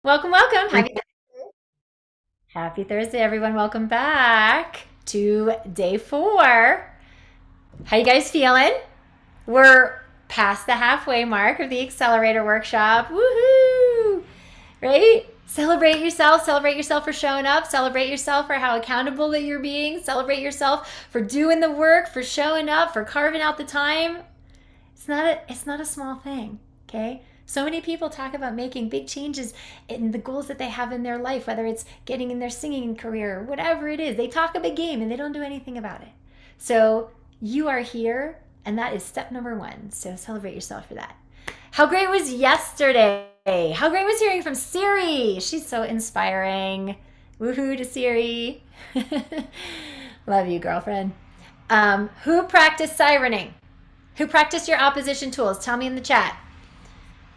Welcome, welcome. Happy Thursday, everyone. Welcome back to day 4. How you guys feeling? We're past the halfway mark of the Accelerator workshop. Woohoo! Right? Celebrate yourself for showing up, celebrate yourself for how accountable that you're being, celebrate yourself for doing the work, for showing up, for carving out the time. It's not a small thing, okay? So many people talk about making big changes in the goals that they have in their life, whether it's getting in their singing career or whatever it is. They talk a big game and they don't do anything about it. So you are here, and that is step number 1. So celebrate yourself for that. How great was yesterday? How great was hearing from Siri? She's so inspiring. Woohoo to Siri. Love you, girlfriend. Who practiced sirening? Who practiced your opposition tools? Tell me in the chat.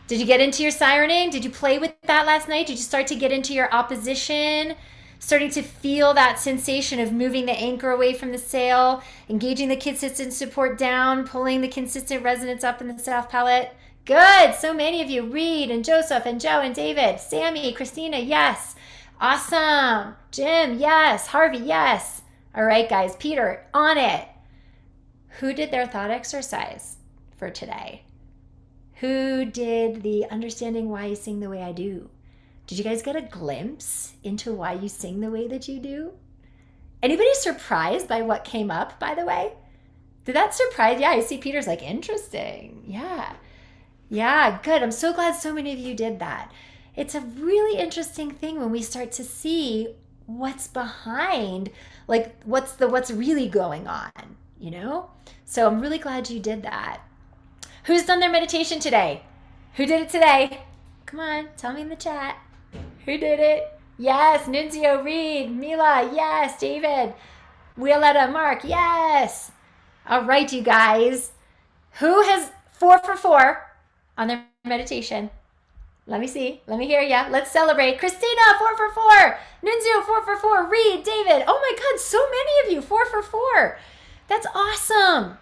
Did you get into your sirening? Did you play with that last night? Did you start to get into your opposition? Starting to feel that sensation of moving the anchor away from the sail, engaging the consistent support down, pulling the consistent resonance up in the South palate? Good. So many of you. Reed and Joseph and Joe and David, Sammy, Christina, yes. Awesome. Jim, yes. Harvey, yes. All right, guys. Peter, on it. Who did their thought exercise for today? Who did the understanding why you sing the way I do? Did you guys get a glimpse into why you sing the way that you do? Anybody surprised by what came up, by the way? Did that surprise? Yeah, I see Peter's like, interesting. Yeah. Yeah, good. I'm so glad so many of you did that. It's a really interesting thing when we start to see what's behind, like what's really going on, you know? So I'm really glad you did that. Who's done their meditation today? Who did it today? Come on, tell me in the chat. Who did it? Yes, Nunzio, Reed, Mila, yes, David, Violetta, Mark, yes. All right, you guys. Who has 4 for 4 on their meditation? Let me see. Let me hear ya. Let's celebrate. Christina, 4 for 4. Nunzio, 4 for 4. Reed, David. Oh my God, so many of you. 4 for 4. That's awesome.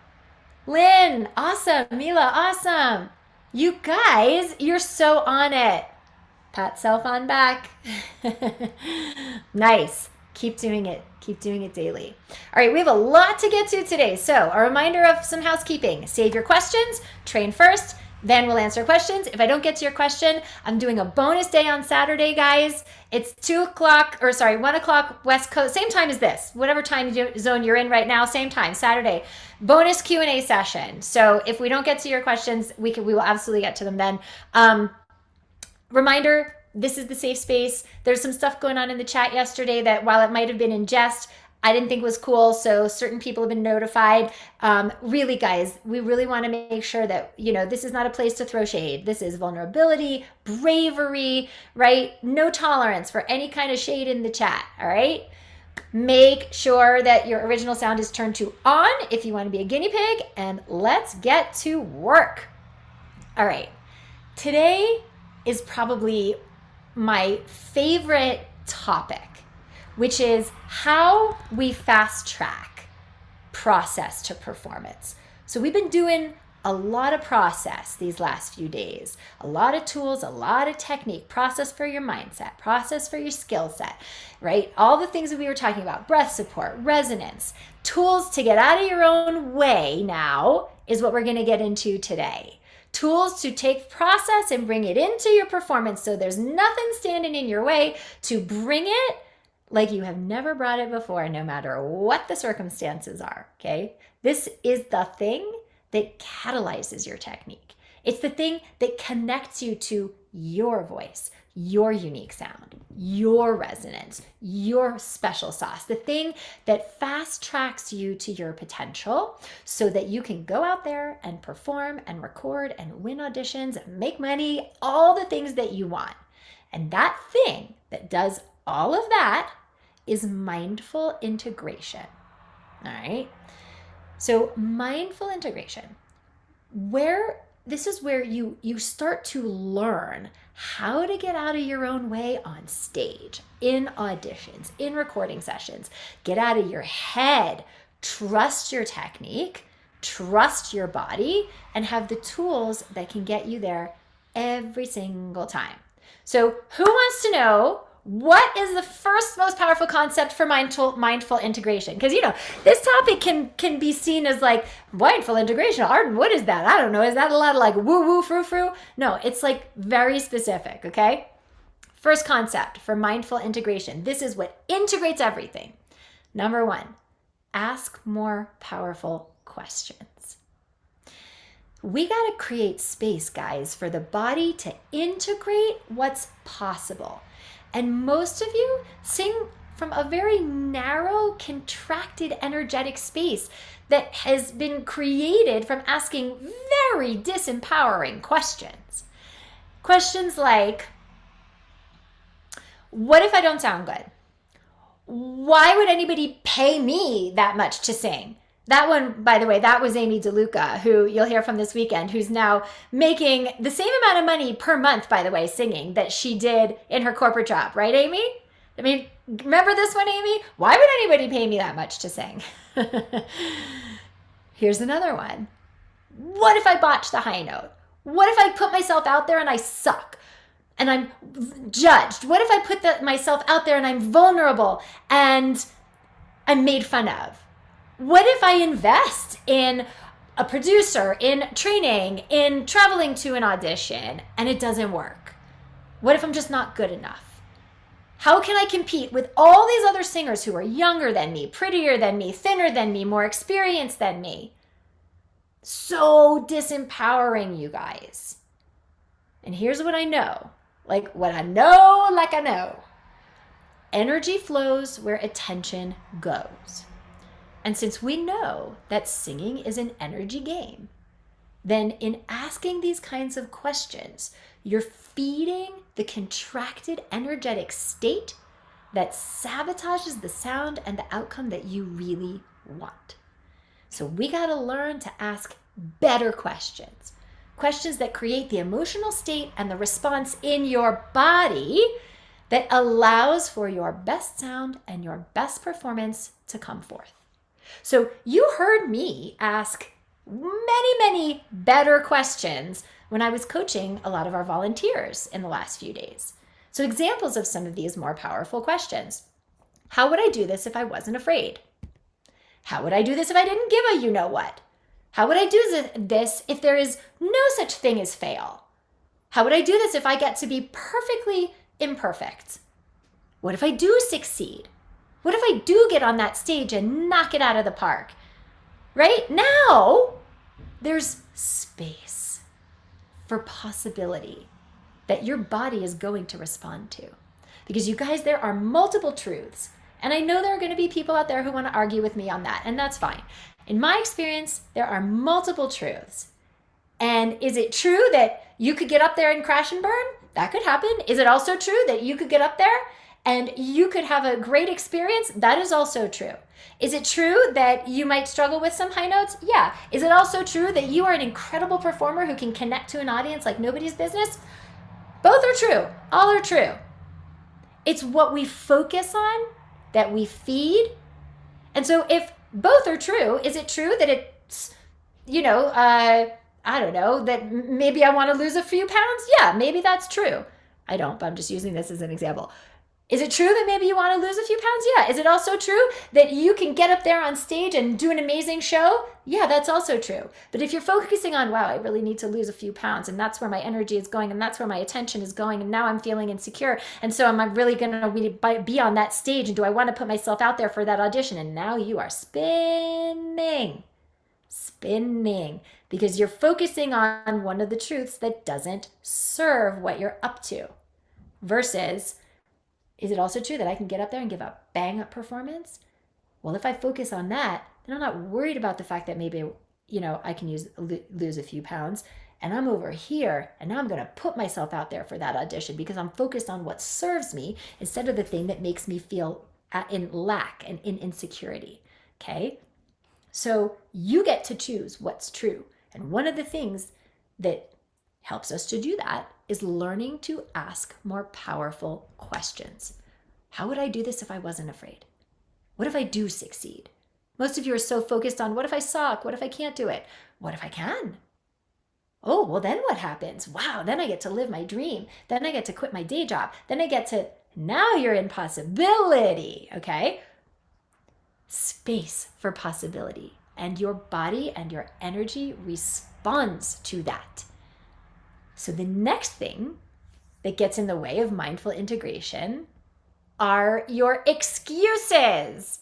Lynn, awesome. Mila, awesome. You guys, you're so on it. Pat self on back. Nice. Keep doing it. Keep doing it daily. All right, we have a lot to get to today. So a reminder of some housekeeping. Save your questions, train first, then we'll answer questions. If I don't get to your question, I'm doing a bonus day on Saturday, guys. It's 1 o'clock West Coast, same time as this, whatever time zone you're in right now, same time, Saturday. Bonus Q&A session. So if we don't get to your questions, we will absolutely get to them then. Reminder, this is the safe space. There's some stuff going on in the chat yesterday that while it might have been in jest, I didn't think was cool. So certain people have been notified. Really, guys, we really want to make sure that, this is not a place to throw shade. This is vulnerability, bravery, right? No tolerance for any kind of shade in the chat. All right. Make sure that your original sound is turned to on if you want to be a guinea pig, and let's get to work. All right. Today is probably my favorite topic, which is how we fast track process to performance. So we've been doing a lot of process these last few days, a lot of tools, a lot of technique, process for your mindset, process for your skill set, right? All the things that we were talking about, breath support, resonance, tools to get out of your own way now is what we're going to get into today. Tools to take process and bring it into your performance so there's nothing standing in your way to bring it like you have never brought it before, no matter what the circumstances are, okay? This is the thing that catalyzes your technique. It's the thing that connects you to your voice, your unique sound, your resonance, your special sauce, the thing that fast tracks you to your potential so that you can go out there and perform and record and win auditions, make money, all the things that you want. And that thing that does all of that is mindful integration. All right. So mindful integration, this is where you start to learn how to get out of your own way on stage, in auditions, in recording sessions. Get out of your head, trust your technique, trust your body, and have the tools that can get you there every single time. So who wants to know what is the first most powerful concept for mindful integration? Because, this topic can be seen as like mindful integration. Arden, what is that? I don't know. Is that a lot of like woo woo frou frou? No, it's like very specific, okay? First concept for mindful integration. This is what integrates everything. Number 1, ask more powerful questions. We got to create space, guys, for the body to integrate what's possible. And most of you sing from a very narrow, contracted, energetic space that has been created from asking very disempowering questions. Questions like, what if I don't sound good? Why would anybody pay me that much to sing? That one, by the way, that was Amy DeLuca, who you'll hear from this weekend, who's now making the same amount of money per month, by the way, singing that she did in her corporate job. Right, Amy? I mean, remember this one, Amy? Why would anybody pay me that much to sing? Here's another one. What if I botch the high note? What if I put myself out there and I suck? And I'm judged? What if I put myself out there and I'm vulnerable and I'm made fun of? What if I invest in a producer, in training, in traveling to an audition, and it doesn't work? What if I'm just not good enough? How can I compete with all these other singers who are younger than me, prettier than me, thinner than me, more experienced than me? So disempowering, you guys. And here's what I know. Like I know. Energy flows where attention goes. And since we know that singing is an energy game, then in asking these kinds of questions, you're feeding the contracted energetic state that sabotages the sound and the outcome that you really want. So we got to learn to ask better questions. Questions that create the emotional state and the response in your body that allows for your best sound and your best performance to come forth. So you heard me ask many better questions when I was coaching a lot of our volunteers in the last few days. So examples of some of these more powerful questions. How would I do this if I wasn't afraid? How would I do this if I didn't give a you-know-what? How would I do this if there is no such thing as fail? How would I do this if I get to be perfectly imperfect? What if I do succeed? What if I do get on that stage and knock it out of the park? Right now, there's space for possibility that your body is going to respond to. Because you guys, there are multiple truths. And I know there are going to be people out there who want to argue with me on that, and that's fine. In my experience, there are multiple truths. And is it true that you could get up there and crash and burn? That could happen. Is it also true that you could get up there and you could have a great experience? That is also true. Is it true that you might struggle with some high notes? Yeah. Is it also true that you are an incredible performer who can connect to an audience like nobody's business? Both are true. All are true. It's what we focus on that we feed. And so if both are true, is it true that it's, I don't know, that maybe I want to lose a few pounds? Yeah, maybe that's true. I don't, but I'm just using this as an example. Is it true that maybe you want to lose a few pounds? Yeah. Is it also true that you can get up there on stage and do an amazing show? Yeah, that's also true. But if you're focusing on, wow, I really need to lose a few pounds, and that's where my energy is going, and that's where my attention is going, and now I'm feeling insecure, and so am I really going to be on that stage, and do I want to put myself out there for that audition? And now you are spinning, because you're focusing on one of the truths that doesn't serve what you're up to, versus, is it also true that I can get up there and give a bang up performance? Well, if I focus on that, then I'm not worried about the fact that maybe, I can lose a few pounds, and I'm over here, and now I'm going to put myself out there for that audition because I'm focused on what serves me instead of the thing that makes me feel in lack and in insecurity. Okay? So you get to choose what's true. And one of the things that helps us to do that is learning to ask more powerful questions. How would I do this if I wasn't afraid? What if I do succeed? Most of you are so focused on, what if I suck? What if I can't do it? What if I can? Oh, well, then what happens? Wow, then I get to live my dream. Then I get to quit my day job. Then I get to, now you're in possibility, okay? Space for possibility. And your body and your energy responds to that. So the next thing that gets in the way of mindful integration are your excuses.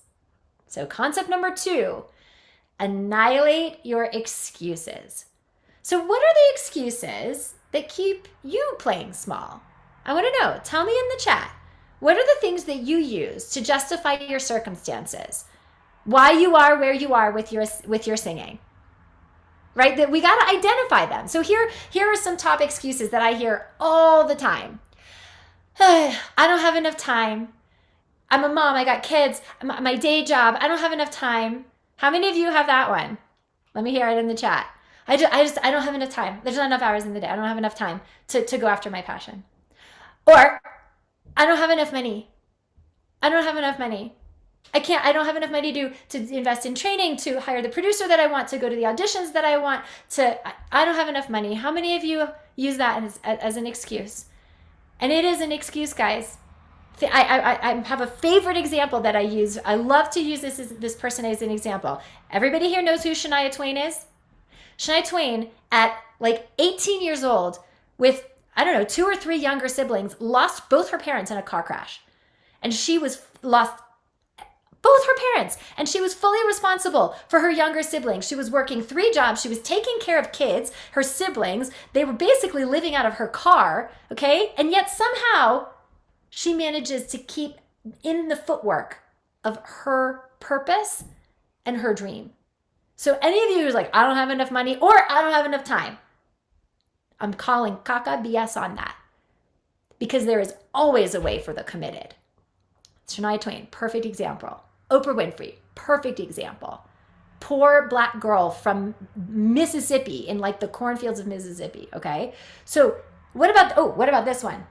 So concept number 2, annihilate your excuses. So what are the excuses that keep you playing small? I want to know. Tell me in the chat. What are the things that you use to justify your circumstances? Why you are where you are with your singing? Right? That we got to identify them. So here are some top excuses that I hear all the time. I don't have enough time. I'm a mom. I got kids. My day job. I don't have enough time. How many of you have that one? Let me hear it in the chat. I don't have enough time. There's not enough hours in the day. I don't have enough time to go after my passion. Or I don't have enough money. I don't have enough money. I don't have enough money to invest in training, to hire the producer that I want, to go to the auditions that I want, I don't have enough money. How many of you use that as an excuse? And it is an excuse, guys. I have a favorite example that I use. I love to use this person as an example. Everybody here knows who Shania Twain is? Shania Twain, at like 18 years old, with, I don't know, 2 or 3 younger siblings, lost both her parents in a car crash. And she lost both her parents. And she was fully responsible for her younger siblings. She was working 3 jobs. She was taking care of kids, her siblings. They were basically living out of her car, okay? And yet somehow she manages to keep in the footwork of her purpose and her dream. So any of you who's like, I don't have enough money or I don't have enough time, I'm calling caca BS on that, because there is always a way for the committed. Shania Twain, perfect example. Oprah Winfrey, perfect example. Poor black girl from Mississippi, in like the cornfields of Mississippi, okay? So what about this one?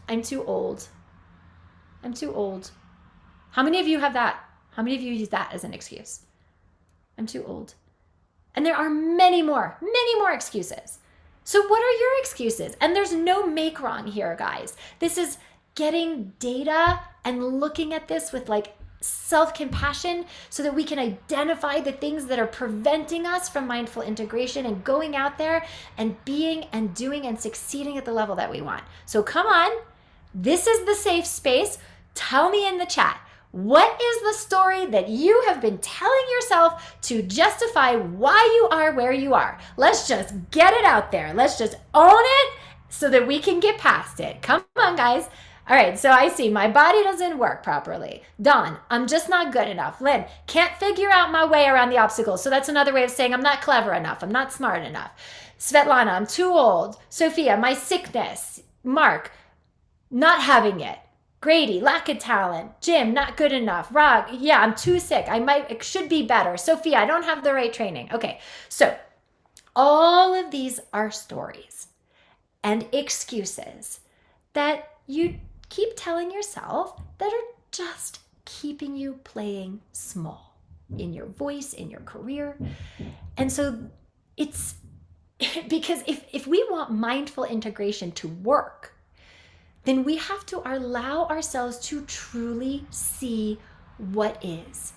I'm too old. I'm too old. How many of you have that? How many of you use that as an excuse? I'm too old. And there are many more excuses. So what are your excuses? And there's no make wrong here, guys. This is getting data and looking at this with like self-compassion so that we can identify the things that are preventing us from mindful integration and going out there and being and doing and succeeding at the level that we want. So come on, this is the safe space. Tell me in the chat, what is the story that you have been telling yourself to justify why you are where you are? Let's just get it out there. Let's just own it so that we can get past it. Come on, guys. All right, so I see my body doesn't work properly. Dawn, I'm just not good enough. Lynn, can't figure out my way around the obstacles. So that's another way of saying I'm not clever enough. I'm not smart enough. Svetlana, I'm too old. Sophia, my sickness. Mark, not having it. Grady, lack of talent. Jim, not good enough. Rog, yeah, I'm too sick. It should be better. Sophia, I don't have the right training. Okay, so all of these are stories and excuses that you keep telling yourself that are just keeping you playing small in your voice, in your career. And so it's because if we want mindful integration to work, then we have to allow ourselves to truly see what is,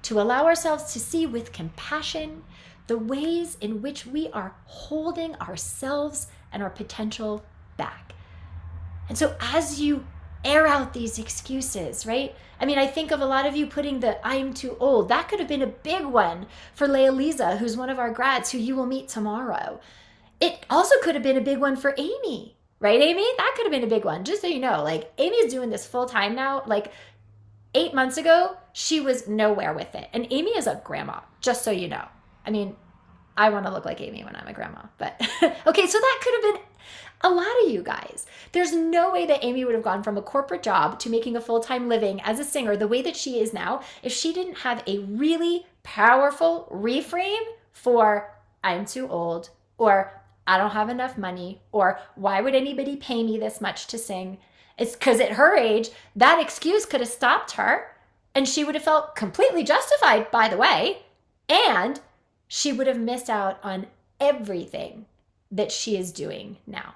to allow ourselves to see with compassion the ways in which we are holding ourselves and our potential back. And so as you air out these excuses, right? I mean, I think of a lot of you putting the I'm too old. That could have been a big one for Leah Lisa, who's one of our grads who you will meet tomorrow. It also could have been a big one for Amy. Right, Amy? That could have been a big one. Just so you know, like Amy's doing this full time now. Like 8 months ago, she was nowhere with it. And Amy is a grandma, just so you know. I mean, I want to look like Amy when I'm a grandma. But okay, so that could have been a lot of you guys. There's no way that Amy would have gone from a corporate job to making a full-time living as a singer the way that she is now if she didn't have a really powerful reframe for I'm too old, or I don't have enough money, or why would anybody pay me this much to sing? It's because at her age, that excuse could have stopped her and she would have felt completely justified, by the way, and she would have missed out on everything that she is doing now.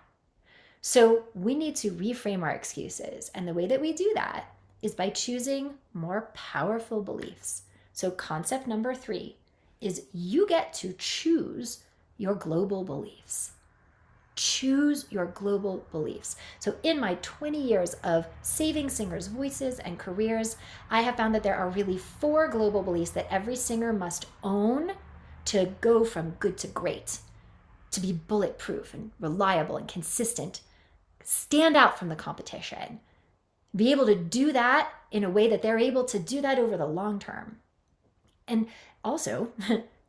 So we need to reframe our excuses. And the way that we do that is by choosing more powerful beliefs. So concept number 3 is you get to choose your global beliefs. Choose your global beliefs. So in my 20 years of saving singers' voices and careers, I have found that there are really 4 global beliefs that every singer must own to go from good to great, to be bulletproof and reliable and consistent, stand out from the competition, be able to do that in a way that they're able to do that over the long term. And also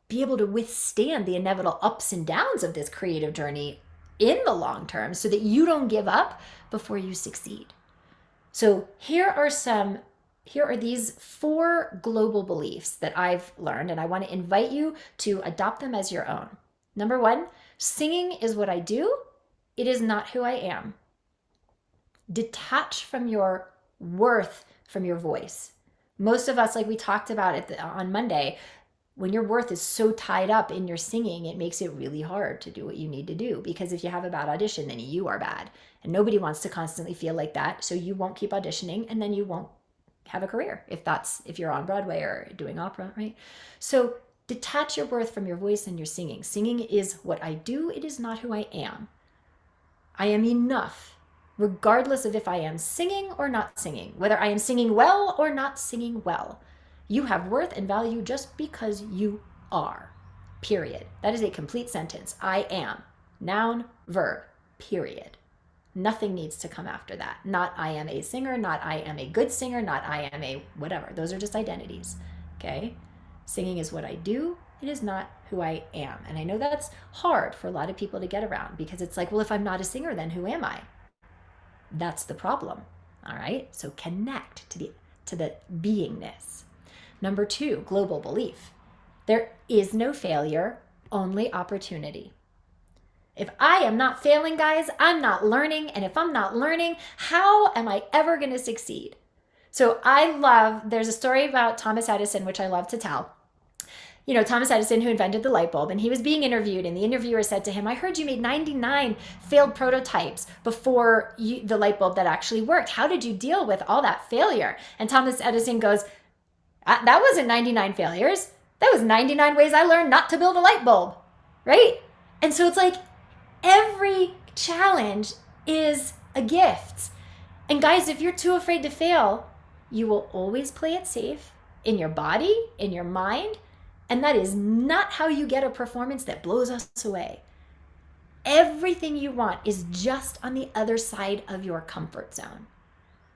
be able to withstand the inevitable ups and downs of this creative journey in the long term so that you don't give up before you succeed. So here are these 4 global beliefs that I've learned, and I want to invite you to adopt them as your own. Number 1, singing is what I do. It is not who I am. Detach from your worth from your voice. Most of us, like we talked about it on Monday, when your worth is so tied up in your singing, it makes it really hard to do what you need to do, because if you have a bad audition, then you are bad. And nobody wants to constantly feel like that. So you won't keep auditioning, and then you won't have a career if you're on Broadway or doing opera, right? So detach your worth from your voice and your singing. Singing is what I do. It is not who I am. I am enough, regardless of if I am singing or not singing, whether I am singing well or not singing well. You have worth and value just because you are, period. That is a complete sentence. I am, noun, verb, period. Nothing needs to come after that. Not I am a singer, not I am a good singer, not I am a whatever. Those are just identities, okay? Singing is what I do. It is not who I am. And I know that's hard for a lot of people to get around, because it's like, well, if I'm not a singer, then who am I? That's the problem, all right? So connect to the beingness. Number 2, global belief. There is no failure, only opportunity. If I am not failing, guys, I'm not learning. And if I'm not learning, how am I ever going to succeed? So there's a story about Thomas Edison, which I love to tell. You know, Thomas Edison, who invented the light bulb, and he was being interviewed, and the interviewer said to him, I heard you made 99 failed prototypes before the light bulb that actually worked. How did you deal with all that failure? And Thomas Edison goes, that wasn't 99 failures. That was 99 ways I learned not to build a light bulb, right? And so it's like every challenge is a gift. And guys, if you're too afraid to fail, you will always play it safe in your body, in your mind, and that is not how you get a performance that blows us away. Everything you want is just on the other side of your comfort zone.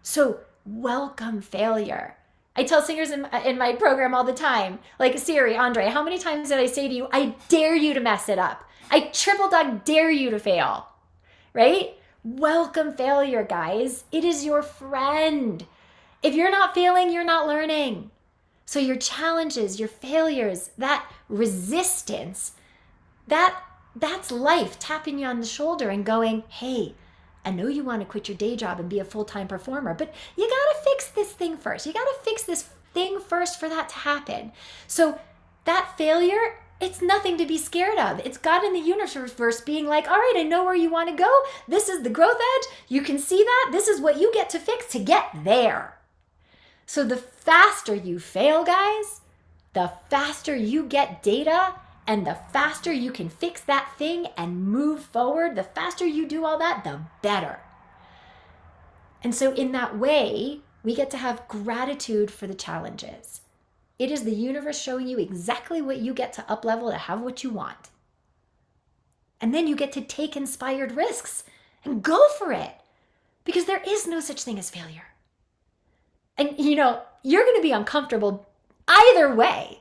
So welcome failure. I tell singers in my program all the time, like, Siri, Andre, how many times did I say to you, I dare you to mess it up. I triple dog dare you to fail, right? Welcome failure, guys. It is your friend. If you're not failing, you're not learning. So your challenges, your failures, that resistance, that's life tapping you on the shoulder and going, hey, I know you want to quit your day job and be a full-time performer, but you got to fix this thing first. You got to fix this thing first for that to happen. So that failure, it's nothing to be scared of. It's God in the universe being like, all right, I know where you want to go. This is the growth edge. You can see that. This is what you get to fix to get there. So the faster you fail, guys, the faster you get data, and the faster you can fix that thing and move forward, the faster you do all that, the better. And so in that way, we get to have gratitude for the challenges. It is the universe showing you exactly what you get to up-level to have what you want. And then you get to take inspired risks and go for it, because there is no such thing as failure. And you know, you're going to be uncomfortable either way,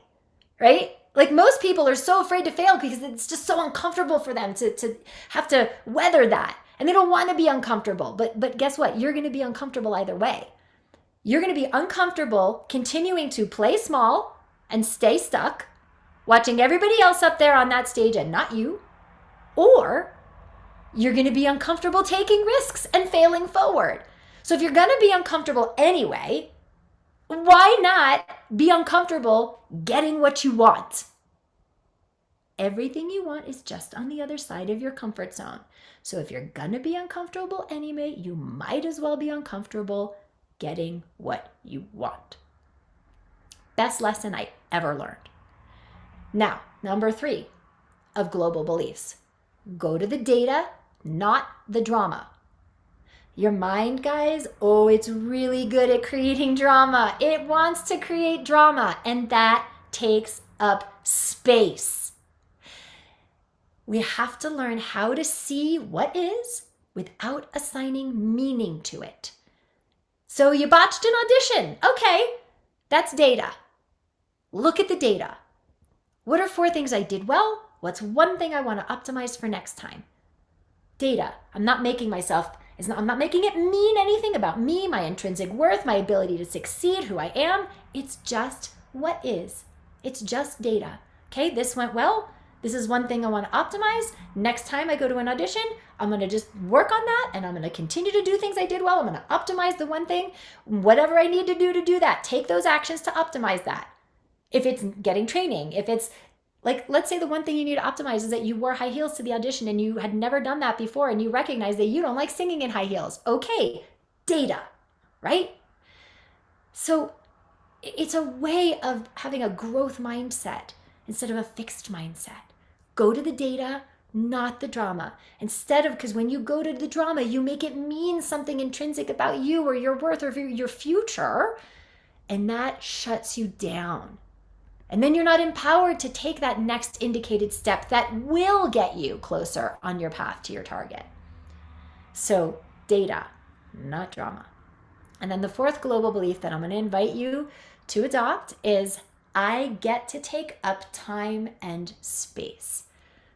right? Like, most people are so afraid to fail because it's just so uncomfortable for them to have to weather that. And they don't want to be uncomfortable. But guess what? You're going to be uncomfortable either way. You're going to be uncomfortable continuing to play small and stay stuck, watching everybody else up there on that stage and not you. Or you're going to be uncomfortable taking risks and failing forward. So if you're going to be uncomfortable anyway, why not be uncomfortable getting what you want? everything you want is just on the other side of your comfort zone. So if you're gonna be uncomfortable anyway, you might as well be uncomfortable getting what you want. Best lesson I ever learned. Now, number 3 of global beliefs. Go to the data, not the drama. Your mind, guys, it's really good at creating drama. It wants to create drama, and that takes up space. We have to learn how to see what is without assigning meaning to it. So you botched an audition. Okay, that's data. Look at the data. What are 4 things I did well? What's one thing I want to optimize for next time? Data. I'm not making it mean anything about me, my intrinsic worth, my ability to succeed, who I am. It's just what is. It's just data. Okay, this went well. This is one thing I want to optimize. Next time I go to an audition, I'm going to just work on that, and I'm going to continue to do things I did well. I'm going to optimize the one thing, whatever I need to do that. Take those actions to optimize that. If it's getting training, if it's like, let's say the one thing you need to optimize is that you wore high heels to the audition and you had never done that before, and you recognize that you don't like singing in high heels. Okay, data, right? So it's a way of having a growth mindset instead of a fixed mindset. Go to the data, not the drama. Because when you go to the drama, you make it mean something intrinsic about you or your worth or your future, and that shuts you down. And then you're not empowered to take that next indicated step that will get you closer on your path to your target. So data, not drama. And then the 4th global belief that I'm going to invite you to adopt is I get to take up time and space.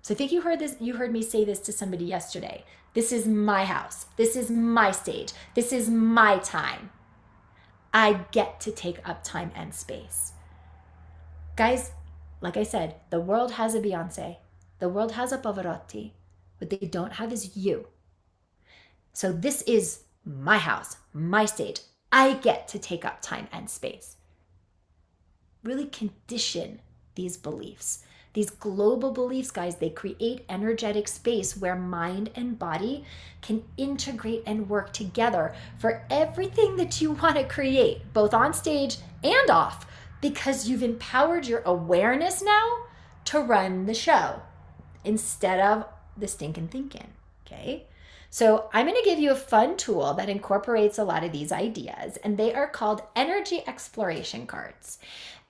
So I think you heard me say this to somebody yesterday. This is my house. This is my stage. This is my time. I get to take up time and space. Guys, like I said, the world has a Beyonce. The world has a Pavarotti. What they don't have is you. So this is my house, my stage. I get to take up time and space. Really condition these beliefs. These global beliefs, guys, they create energetic space where mind and body can integrate and work together for everything that you want to create, both on stage and off, because you've empowered your awareness now to run the show instead of the stinking thinking, okay? So I'm going to give you a fun tool that incorporates a lot of these ideas, and they are called energy exploration cards.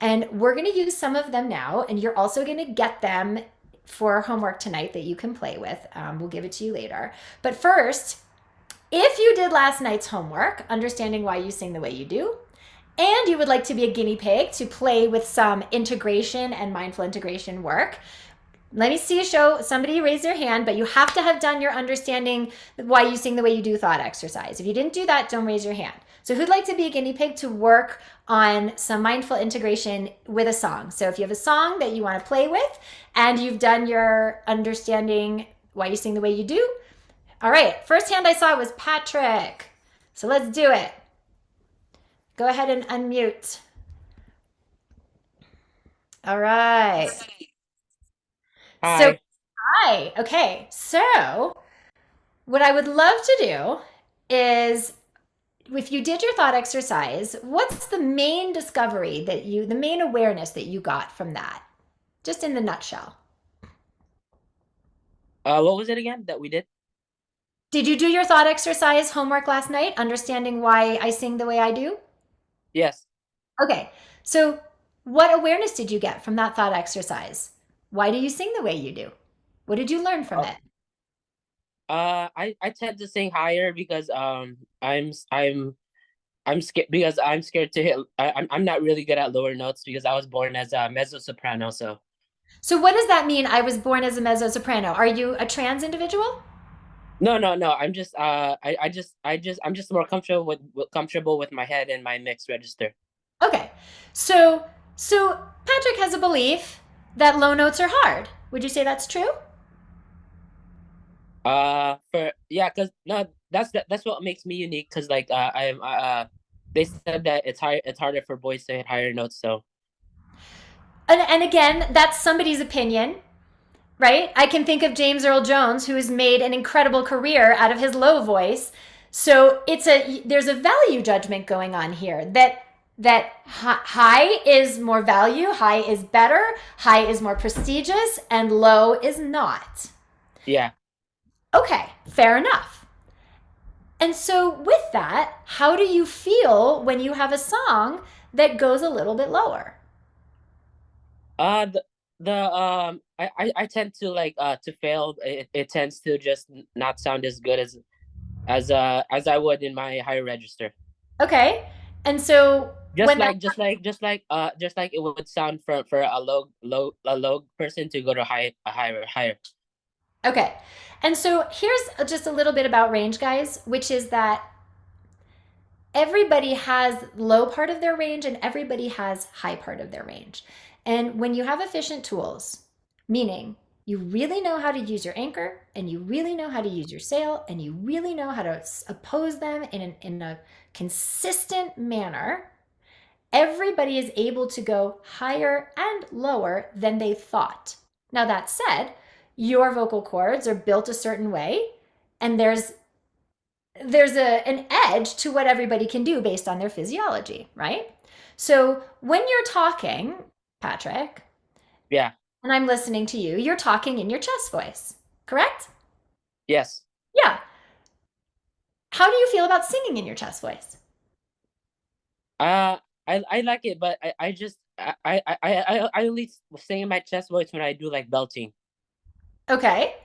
And we're going to use some of them now, and you're also going to get them for homework tonight that you can play with. We'll give it to you later. But first, if you did last night's homework, understanding why you sing the way you do, and you would like to be a guinea pig to play with some integration and mindful integration work, let me see a show. Somebody raise their hand, but you have to have done your understanding why you sing the way you do thought exercise. If you didn't do that, don't raise your hand. So who'd like to be a guinea pig to work on some mindful integration with a song? So if you have a song that you want to play with and you've done your understanding why you sing the way you do. All right, first hand I saw was Patrick. So let's do it. Go ahead and unmute. All right. Hi. So, hi. Okay. So, what I would love to do is, if you did your thought exercise, what's the main discovery the main awareness that you got from that? Just in the nutshell. What was it again that we did? Did you do your thought exercise homework last night, understanding why I sing the way I do? Yes. Okay. So, what awareness did you get from that thought exercise? Why do you sing the way you do? What did you learn from Uh, it? I tend to sing higher because I'm scared because I'm scared to hit. I'm not really good at lower notes because I was born as a mezzo soprano. So So, what does that mean? I was born as a mezzo soprano. Are you a trans individual? no. I'm just I'm just more comfortable with my head and my mixed register. Okay. So Patrick has a belief that low notes are hard. Would you say that's true? For yeah, cause no, that's what makes me unique. Cause like I'm they said that it's harder for boys to hit higher notes. So And again, that's somebody's opinion. right? I can think of James Earl Jones, who has made an incredible career out of his low voice. So there's a value judgment going on here that high is more value, high is better, high is more prestigious, and low is not. Yeah. Okay, fair enough. And so with that, how do you feel when you have a song that goes a little bit lower? I tend to like to fail. It tends to just not sound as good as I would in my higher register. Okay. And so Just when that like just like it would sound for a low person to go to higher. Okay. And so here's just a little bit about range, guys, which is that everybody has low part of their range and everybody has high part of their range. And when you have efficient tools, meaning you really know how to use your anchor and you really know how to use your sail and you really know how to oppose them in a consistent manner, everybody is able to go higher and lower than they thought. Now, that said, your vocal cords are built a certain way, and there's an edge to what everybody can do based on their physiology, right? So when you're talking, Patrick, Yeah. and I'm listening to you, you're talking in your chest voice, correct? Yes. Yeah. How do you feel about singing in your chest voice? Uh, I like it, but I just I only sing in my chest voice when I do like belting. Okay.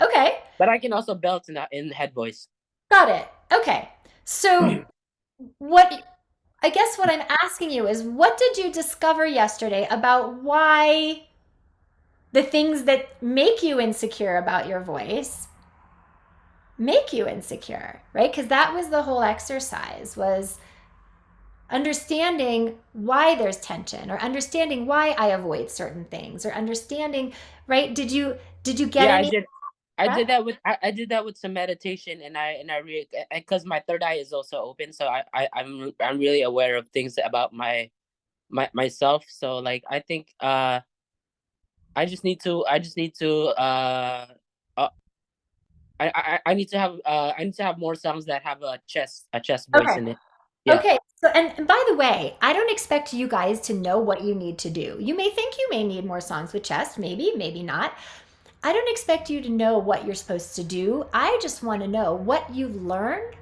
Okay. But I can also belt in head voice. Got it. Okay. So what I guess what I'm asking you is what did you discover yesterday about why the things that make you insecure about your voice make you insecure, right? Because that was the whole exercise was understanding why there's tension or understanding why I avoid certain things or understanding, right? Did you get Yeah, any of that? I did that with some meditation, and I really, because my third eye is also open, so I'm really aware of things about myself. So like I think I just need to uh I need to have I need to have more songs that have a chest voice Okay. in it. Yeah. Okay. So and by the way, I don't expect you guys to know what you need to do. You may think you may need more songs with chest, maybe, maybe not. I don't expect you to know what you're supposed to do. I just want to know what you've learned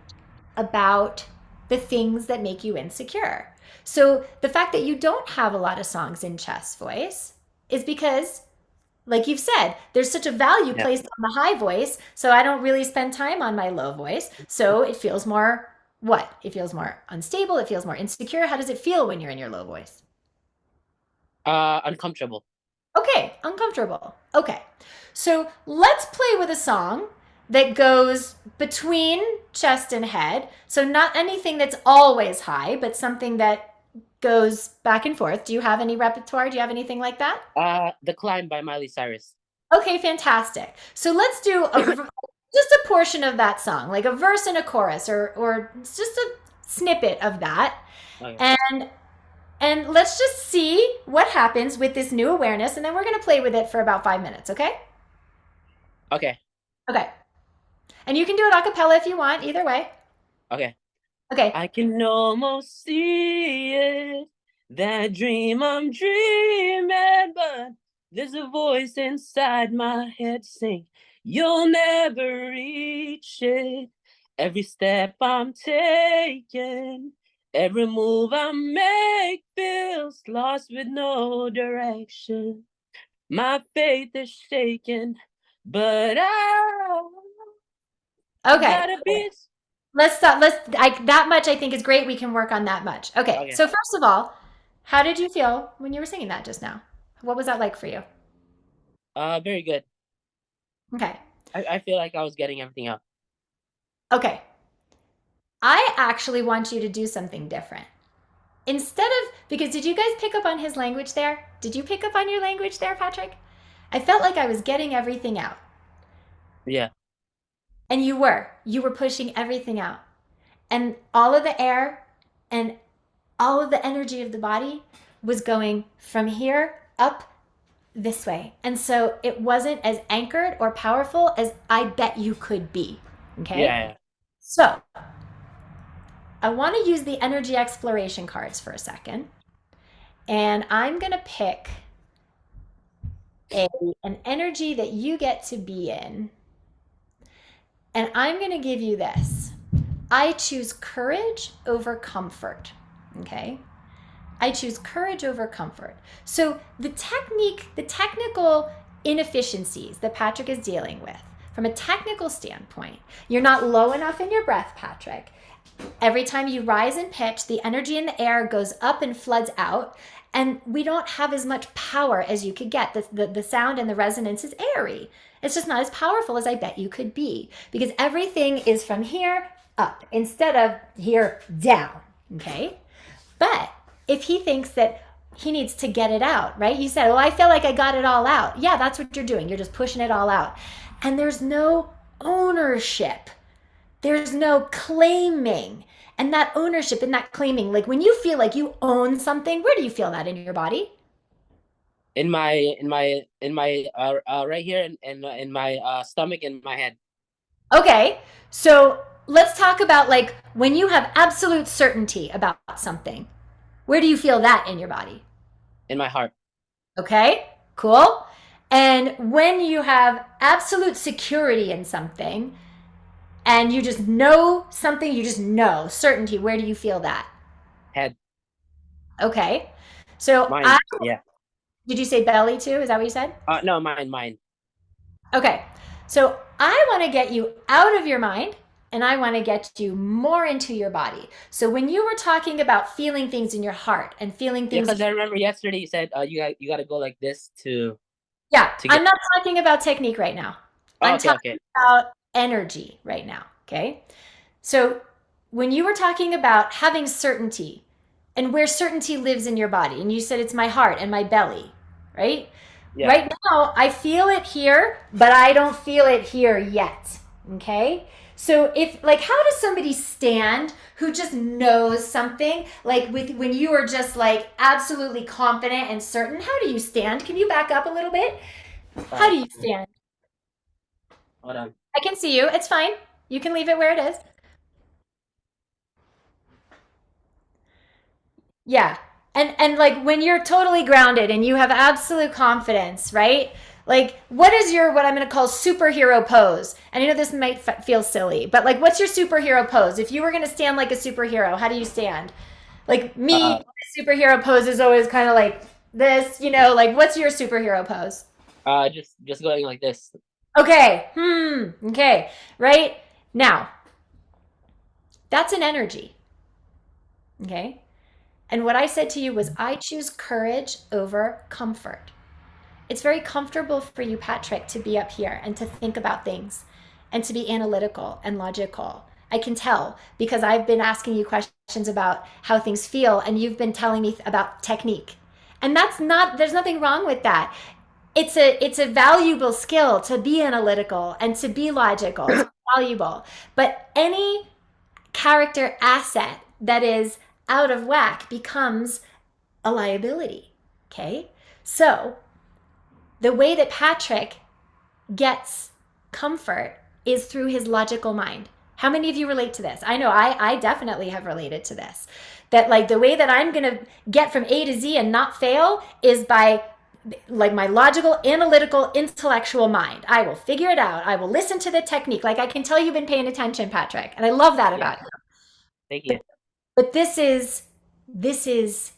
about the things that make you insecure. So the fact that you don't have a lot of songs in chest voice is because, like you've said, there's such a value Yeah. placed on the high voice. So I don't really spend time on my low voice. So it feels more what? It feels more unstable. It feels more insecure. How does it feel when you're in your low voice? Uncomfortable. Okay, uncomfortable. Okay. So let's play with a song that goes between chest and head. So not anything that's always high, but something that goes back and forth. Do you have any repertoire? Do you have anything like that? The Climb by Miley Cyrus. Okay, fantastic. So let's do just a portion of that song, like a verse and a chorus or just a snippet of that. Okay. And and let's just see what happens with this new awareness and then we're going to play with it for about 5 minutes, okay? Okay. Okay. And you can do it a cappella if you want, either way. Okay. Okay. I can almost see it, that dream I'm dreaming, but there's a voice inside my head saying, you'll never reach it. Every step I'm taking, every move I make feels lost with no direction. My faith is shaken, but I Okay. gotta be. Let's stop. That much I think is great. We can work on that much. Okay. Okay. So first of all, how did you feel when you were singing that just now? What was that like for you? Very good. Okay. I feel like I was getting everything out. Okay. I actually want you to do something different. Instead of, because did you guys pick up on his language there? Did you pick up on your language there, Patrick? I felt like I was getting everything out. Yeah. And you were pushing everything out. And all of the air and all of the energy of the body was going from here up this way. And so it wasn't as anchored or powerful as I bet you could be. Okay. Yeah. So I want to use the energy exploration cards for a second. And I'm going to pick a, an energy that you get to be in. And I'm going to give you this. I choose courage over comfort. Okay. I choose courage over comfort. So the technical inefficiencies that Patrick is dealing with, from a technical standpoint, you're not low enough in your breath, Patrick. Every time you rise in pitch, the energy in the air goes up and floods out, and we don't have as much power as you could get. The sound and the resonance is airy. It's just not as powerful as I bet you could be, because everything is from here up instead of here down. Okay? But if he thinks that he needs to get it out, right? You said, well, I feel like I got it all out. Yeah, that's what you're doing. You're just pushing it all out. And there's no ownership. There's no claiming. And that ownership and that claiming, like when you feel like you own something, where do you feel that in your body? In my right here in my stomach and my head. Okay, so let's talk about like when you have absolute certainty about something. Where do you feel that in your body? In my heart. Okay, cool. And when you have absolute security in something and you just know something, you just know certainty, where do you feel that? Head. Okay. So Mine. Yeah. did you say belly too? Is that what you said? No, mine. Okay. So I want to get you out of your mind and I want to get you more into your body. So when you were talking about feeling things in your heart and feeling Yeah, things, because I remember yesterday you said you got to go like this yeah, to I'm get. not talking about technique right now. Oh, I'm okay, talking okay. about energy right now. Okay. So when you were talking about having certainty and where certainty lives in your body, and you said it's my heart and my belly, right? Yeah. Right now, I feel it here, but I don't feel it here yet. Okay. So if like how does somebody stand who just knows something like with when you are just like absolutely confident and certain, how do you stand? Can you back up a little bit? How do you stand? Hold on. I can see you. It's fine. You can leave it where it is. Yeah. And like when you're totally grounded and you have absolute confidence, right? Like what is your what I'm going to call superhero pose? And I know this might feel silly, but like what's your superhero pose? If you were going to stand like a superhero, how do you stand? Like me, Uh, my superhero pose is always kind of like this, like what's your superhero pose? just going like this. Okay. Okay. Right? Now, that's an energy. Okay? And what I said to you was, I choose courage over comfort. It's very comfortable for you, Patrick, to be up here and to think about things and to be analytical and logical. I can tell because I've been asking you questions about how things feel and you've been telling me about technique. And there's nothing wrong with that. It's a valuable skill to be analytical and to be logical. It's valuable. But any character asset that is out of whack becomes a liability. Okay? So, the way that Patrick gets comfort is through his logical mind. How many of you relate to this? I know I definitely have related to this. That like the way that I'm going to get from A to Z and not fail is by like my logical, analytical, intellectual mind. I will figure it out. I will listen to the technique. Like I can tell you've been paying attention, Patrick. And I love that Yeah. about you. Thank But, you. but this is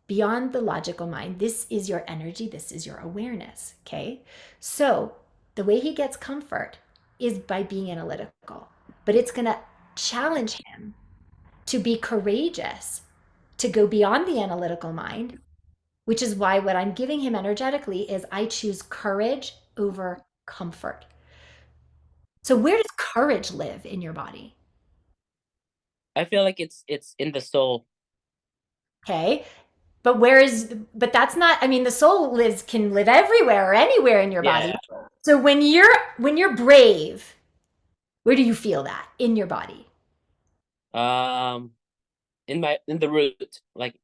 beyond the logical mind. This is your energy. This is your awareness. Okay. So the way he gets comfort is by being analytical, but it's going to challenge him to be courageous, to go beyond the analytical mind, which is why what I'm giving him energetically is I choose courage over comfort. So where does courage live in your body? I feel like it's in the soul. Okay. But that's not, I mean, the soul can live everywhere or anywhere in your body. Yeah. So when you're brave, where do you feel that in your body? In the root, like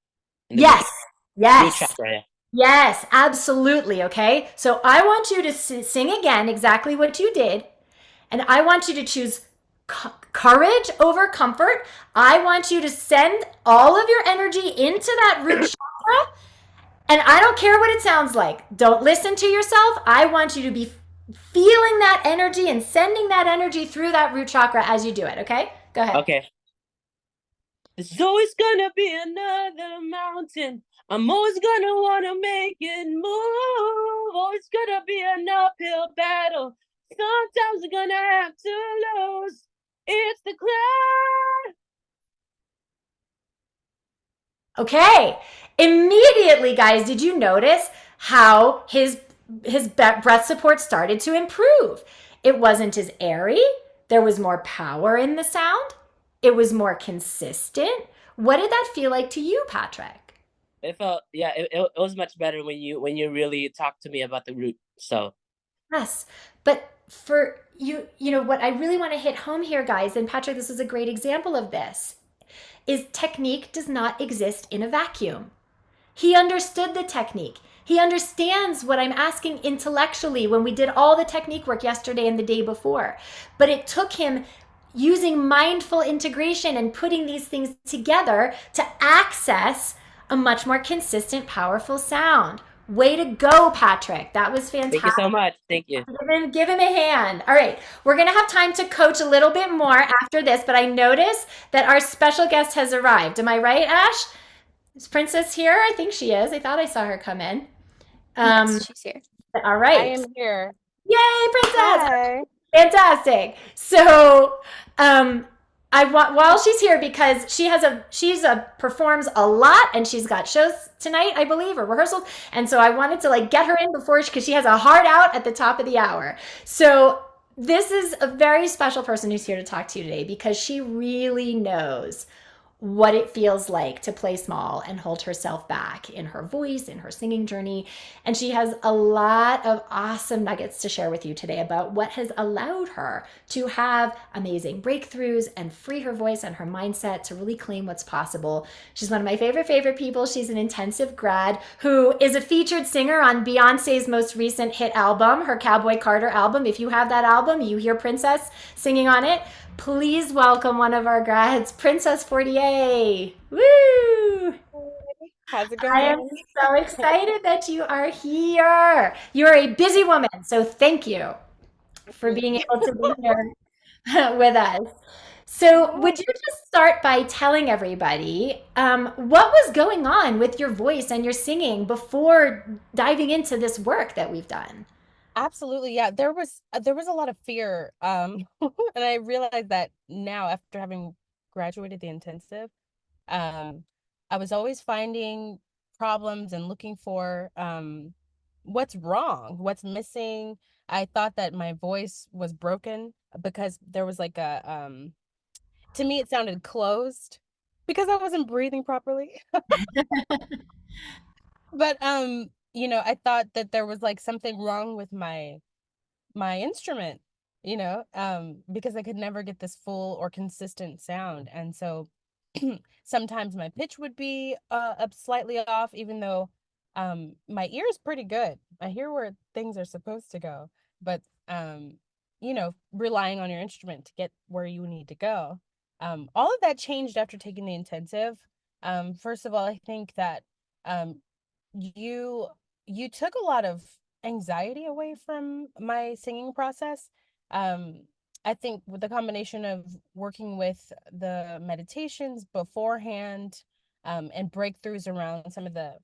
in the Yes. root Yes. chakra. Yeah. Yes, absolutely. Okay. So I want you to sing again exactly what you did. And I want you to choose courage over comfort. I want you to send all of your energy into that root chakra. And I don't care what it sounds like. Don't listen to yourself. I want you to be feeling that energy and sending that energy through that root chakra as you do it. Okay. Go ahead. Okay. There's always gonna be another mountain. I'm always gonna wanna make it move. Always gonna be an uphill battle. Sometimes we're gonna have to lose. It's the cloud. Okay. Immediately, guys, did you notice how his breath support started to improve? It wasn't as airy. There was more power in the sound. It was more consistent. What did that feel like to you, Patrick? It felt, yeah, it was much better when you really talked to me about the root. So Yes. But for you, what I really want to hit home here, guys, and Patrick, this is a great example of this, is technique does not exist in a vacuum. He understood the technique. He understands what I'm asking intellectually when we did all the technique work yesterday and the day before. But it took him using mindful integration and putting these things together to access a much more consistent, powerful sound. Way to go, Patrick. That was thank you fantastic. so much. Thank you. Give him a hand. All right. We're going to have time to coach a little bit more after this, but I notice that our special guest has arrived. Am I right, Ash? Is Princess here? I think she is. I thought I saw her come in. Yes, Um, she's here. all I right. am here. Yay, Princess! Hi. Fantastic. So, I want while she's here because she's a performs a lot and she's got shows tonight, I believe, or rehearsals. And so I wanted to like get her in before because she has a hard out at the top of the hour. So this is a very special person who's here to talk to you today because she really knows what it feels like to play small and hold herself back in her voice, in her singing journey. And she has a lot of awesome nuggets to share with you today about what has allowed her to have amazing breakthroughs and free her voice and her mindset to really claim what's possible. She's one of my favorite people. She's an intensive grad who is a featured singer on Beyonce's most recent hit album, her Cowboy Carter album. If you have that album, you hear Princess singing on it. Please welcome one of our grads, Princess Fortier. Woo! How's it I am going? so excited that you are here. You're a busy woman, so thank you for Thank being you. able to be here with us. So, Yeah. would you just start by telling everybody what was going on with your voice and your singing before diving into this work that we've done? Absolutely. Yeah, there was a lot of fear. And I realized that now after having graduated the intensive, um, I was always finding problems and looking for what's wrong, what's missing. I thought that my voice was broken because there was like a to me it sounded closed because I wasn't breathing properly. But I thought that there was like something wrong with my instrument, because I could never get this full or consistent sound. And so sometimes my pitch would be up slightly off, even though my ear is pretty good. I hear where things are supposed to go, but relying on your instrument to get where you need to go. All of that changed after taking the intensive. First of all, I think that um, you you took a lot of anxiety away from my singing process. um I think with the combination of working with the meditations beforehand, and breakthroughs around some of the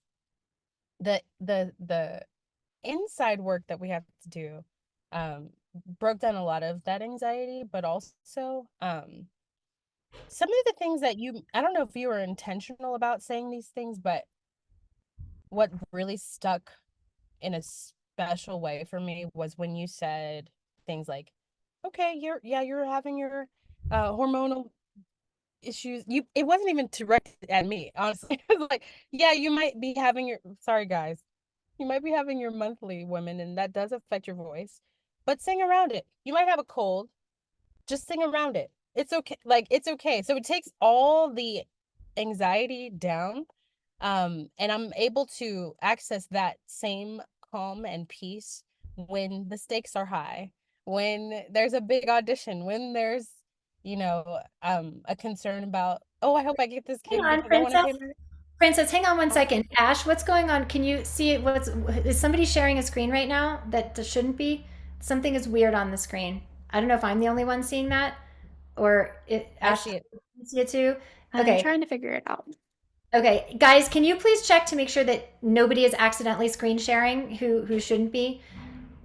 inside work that we have to do, um broke down a lot of that anxiety, but also some of the things that I don't know if you were intentional about saying these things, but what really stuck in a special way for me was when you said things like, okay, you're having your hormonal issues. It wasn't even directed at me, honestly. It was like, yeah, you might be having your sorry guys, you might be having your monthly women, and that does affect your voice, but sing around it. You might have a cold, just sing around it. It's okay. Like, it's okay. So it takes all the anxiety down. And I'm able to access that same calm and peace when the stakes are high, when there's a big audition, when there's, a concern about, oh, I hope I get this Hang gig on, because I want to Princess. pay my. Princess, hang on one Oh, second. Ash, what's going on? Can you see it? Is somebody sharing a screen right now that shouldn't be? Something is weird on the screen. I don't know if I'm the only one seeing that or I Ash, see it. you see it too? I'm Okay. trying to figure it out. Okay. Guys, can you please check to make sure that nobody is accidentally screen sharing who shouldn't be?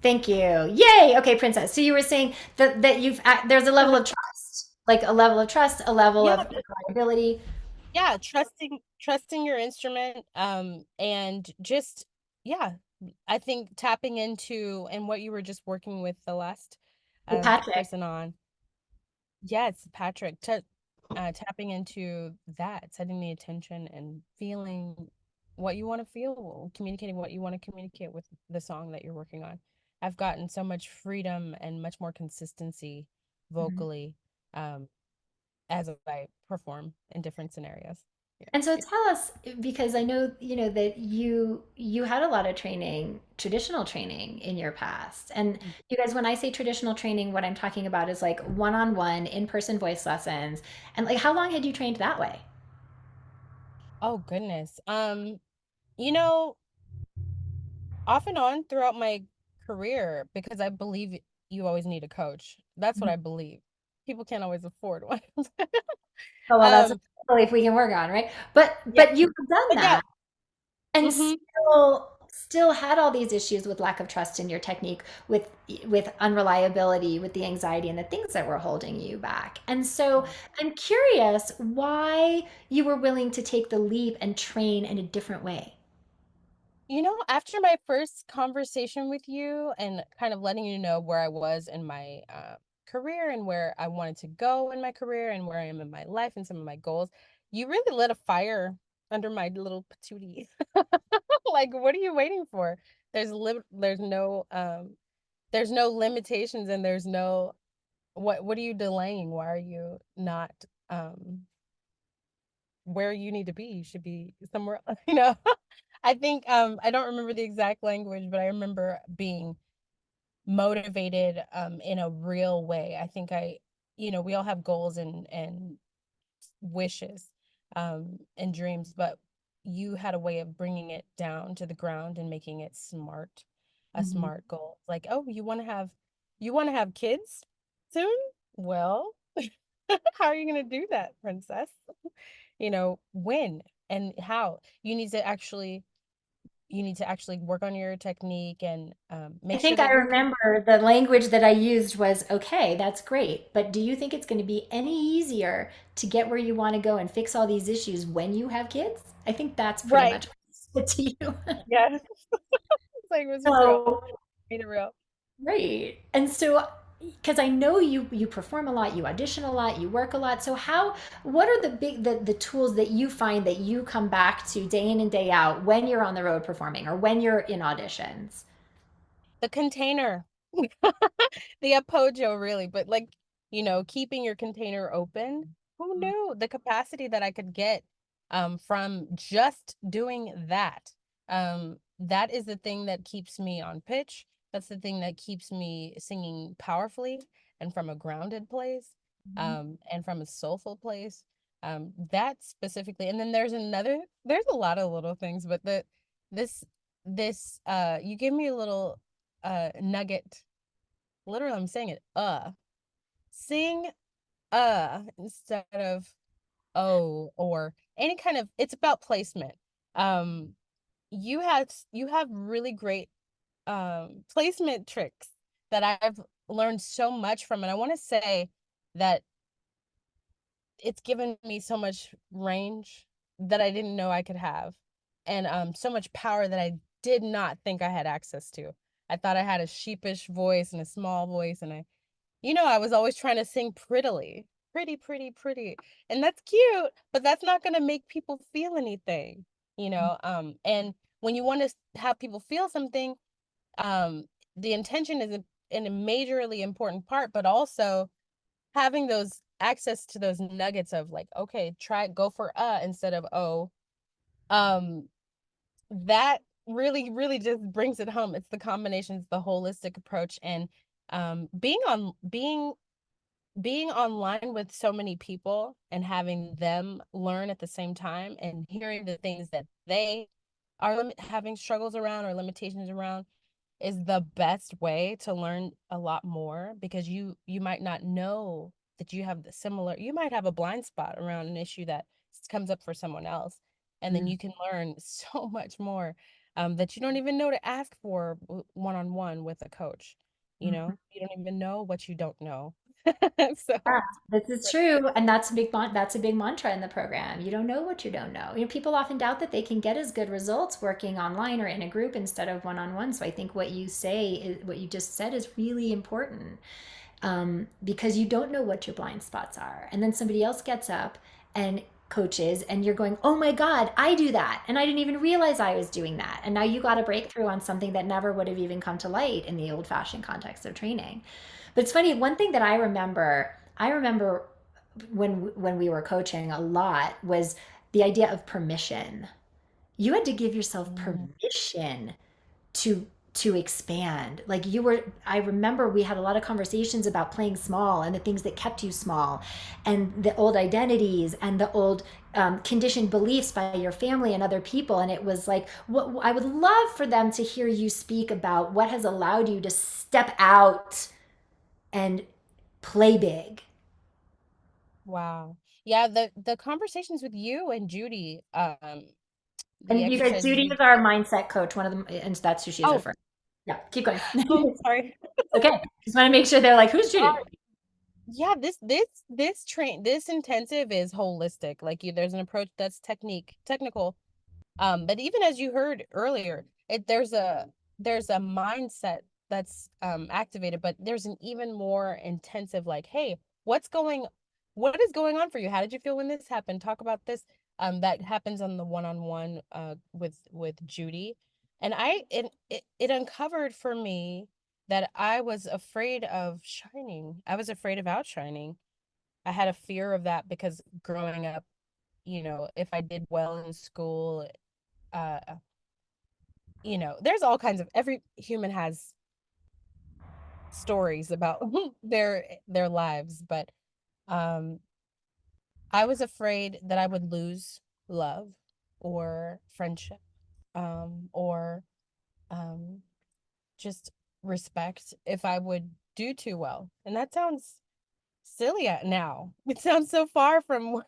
Thank you. Yay. Okay, Princess. So you were saying that there's a level of trust, like a level of trust, a level Yeah, of reliability. yeah, trusting your instrument, and just, yeah, I think tapping into, and what you were just working with the last With Patrick. person on. Yes, Patrick, tapping into that, setting the attention and feeling what you want to feel, communicating what you want to communicate with the song that you're working on. I've gotten so much freedom and much more consistency Mhm. vocally, um, as I perform in different scenarios. Yeah. And so tell us, because I know, that you had a lot of training, traditional training in your past. And you guys, when I say traditional training, what I'm talking about is like one-on-one in-person voice lessons. And like how long had you trained that way? Oh goodness. You know, off and on throughout my career, because I believe you always need a coach. That's what Mhm. I believe. People can't always afford one. Oh, well, that's a um, belief we can work on, right? yeah, But you've done but yeah. that and Hmm. still had all these issues with lack of trust in your technique, with unreliability, with the anxiety and the things that were holding you back. And so I'm curious why you were willing to take the leap and train in a different way. After my first conversation with you and kind of letting you know where I was in my career and where I wanted to go in my career and where I am in my life and some of my goals, you really lit a fire under my little patootie. Like, what are you waiting for? There's no limitations, and there's no, what are you delaying? Why are you not um where you need to be? You should be somewhere, I think, I don't remember the exact language, but I remember being motivated in a real way. I think we all have goals and wishes, and dreams, but you had a way of bringing it down to the ground and making it a Mhm. smart goal. Like, oh, you want to have kids soon? Well, how are you going to do that, princess? When and how? You need to actually work on your technique and I make sure think I that you're remember the language that I used was okay, that's great. But do you think it's going to be any easier to get where you want to go and fix all these issues when you have kids? I think that's pretty right. much what I said to you. Yeah. It's like, it was real. So, Made it real. right. And so, because I know you perform a lot, you audition a lot, you work a lot. So what are the tools that you find that you come back to day in and day out when you're on the road performing or when you're in auditions? The container. The Apojo, really, but like, keeping your container open. Who knew the capacity that I could get from just doing that? That is the thing that keeps me on pitch. That's the thing that keeps me singing powerfully and from a grounded place, and from a soulful place. That specifically. And then there's a lot of little things, but this you give me a little nugget. Literally, I'm saying it. Sing instead of oh, or any kind of. It's about placement. Um, you have really great placement tricks that I've learned so much from, and I want to say that it's given me so much range that I didn't know I could have, and so much power that I did not think I had access to. I thought I had a sheepish voice and a small voice, and I was always trying to sing prettily. Pretty, pretty, pretty. And that's cute, but that's not going to make people feel anything. And when you want to have people feel something, um the intention is in a majorly important part, but also having those access to those nuggets of like, okay, try go for instead of oh, Um, that really, really just brings it home. It's the combinations, the holistic approach, and being online with so many people and having them learn at the same time and hearing the things that they are having struggles around or limitations around is the best way to learn a lot more, because you might not know that you have the similar, you might have a blind spot around an issue that comes up for someone else, and then Mm. you can learn so much more, that you don't even know to ask for one-on-one with a coach. Mhm. You don't even know what you don't know. So Yeah, it's this is true, and that's a big mantra in the program. You don't know what you don't know. People often doubt that they can get as good results working online or in a group instead of one-on-one. So I think what you just said is really important, because you don't know what your blind spots are, and then somebody else gets up and coaches, and you're going, "Oh my God, I do that, and I didn't even realize I was doing that." And now you got a breakthrough on something that never would have even come to light in the old-fashioned context of training. But it's funny, one thing that I remember when we were coaching a lot was the idea of permission. You had to give yourself Mm. permission to expand. Like you were, I remember we had a lot of conversations about playing small and the things that kept you small, and the old identities and the old conditioned beliefs by your family and other people. And it was like, what I would love for them to hear you speak about what has allowed you to step out and play big. Wow. Yeah, the conversations with you and Judy, the And you guys, exercises Judy we is our did. mindset coach, one of them, and that's who she's Oh, referring. Yeah, keep going. oh, sorry. Okay, just want to make sure they're like, who's Judy? Sorry. Yeah, this intensive is holistic. Like there's an approach that's technical. But even as you heard earlier, there's a mindset that's activated, but there's an even more intensive, like, hey, what is going on for you? How did you feel when this happened? Talk about this. That happens on the one-on-one with Judy. And it uncovered for me that I was afraid of shining. I was afraid of outshining. I had a fear of that because growing up, if I did well in school, uh there's all kinds of, every human has stories about their lives, but um I was afraid that I would lose love or friendship, or um just respect if I would do too well. And that sounds silly now. It sounds so far from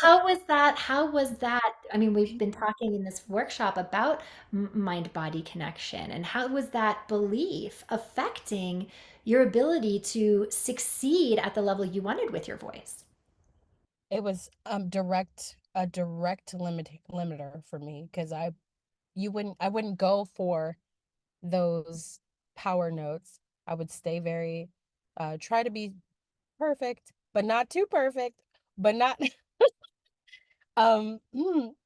How was that? How was that? I mean, we've been talking in this workshop about mind-body connection, and how was that belief affecting your ability to succeed at the level you wanted with your voice? it was a direct limiter for me, because I wouldn't go for those power notes. I would stay very, try to be perfect, but not too perfect, but not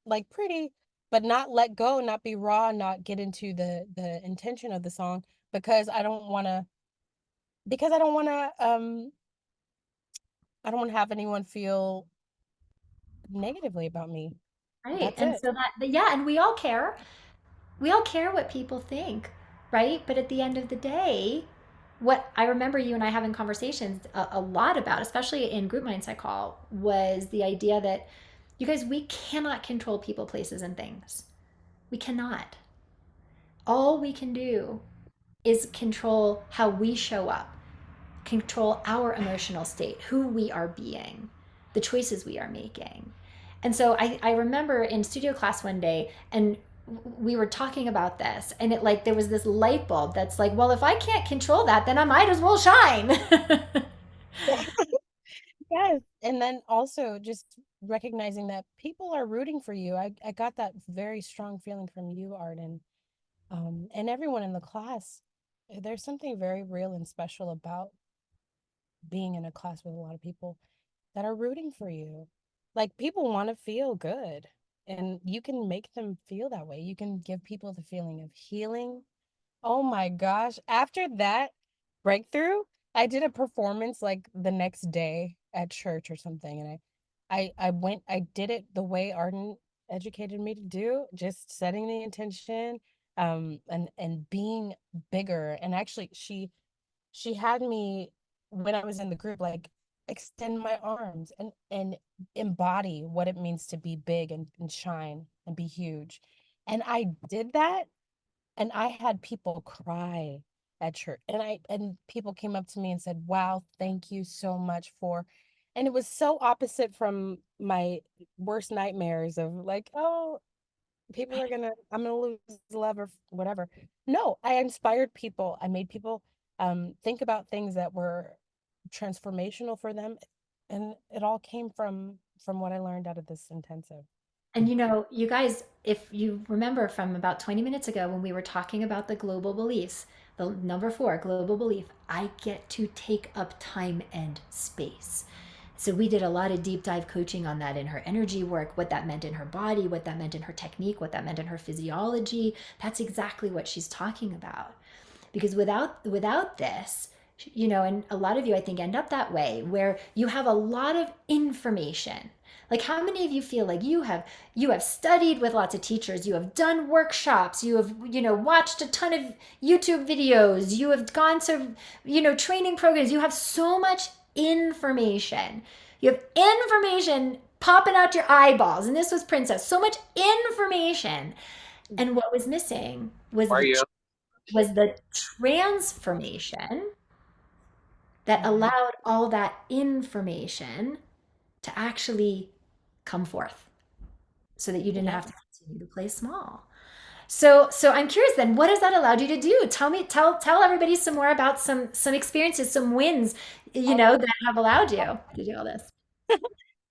like pretty, but not let go, not be raw, not get into the intention of the song, because because I don't want to have anyone feel negatively about me. Right. That's And it. so yeah, and we all care. We all care what people think, right? But at the end of the day, what I remember you and I having conversations a lot about, especially in group mindset call, was the idea that you guys, we cannot control people, places, and things. We cannot. All we can do is control how we show up, control our emotional state, who we are being, the choices we are making. And so I remember in studio class one day, and we were talking about this, and it like there was this light bulb that's like, well, if I can't control that, then I might as well shine. Yes. And then also just recognizing that people are rooting for you. I got that very strong feeling from you, Arden. And everyone in the class. There's something very real and special about being in a class with a lot of people that are rooting for you. Like, people want to feel good, and you can make them feel that way. You can give people the feeling of healing. Oh my gosh. After that breakthrough, I did a performance like the next day at church or something. And I did it the way Arden educated me to do, just setting the intention, and being bigger. And actually, she had me, when I was in the group, like, extend my arms and embody what it means to be big and shine and be huge. And I did that, and I had people cry at church. And people came up to me and said, "Wow, thank you so much for," and it was so opposite from my worst nightmares of like, "Oh, I'm gonna lose love or whatever." No, I inspired people. I made people think about things that were transformational for them, and it all came from what I learned out of this intensive. And you know, you guys, if you remember from about 20 minutes ago when we were talking about the global beliefs, the number 4 global belief, I get to take up time and space. So we did a lot of deep dive coaching on that in her energy work, what that meant in her body, what that meant in her technique, what that meant in her physiology. That's exactly what she's talking about. Because without this, you know, and a lot of you I think end up that way where you have a lot of information. Like how many of you feel like you have studied with lots of teachers, you have done workshops, you have, you know, watched a ton of YouTube videos, you have gone to, you know, training programs, you have so much information. You have information popping out your eyeballs, and this was Princess, so much information. And what was missing How are you? was the transformation that Mhm. allowed all that information to actually come forth so that you didn't Yeah. have to continue to play small. So I'm curious then, what has that allowed you to do? Tell everybody some more about some experiences, some wins, you Oh, know, that have allowed you to do all this.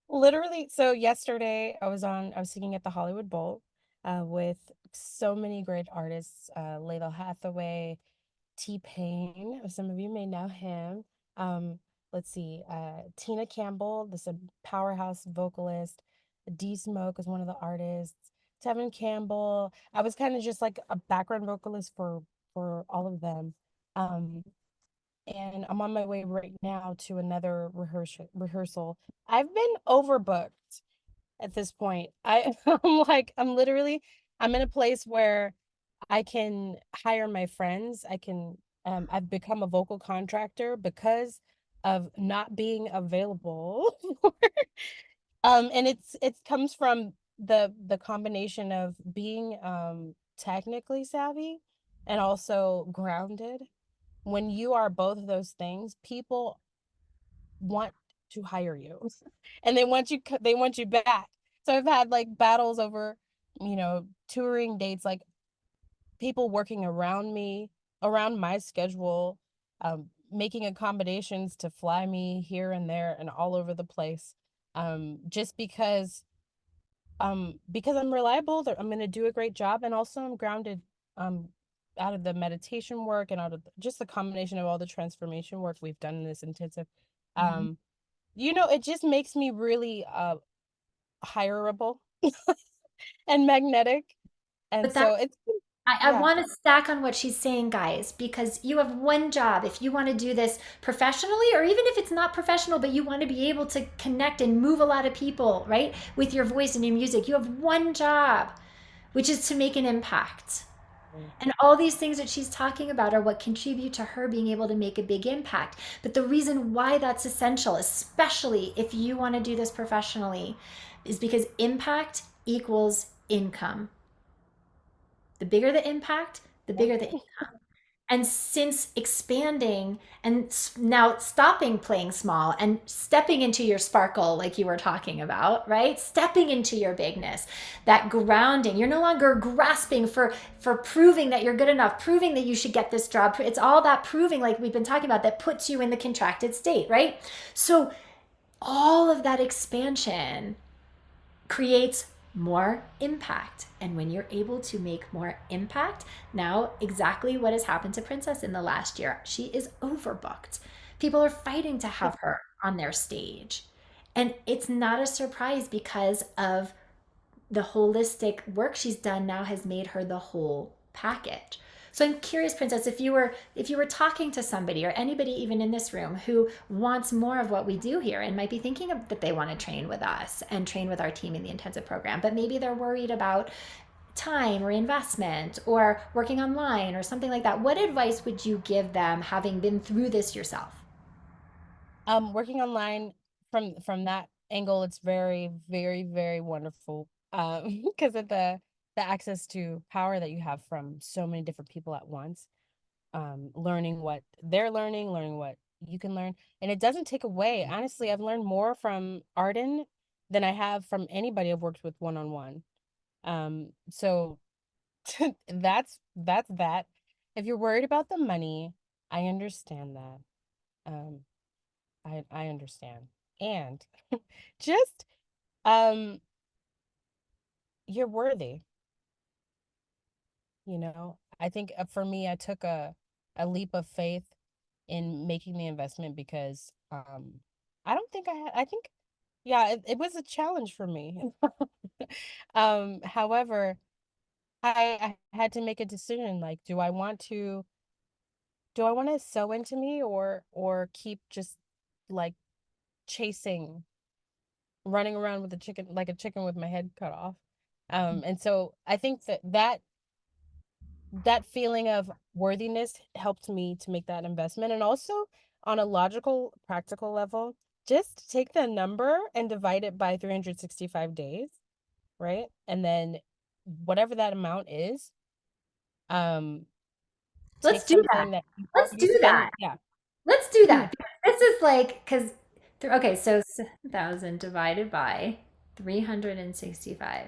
literally, so yesterday I was singing at the Hollywood Bowl with so many great artists, Layla Hathaway, T-Pain, some of you may know him. Um, let's see, Tina Campbell, this a powerhouse vocalist. D Smoke is one of the artists. Tevin Campbell. I was kind of just like a background vocalist for all of them. Um, and I'm on my way right now to another rehearsal. I've been overbooked at this point. I'm literally I'm in a place where I can hire my friends. I've become a vocal contractor because of not being available. And it comes from the combination of being technically savvy and also grounded. When you are both of those things, people want to hire you and they want you back. So I've had like battles over, touring dates, like people working around me, around my schedule, making accommodations to fly me here and there and all over the place. Just because I'm reliable, I'm going to do a great job, and also I'm grounded, um out of the meditation work and out of just the combination of all the transformation work we've done in this intensive. Mhm. um it just makes me really hireable and magnetic. And But so that's it's I yeah. want to stack on what she's saying, guys, because you have one job. If you want to do this professionally, or even if it's not professional, but you want to be able to connect and move a lot of people, right, with your voice and your music, you have one job, which is to make an impact. And all these things that she's talking about are what contribute to her being able to make a big impact. But the reason why that's essential, especially if you want to do this professionally, is because impact equals income. The bigger the impact, the bigger the income. And since expanding and now stopping playing small and stepping into your sparkle, like you were talking about, right? Stepping into your bigness, that grounding. You're no longer grasping for proving that you're good enough, proving that you should get this job. It's all that proving, like we've been talking about, that puts you in the contracted state, right? So all of that expansion creates more impact. And when you're able to make more impact, now exactly what has happened to Princess in the last year. She is overbooked. People are fighting to have her on their stage. And it's not a surprise because of the holistic work she's done now has made her the whole package. So I'm curious, Princess, if you were talking to somebody or anybody even in this room who wants more of what we do here and might be thinking of, that they want to train with us and train with our team in the intensive program, but maybe they're worried about time or investment or working online or something like that, what advice would you give them having been through this yourself? Working online from that angle, it's very, very, very wonderful. Because of the access to power that you have from so many different people at once. Learning what they're learning what you can learn, and it doesn't take away. Honestly, I've learned more from Arden than I have from anybody I've worked with one on one. So that's that. If you're worried about the money, I understand that. Um, I understand. And just um you're worthy, you know. I think for me I took a leap of faith in making the investment because I don't think I think yeah, it was a challenge for me. However, I had to make a decision like do I want to sew into me or keep just like chasing running around with a chicken like a chicken with my head cut off. And so I think that feeling of worthiness helped me to make that investment. And also on a logical, practical level, just take the number and divide it by 365 days, right? And then whatever that amount is, um, Let's take do that. something that you Let's already do spend. that. Yeah. Let's do that. This is like, because, okay, so 7,000 divided by 365.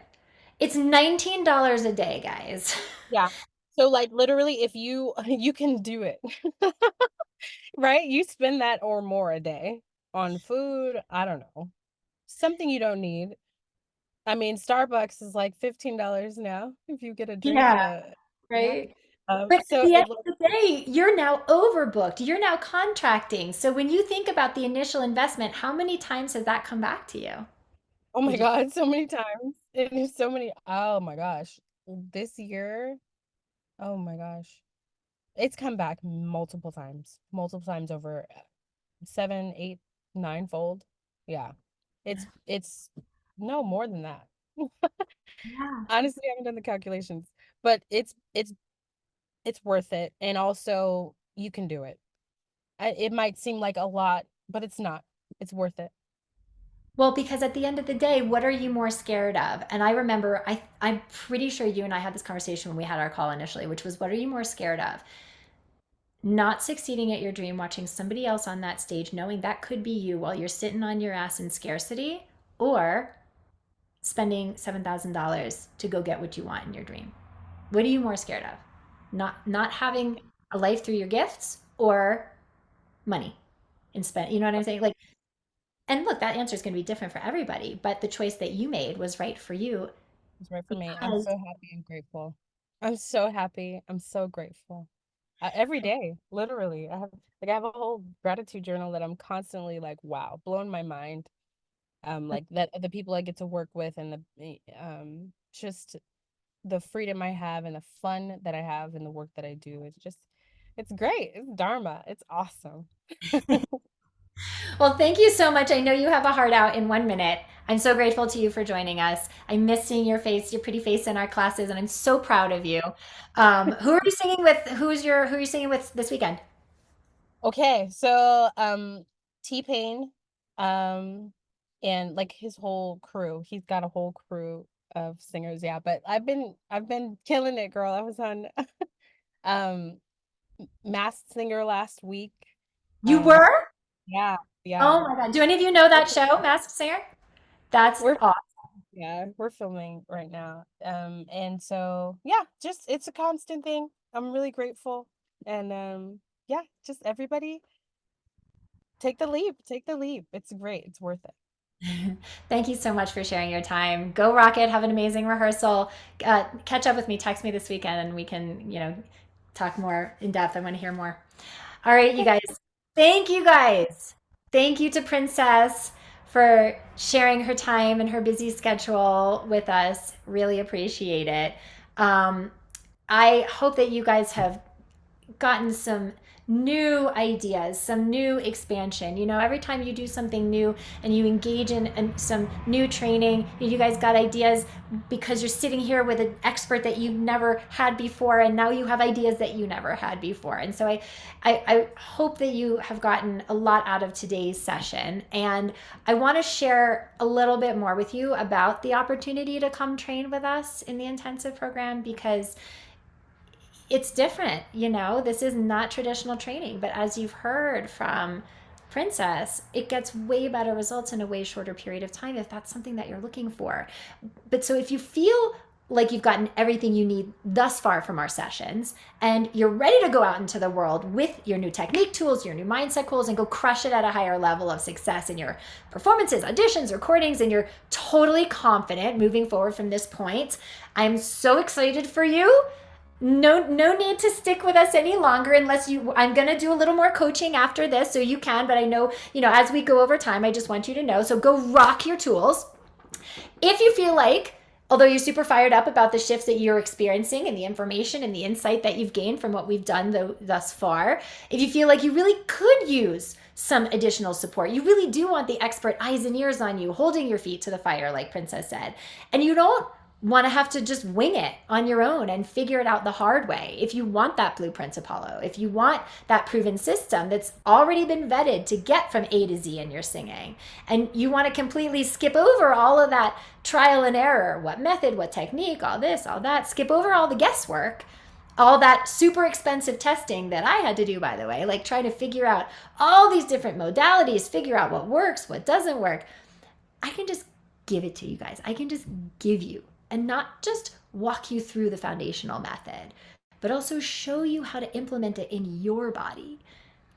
It's $19 a day, guys. Yeah. So like literally if you you can do it. Right? You spend that or more a day on food, I don't know. Something you don't need. I mean, Starbucks is like $15 now if you get a drink and Yeah, a yeah. right. But at So the end it of the day, you're now overbooked. You're now contracting. So when you think about the initial investment, how many times has that come back to you? oh my Would you? God, so many times. It is so many. Oh my gosh. This year, oh my gosh. It's come back multiple times over seven, eight, ninefold. Yeah. It's no more than that. Yeah. Honestly, I haven't done the calculations, but it's worth it. And also you can do it. It might seem like a lot, but it's not. It's worth it. Well, because at the end of the day, what are you more scared of? And I remember, I'm pretty sure you and I had this conversation when we had our call initially, which was, what are you more scared of? Not succeeding at your dream, watching somebody else on that stage, knowing that could be you while you're sitting on your ass in scarcity, or spending $7,000 to go get what you want in your dream. What are you more scared of? Not having a life through your gifts, or money and spend, you know what I'm saying? Like, and look, that answer is going to be different for everybody, but the choice that you made was right for you It's right for me. I'm because so happy and grateful. I'm so happy. I'm so grateful. Every day, literally. I have a whole gratitude journal that I'm constantly like, wow, blowing my mind. Like that the people I get to work with and just the freedom I have and the fun that I have in the work that I do. It's great. It's Dharma. It's awesome. well, thank you so much. I know you have a heart out in 1 minute. I'm so grateful to you for joining us. I miss seeing your face, your pretty face in our classes, and I'm so proud of you. Who are you singing with? Who are you singing with this weekend? Okay, so T-Pain, um, and like his whole crew. He's got a whole crew of singers, yeah. But I've been killing it, girl. I was on um Masked Singer last week. You Um, were? yeah, yeah. Oh my God. Do any of you know that show, Masked Singer? That's We're awesome. yeah, we're filming right now. And so yeah, just it's a constant thing. I'm really grateful. And yeah, just everybody take the leap, take the leap. It's great. It's worth it. Thank you so much for sharing your time. Go Rocket. Have an amazing rehearsal. Catch up with me. Text me this weekend and we can, talk more in depth. I want to hear more. All right, you Okay. guys. Thank you guys. Thank you to Princess for sharing her time and her busy schedule with us. Really appreciate it. Um, I hope that you guys have gotten some new ideas, some new expansion. You know, every time you do something new and you engage in some new training, you guys got ideas because you're sitting here with an expert that you've never had before, and now you have ideas that you never had before. And so I hope that you have gotten a lot out of today's session. And I want to share a little bit more with you about the opportunity to come train with us in the intensive program, because it's different. You know, this is not traditional training, but as you've heard from Princess, it gets way better results in a way shorter period of time if that's something that you're looking for. But so if you feel like you've gotten everything you need thus far from our sessions and you're ready to go out into the world with your new technique tools, your new mindset tools, and go crush it at a higher level of success in your performances, auditions, recordings, and you're totally confident moving forward from this point, I'm so excited for you. No need to stick with us any longer unless I'm going to do a little more coaching after this, so you can, but I know, as we go over time, I just want you to know. So go rock your tools. If you feel like, although you're super fired up about the shifts that you're experiencing and the information and the insight that you've gained from what we've done thus far, if you feel like you really could use some additional support, you really do want the expert eyes and ears on you, holding your feet to the fire, like Princess said, and you don't want to have to just wing it on your own and figure it out the hard way. If you want that blueprint Apollo, if you want that proven system that's already been vetted to get from A to Z in your singing, and you want to completely skip over all of that trial and error, what method, what technique, all this, all that, skip over all the guesswork, all that super expensive testing that I had to do, by the way, like trying to figure out all these different modalities, figure out what works, what doesn't work. I can just give it to you guys. I can just give you, and not just walk you through the foundational method, but also show you how to implement it in your body.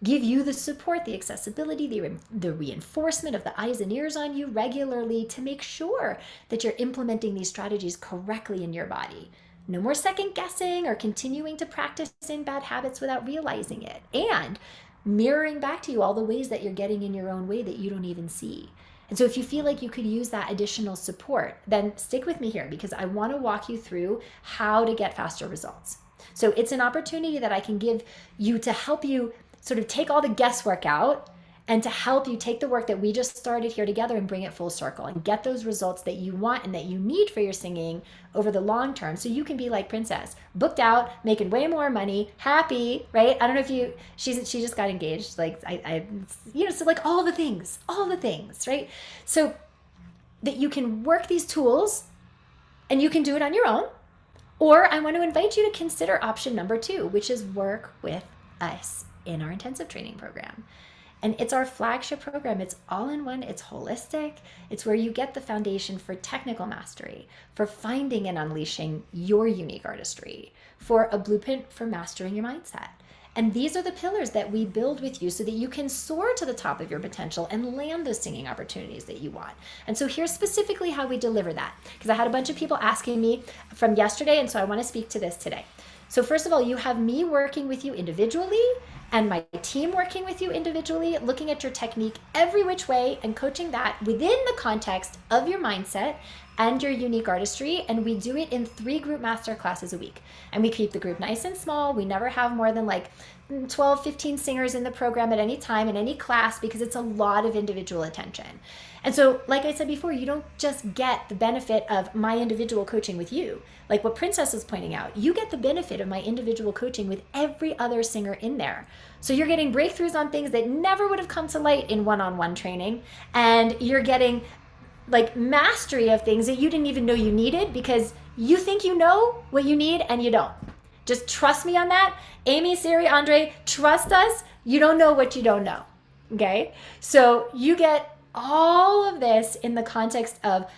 Give you the support, the accessibility, the reinforcement of the eyes and ears on you regularly to make sure that you're implementing these strategies correctly in your body. No more second guessing or continuing to practice in bad habits without realizing it, and mirroring back to you all the ways that you're getting in your own way that you don't even see. And so if you feel like you could use that additional support, then stick with me here, because I want to walk you through how to get faster results. So it's an opportunity that I can give you to help you sort of take all the guesswork out, and to help you take the work that we just started here together and bring it full circle and get those results that you want and that you need for your singing over the long term, so you can be like Princess, booked out, making way more money, happy, right? I don't know if she just got engaged, like so like all the things, right? So that you can work these tools and you can do it on your own. Or I want to invite you to consider option number 2, which is work with us in our intensive training program. And it's our flagship program. It's all in one. It's holistic. It's where you get the foundation for technical mastery, for finding and unleashing your unique artistry, for a blueprint for mastering your mindset. And these are the pillars that we build with you so that you can soar to the top of your potential and land those singing opportunities that you want. And so here's specifically how we deliver that, because I had a bunch of people asking me from yesterday, and so I want to speak to this today. So first of all, you have me working with you individually and my team working with you individually, looking at your technique every which way and coaching that within the context of your mindset and your unique artistry. And we do it in 3 group master classes a week. And we keep the group nice and small. We never have more than like 12, 15 singers in the program at any time in any class, because it's a lot of individual attention. And so, like I said before, you don't just get the benefit of my individual coaching with you. Like what Princess is pointing out, you get the benefit of my individual coaching with every other singer in there. So you're getting breakthroughs on things that never would have come to light in one-on-one training. And you're getting like mastery of things that you didn't even know you needed, because you think you know what you need and you don't. Just trust me on that. Amy, Siri, Andre, trust us. You don't know what you don't know. Okay? So you get all of this in the context of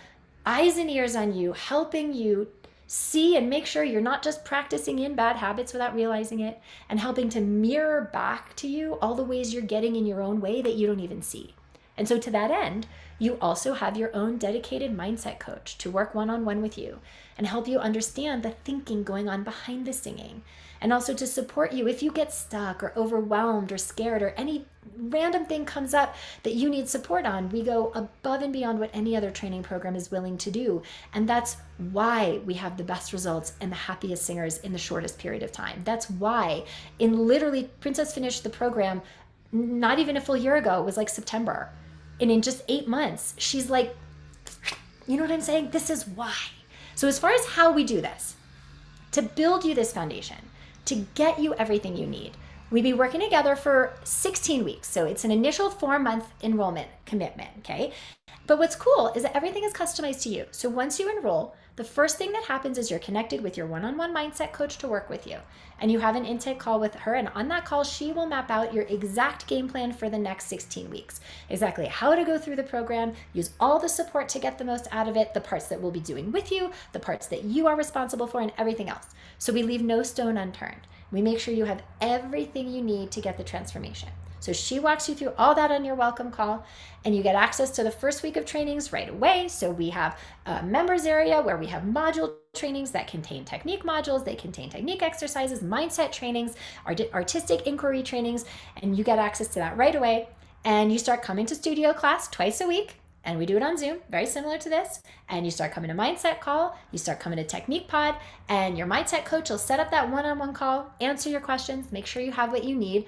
eyes and ears on you, helping you see and make sure you're not just practicing in bad habits without realizing it, and helping to mirror back to you all the ways you're getting in your own way that you don't even see. And so to that end, You also have your own dedicated mindset coach to work one-on-one with you and help you understand the thinking going on behind the singing, and also to support you if you get stuck or overwhelmed or scared or any random thing comes up that you need support on. We go above and beyond what any other training program is willing to do. And that's why we have the best results and the happiest singers in the shortest period of time. That's why literally Princess finished the program not even a full year ago. It was like September. And in just 8 months, she's like, you know what I'm saying? This is why. So as far as how we do this, to build you this foundation, to get you everything you need, we'd be working together for 16 weeks. So it's an initial 4-month enrollment commitment, okay? But what's cool is that everything is customized to you. So once you enroll, the first thing that happens is you're connected with your one-on-one mindset coach to work with you. And you have an intake call with her. And on that call, she will map out your exact game plan for the next 16 weeks. Exactly how to go through the program, use all the support to get the most out of it, the parts that we'll be doing with you, the parts that you are responsible for, and everything else. So we leave no stone unturned. We make sure you have everything you need to get the transformation. So she walks you through all that on your welcome call, and you get access to the first week of trainings right away. So we have a members area where we have module trainings that contain technique modules, they contain technique exercises, mindset trainings, artistic inquiry trainings, and you get access to that right away. And you start coming to studio class twice a week. And we do it on Zoom, very similar to this. And you start coming to mindset call, you start coming to technique pod, and your mindset coach will set up that one-on-one call, answer your questions, make sure you have what you need.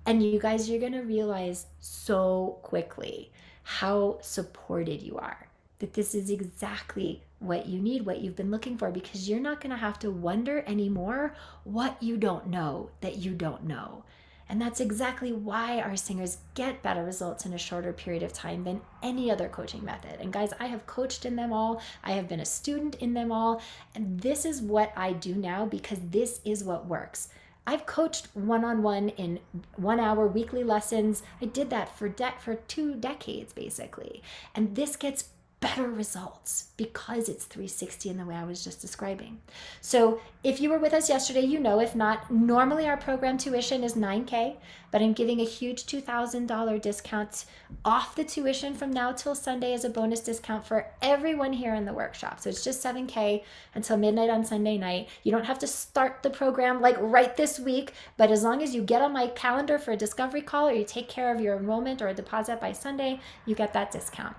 And you guys, you're gonna realize so quickly how supported you are, that this is exactly what you need, what you've been looking for, because you're not gonna have to wonder anymore what you don't know that you don't know. And that's exactly why our singers get better results in a shorter period of time than any other coaching method. And guys, I have coached in them all. I have been a student in them all. And this is what I do now because this is what works. I've coached one-on-one in 1 hour weekly lessons. I did that for 2 decades, basically. And this gets better results because it's 360 in the way I was just describing. So if you were with us yesterday, you know, if not, normally our program tuition is $9K, but I'm giving a huge $2,000 discount off the tuition from now till Sunday as a bonus discount for everyone here in the workshop. So it's just $7K until midnight on Sunday night. You don't have to start the program like right this week, but as long as you get on my calendar for a discovery call or you take care of your enrollment or a deposit by Sunday, you get that discount.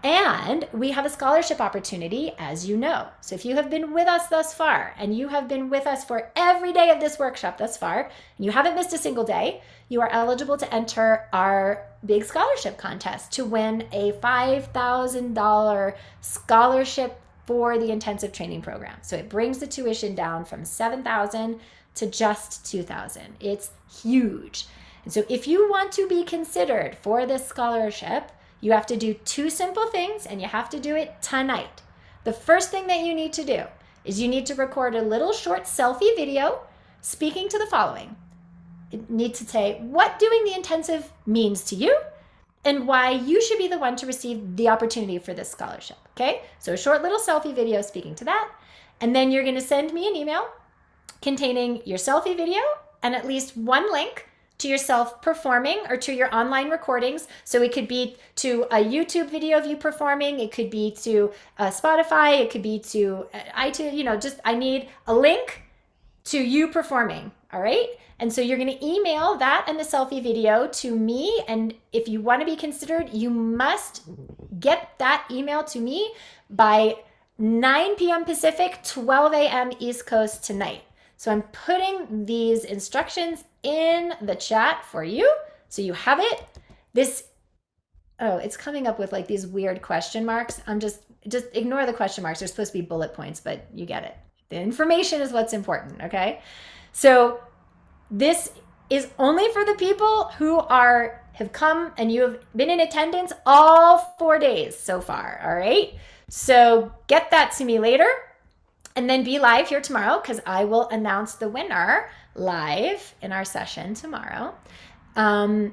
And we have a scholarship opportunity, as you know. So if you have been with us thus far, and you have been with us for every day of this workshop thus far, and you haven't missed a single day, you are eligible to enter our big scholarship contest to win a $5,000 scholarship for the intensive training program. So it brings the tuition down from $7,000 to just $2,000. It's huge. And so if you want to be considered for this scholarship, you have to do 2 simple things, and you have to do it tonight. The first thing that you need to do is you need to record a little short selfie video speaking to the following. You need to say what doing the intensive means to you and why you should be the one to receive the opportunity for this scholarship, okay? So a short little selfie video speaking to that, and then you're gonna send me an email containing your selfie video and at least one link to yourself performing or to your online recordings. So it could be to a YouTube video of you performing, it could be to Spotify, it could be to iTunes, you know, just I need a link to you performing, all right? And so you're gonna email that and the selfie video to me, and if you wanna be considered, you must get that email to me by 9 p.m. Pacific, 12 a.m. East Coast tonight. So I'm putting these instructions in the chat for you, so you have it. It's coming up with like these weird question marks. Just ignore the question marks. They're supposed to be bullet points, but you get it. The information is what's important, okay? So this is only for the people who have come and you have been in attendance all 4 days so far, all right? So get that to me later. And then be live here tomorrow because I will announce the winner live in our session tomorrow. All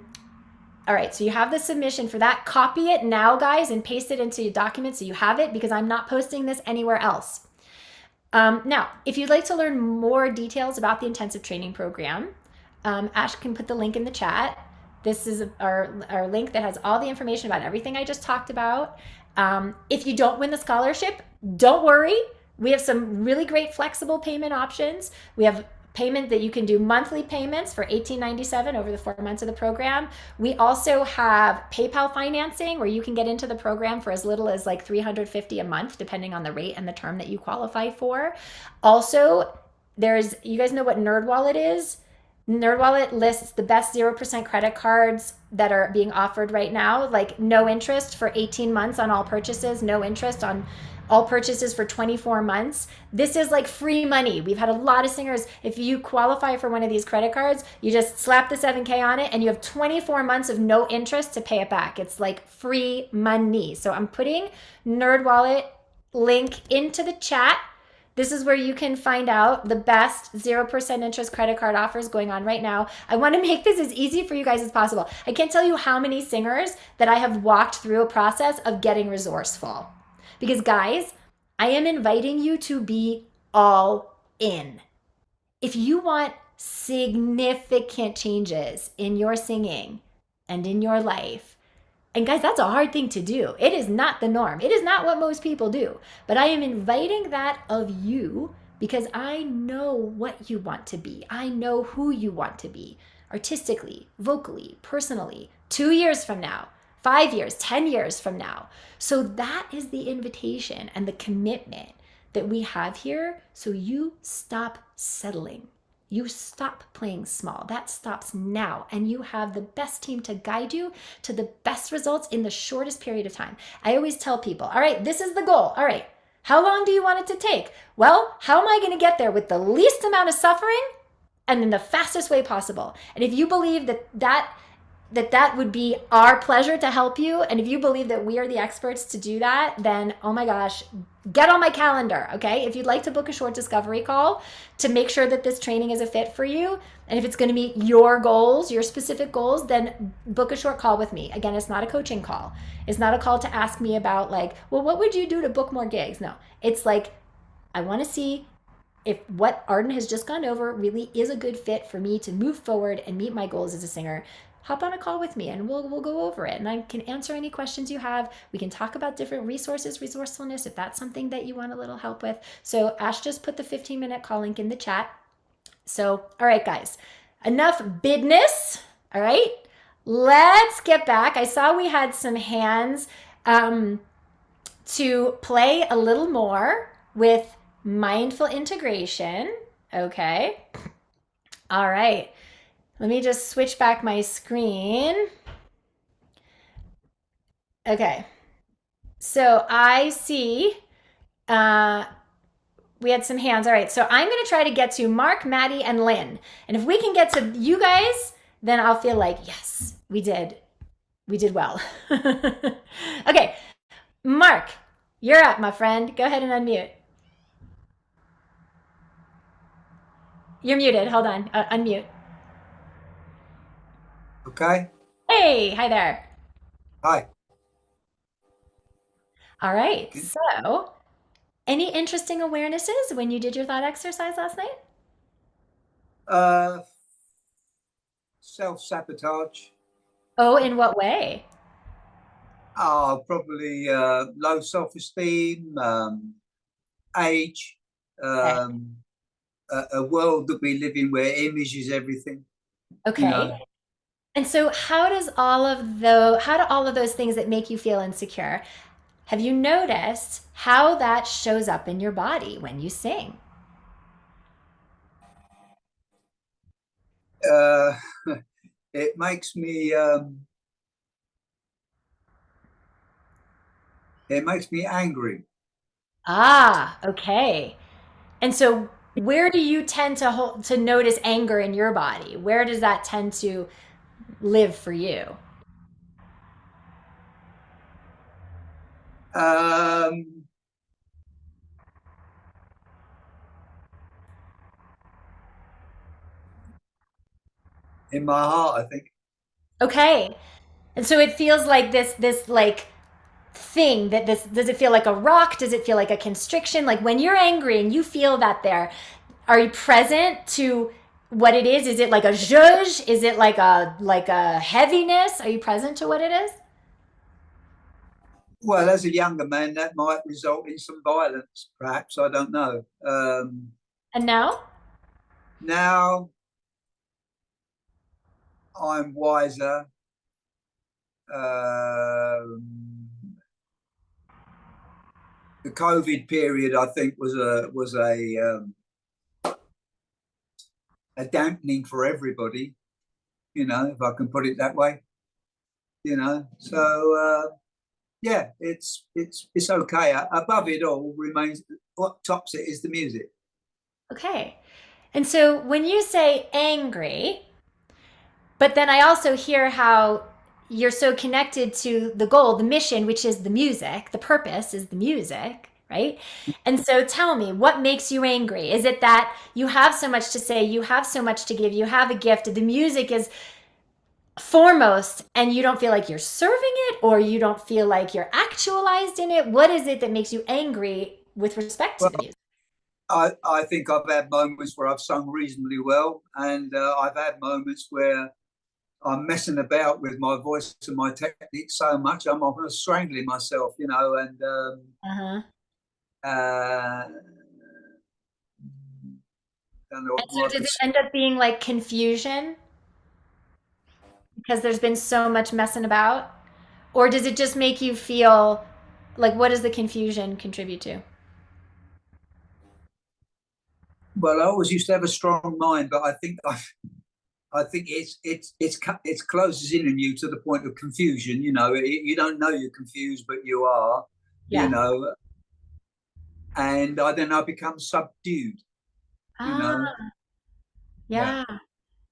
right, so you have the submission for that. Copy it now, guys, and paste it into your document so you have it because I'm not posting this anywhere else. Now, if you'd like to learn more details about the intensive training program, Ash can put the link in the chat. This is our link that has all the information about everything I just talked about. If you don't win the scholarship, don't worry. We have some really great flexible payment options. We have payment that you can do monthly payments for $18.97 over the 4 months of the program. We also have PayPal financing where you can get into the program for as little as like $350 a month, depending on the rate and the term that you qualify for. Also, you guys know what NerdWallet is? NerdWallet lists the best 0% credit cards that are being offered right now, like no interest for 18 months on all purchases, no interest on all purchases for 24 months. This is like free money. We've had a lot of singers. If you qualify for one of these credit cards, you just slap the 7K on it and you have 24 months of no interest to pay it back. It's like free money. So I'm putting NerdWallet link into the chat. This is where you can find out the best 0% interest credit card offers going on right now. I want to make this as easy for you guys as possible. I can't tell you how many singers that I have walked through a process of getting resourceful. Because guys, I am inviting you to be all in. If you want significant changes in your singing and in your life, and guys, that's a hard thing to do. It is not the norm. It is not what most people do. But I am inviting that of you because I know what you want to be. I know who you want to be artistically, vocally, personally, 2 years from now, 5 years, 10 years from now. So that is the invitation and the commitment that we have here. So you stop settling. You stop playing small. That stops now. And you have the best team to guide you to the best results in the shortest period of time. I always tell people, all right, this is the goal. All right, how long do you want it to take? Well, how am I going to get there with the least amount of suffering and in the fastest way possible? And if you believe that would be our pleasure to help you, and if you believe that we are the experts to do that, then oh my gosh, get on my calendar, okay? If you'd like to book a short discovery call to make sure that this training is a fit for you, and if it's going to meet your goals, your specific goals, then book a short call with me. Again, it's not a coaching call. It's not a call to ask me about like, well, what would you do to book more gigs? No, it's like, I want to see if what Arden has just gone over really is a good fit for me to move forward and meet my goals as a singer. Hop on a call with me and we'll go over it, and I can answer any questions you have. We can talk about different resources, resourcefulness, if that's something that you want a little help with. So Ash just put the 15-minute call link in the chat. So, all right, guys, enough business. All right, let's get back. I saw we had some hands to play a little more with mindful integration. Okay. All right. Let me just switch back my screen. Okay. So I see we had some hands. All right. So I'm going to try to get to Mark, Maddie, and Lynn. And if we can get to you guys, then I'll feel like, yes, we did well. Okay. Mark, you're up, my friend. Go ahead and unmute. You're muted. Hold on. Unmute. Okay. Hey, hi there. Hi. All right. So, any interesting awarenesses when you did your thought exercise last night? Self-sabotage. Oh, in what way? Probably low self-esteem, age, a world that we live in where image is everything. Okay. You know? And so how do all of those things that make you feel insecure, have you noticed how that shows up in your body when you sing? It makes me angry. Ah, okay. And so where do you tend to notice anger in your body? Where does that tend to live for you? In my heart, I think. Okay. And so it feels like this like thing that does it feel like a rock? Does it feel like a constriction? Like when you're angry and you feel that there, are you present to what it is? Is it like a zhuzh? Is it like a heaviness? Are you present to what it is? Well, as a younger man, that might result in some violence, perhaps. I don't know. And now? Now I'm wiser. The COVID period, I think, was a dampening for everybody. You know, if I can put it that way. You know, so yeah, it's okay. Above it all remains what tops it is the music. Okay. And so when you say angry, but then I also hear how you're so connected to the goal, the mission, which is the music, the purpose is the music, right? And so tell me, what makes you angry? Is it that you have so much to say, you have so much to give, you have a gift, the music is foremost, and you don't feel like you're serving it, or you don't feel like you're actualized in it? What is it that makes you angry with respect to Well, the music? I think I've had moments where I've sung reasonably well, and I've had moments where I'm messing about with my voice and my technique so much I'm almost strangling myself, you know, and Uh-huh. uh, don't know And what so more I does could it say. end up being like confusion because there's been so much messing about? Or does it just make you feel like, what does the confusion contribute to? Well, I always used to have a strong mind, but I think it's closes in on you to the point of confusion. You know, you don't know you're confused, but you are. You Yeah. know, and then I become subdued. You know, Ah, yeah. yeah.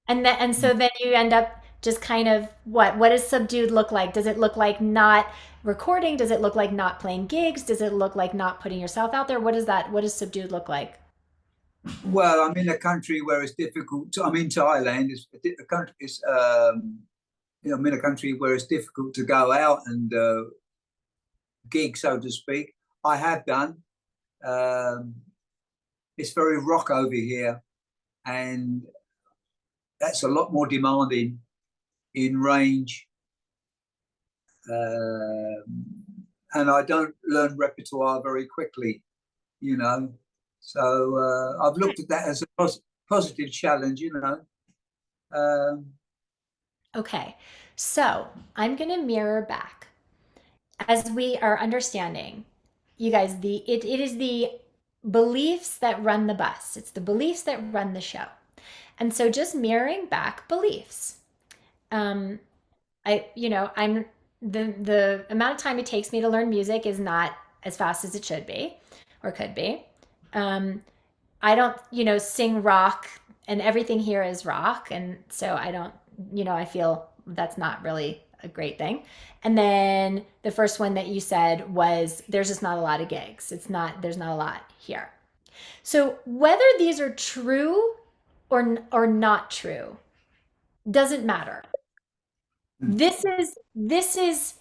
And so then you end up just kind of what does subdued look like? Does it look like not recording? Does it look like not playing gigs? Does it look like not putting yourself out there? What does subdued look like? Well, I'm in a country where it's difficult. I'm in Thailand. It's a country. You know, I'm in a country where it's difficult to go out and gig, so to speak. I have done. Um, it's very rock over here, and that's a lot more demanding in range. And I don't learn repertoire very quickly, you know. So I've looked at that as a positive challenge, you know. Um, Okay. So I'm gonna mirror back as we are understanding, you guys, it is the beliefs that run the bus. It's the beliefs that run the show. And so just mirroring back beliefs. Um, I'm the amount of time it takes me to learn music is not as fast as it should be or could be. Um, I don't, sing rock, and everything here is rock. And so I don't, I feel that's not really a great thing. And then the first one that you said was there's just not a lot of gigs. There's not a lot here. So whether these are true or not true doesn't matter. This is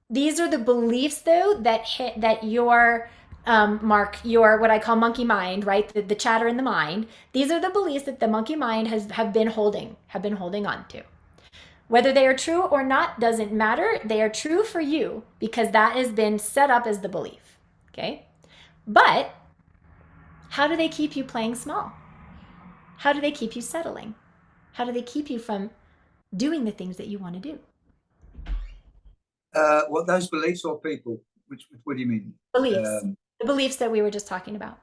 these are the beliefs though that hit that your Mark, your what I call monkey mind, right? The chatter in the mind. These are the beliefs that the monkey mind have been holding on to. Whether they are true or not doesn't matter. They are true for you because that has been set up as the belief. Okay? But how do they keep you playing small? How do they keep you settling? How do they keep you from doing the things that you want to do? what those beliefs or people? Which what do you mean? Beliefs. Um, The beliefs that we were just talking about.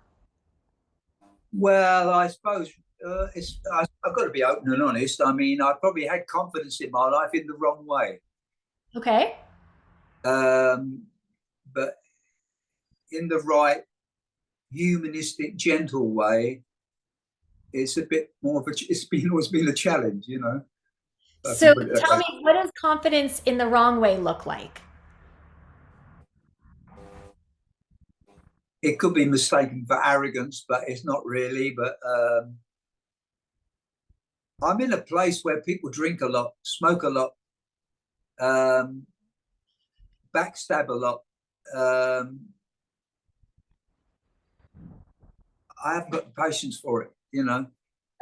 well, I suppose I've got to be open and honest. I mean, I probably had confidence in my life in the wrong way, Okay? um, but in the right humanistic, gentle way, it's a bit more of a. It's been always been a challenge, you know. If I can So put it that tell way. me, what does confidence in the wrong way look like? It could be mistaken for arrogance, but it's not really. But I'm in a place where people drink a lot, smoke a lot, um, backstab a lot. Um, I haven't got the patience for it, you know.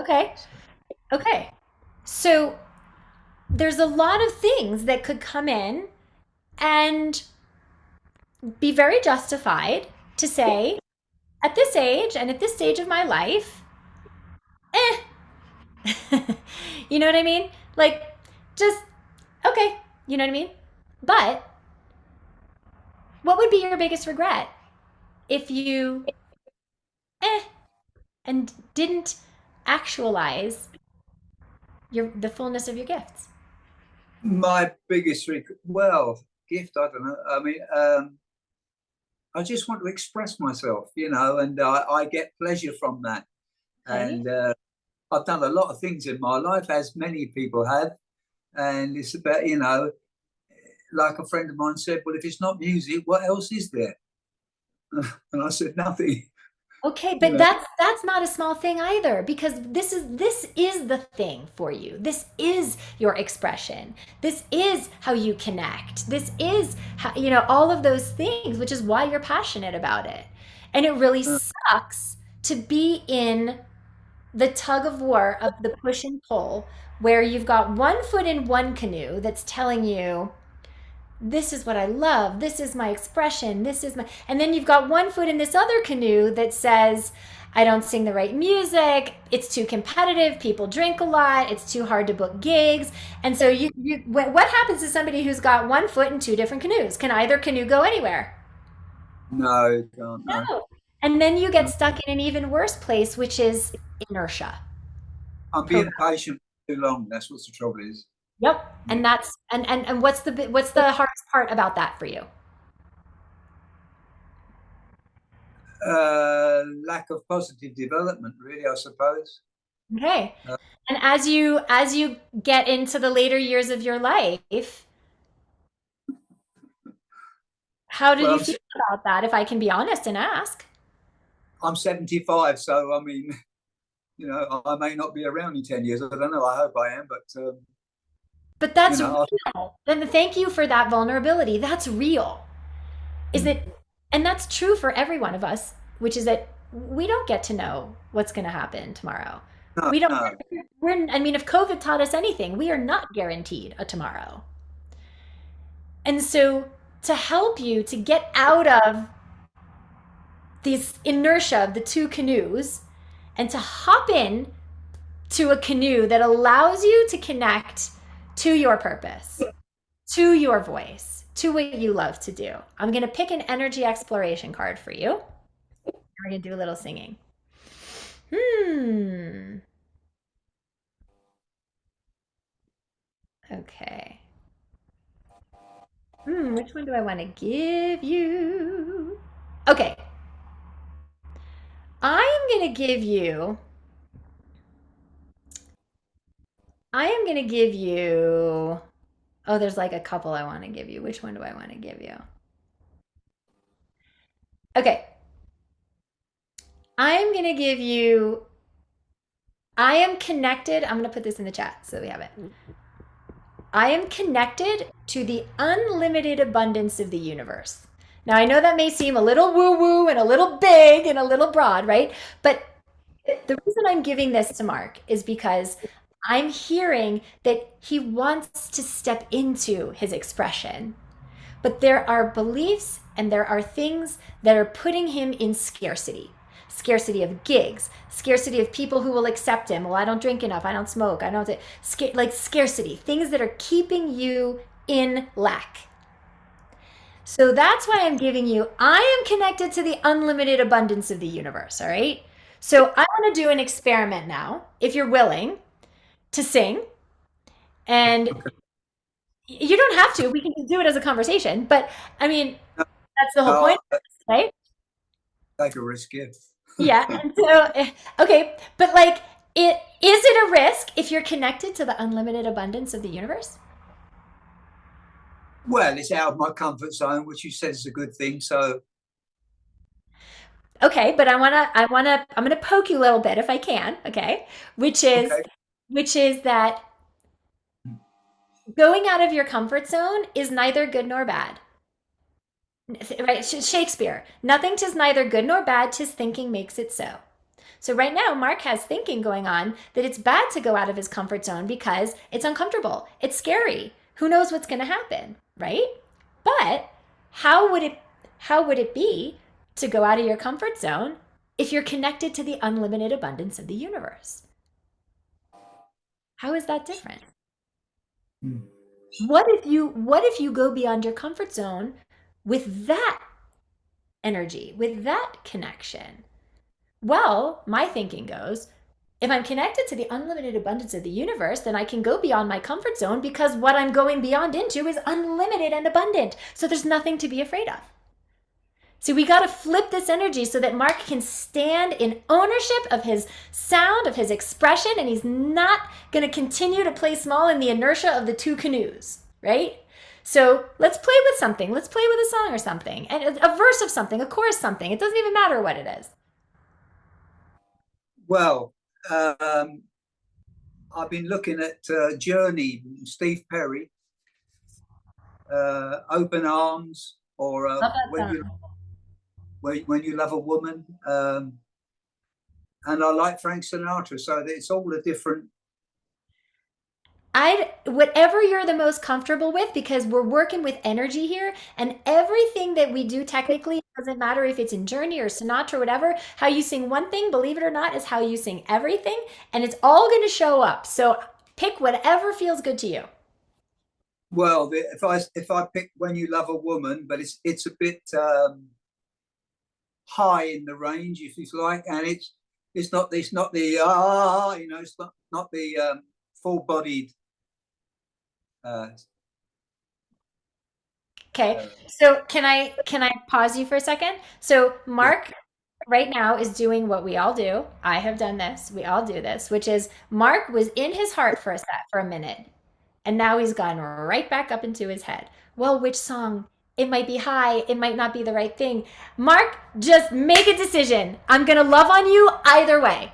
Okay. Okay. So there's a lot of things that could come in and be very justified to say, at this age and at this stage of my life, eh. You know what I mean? Like, just, okay. You know what I mean? But what would be your biggest regret if you, eh, and didn't actualize the fullness of your gifts? My biggest gift, I don't know. I mean, I just want to express myself, and I get pleasure from that. Okay. And I've done a lot of things in my life, as many people have. And it's about, like a friend of mine said, well, if it's not music, what else is there? And I said, nothing. Okay, You but know, that's not a small thing either, because this is the thing for you. This is your expression. This is how you connect. This is how, all of those things, which is why you're passionate about it. And it really sucks to be in the tug of war of the push and pull, where you've got one foot in one canoe that's telling you, this is what I love, this is my expression, and then you've got one foot in this other canoe that says, I don't sing the right music, it's too competitive, people drink a lot, it's too hard to book gigs. And so what happens to somebody who's got one foot in two different canoes? Can either canoe go anywhere? no, can't, no. No. And then you get stuck in an even worse place, which is inertia. I'm being patient too long. That's what the trouble is. Yep. And that's and what's the hardest part about that for you? Lack of positive development, really, I suppose. Okay. And as you get into the later years of your life, how do you feel about that, if I can be honest and ask? I'm 75, so I mean, I may not be around in 10 years. I don't know. I hope I am, but that's real. Then thank you for that vulnerability. That's real. And that's true for every one of us, which is that we don't get to know what's going to happen tomorrow. no, We don't, no. I mean, if COVID taught us anything, we are not guaranteed a tomorrow. And so to help you to get out of this inertia of the two canoes and to hop in to a canoe that allows you to connect to your purpose, to your voice, to what you love to do, I'm going to pick an energy exploration card for you. We're going to do a little singing. Okay. Which one do I want to give you? Okay. I am going to give you oh, there's like a couple I want to give you. Which one do I want to give you? Okay. I am going to give you, I am connected. I'm going to put this in the chat so we have it. I am connected to the unlimited abundance of the universe. Now, I know that may seem a little woo-woo and a little big and a little broad, right? But the reason I'm giving this to Mark is because I'm hearing that he wants to step into his expression. But there are beliefs and there are things that are putting him in scarcity. Scarcity of gigs, scarcity of people who will accept him. Well, I don't drink enough, I don't smoke, I don't, like scarcity, things that are keeping you in lack. So that's why I'm giving you, I am connected to the unlimited abundance of the universe, all right? So I want to do an experiment now, if you're willing to sing. And you don't have to, we can just do it as a conversation, but I mean, that's the whole point, right? Take a risk, yeah. Yeah. And so, okay, but like, is it a risk if you're connected to the unlimited abundance of the universe? Well, it's out of my comfort zone, which you said is a good thing. So, okay, but I'm gonna poke you a little bit if I can. Okay, which is that going out of your comfort zone is neither good nor bad. Right? Shakespeare. Nothing 'tis neither good nor bad, 'tis thinking makes it so. So right now, Mark has thinking going on that it's bad to go out of his comfort zone because it's uncomfortable. It's scary. Who knows what's going to happen, right? But how would it be to go out of your comfort zone if you're connected to the unlimited abundance of the universe? How is that different? Hmm. What if you go beyond your comfort zone with that energy, with that connection? Well, my thinking goes, if I'm connected to the unlimited abundance of the universe, then I can go beyond my comfort zone because what I'm going beyond into is unlimited and abundant. So there's nothing to be afraid of. So we got to flip this energy so that Mark can stand in ownership of his sound, of his expression, and he's not going to continue to play small in the inertia of the two canoes, right? So let's play with something. Let's play with a song or something, and a verse of something, a chorus something. It doesn't even matter what it is. Well, I've been looking at Journey, Steve Perry, Open Arms, or Love that song. when you love a woman, and I like Frank Sinatra. So it's all a different. Whatever you're the most comfortable with, because we're working with energy here, and everything that we do technically doesn't matter if it's in Journey or Sinatra or whatever. How you sing one thing, believe it or not, is how you sing everything, and it's all going to show up. So pick whatever feels good to you. Well, if I pick When You Love a Woman, but it's a bit high in the range, if you like, and it's not the it's not the full-bodied. Okay. So can I pause you for a second? So Mark right now is doing what we all do. I have done this. We all do this, which is Mark was in his heart for a minute, and now he's gone right back up into his head. Well, which song? It might be high, it might not be the right thing. Mark, just make a decision. I'm going to love on you either way.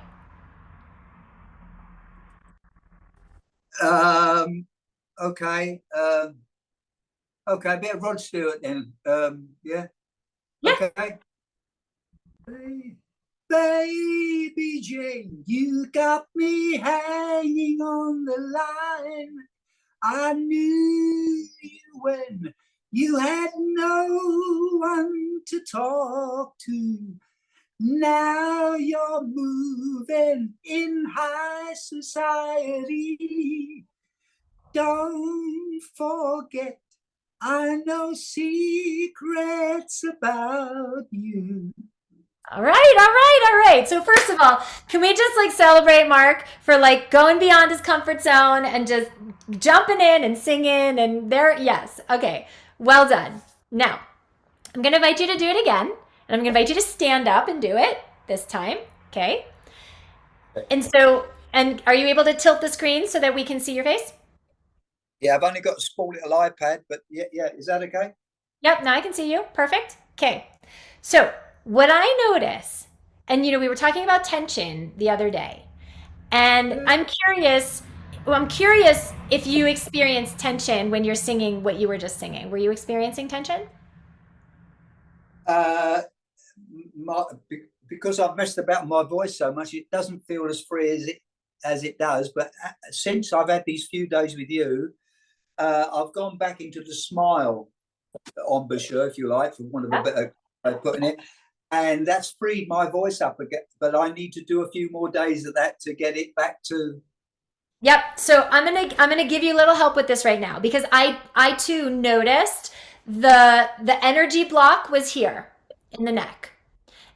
Okay. Okay, a bit of Rod Stewart then. Yeah. Yeah. Okay. Baby Jane, you got me hanging on the line. I knew you when you had no one to talk to. Now you're moving in high society. Don't forget, I know secrets about you. All right. So first of all, can we just celebrate Mark for going beyond his comfort zone and just jumping in and singing and there? Yes. Okay. Well done. Now, I'm going to invite you to do it again, and I'm going to invite you to stand up and do it this time. Okay. And are you able to tilt the screen so that we can see your face? Yeah, I've only got a small little iPad, but yeah, is that okay? Yep, now I can see you. Perfect. Okay. So what I notice, and we were talking about tension the other day, and I'm curious if you experience tension when you're singing what you were just singing. Were you experiencing tension? Because I've messed about my voice so much, it doesn't feel as free as it does. But since I've had these few days with you, I've gone back into the smile embouchure, if you like, for want of a better way of putting it, and that's freed my voice up again. But I need to do a few more days of that to get it back to. Yep. So I'm gonna give you a little help with this right now, because I too noticed the energy block was here in the neck.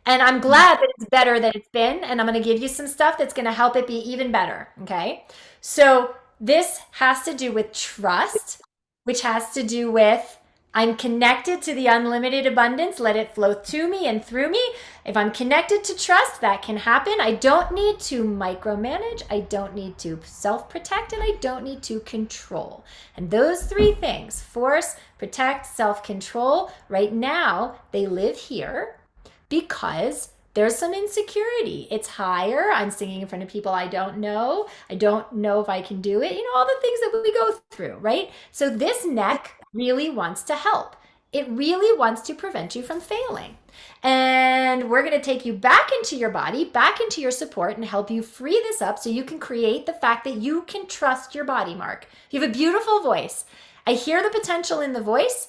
And I'm glad that it's better than it's been. And I'm going to give you some stuff that's going to help it be even better. Okay. So this has to do with trust, which has to do with I'm connected to the unlimited abundance. Let it flow to me and through me. If I'm connected to trust, that can happen. I don't need to micromanage. I don't need to self-protect, and I don't need to control. And those three things, force, protect, self-control, right now, they live here because there's some insecurity. It's higher. I'm singing in front of people I don't know. I don't know if I can do it. All the things that we go through, right? So this neck really wants to help. It really wants to prevent you from failing. And we're going to take you back into your body, back into your support, and help you free this up so you can create the fact that you can trust your body, Mark. You have a beautiful voice. I hear the potential in the voice,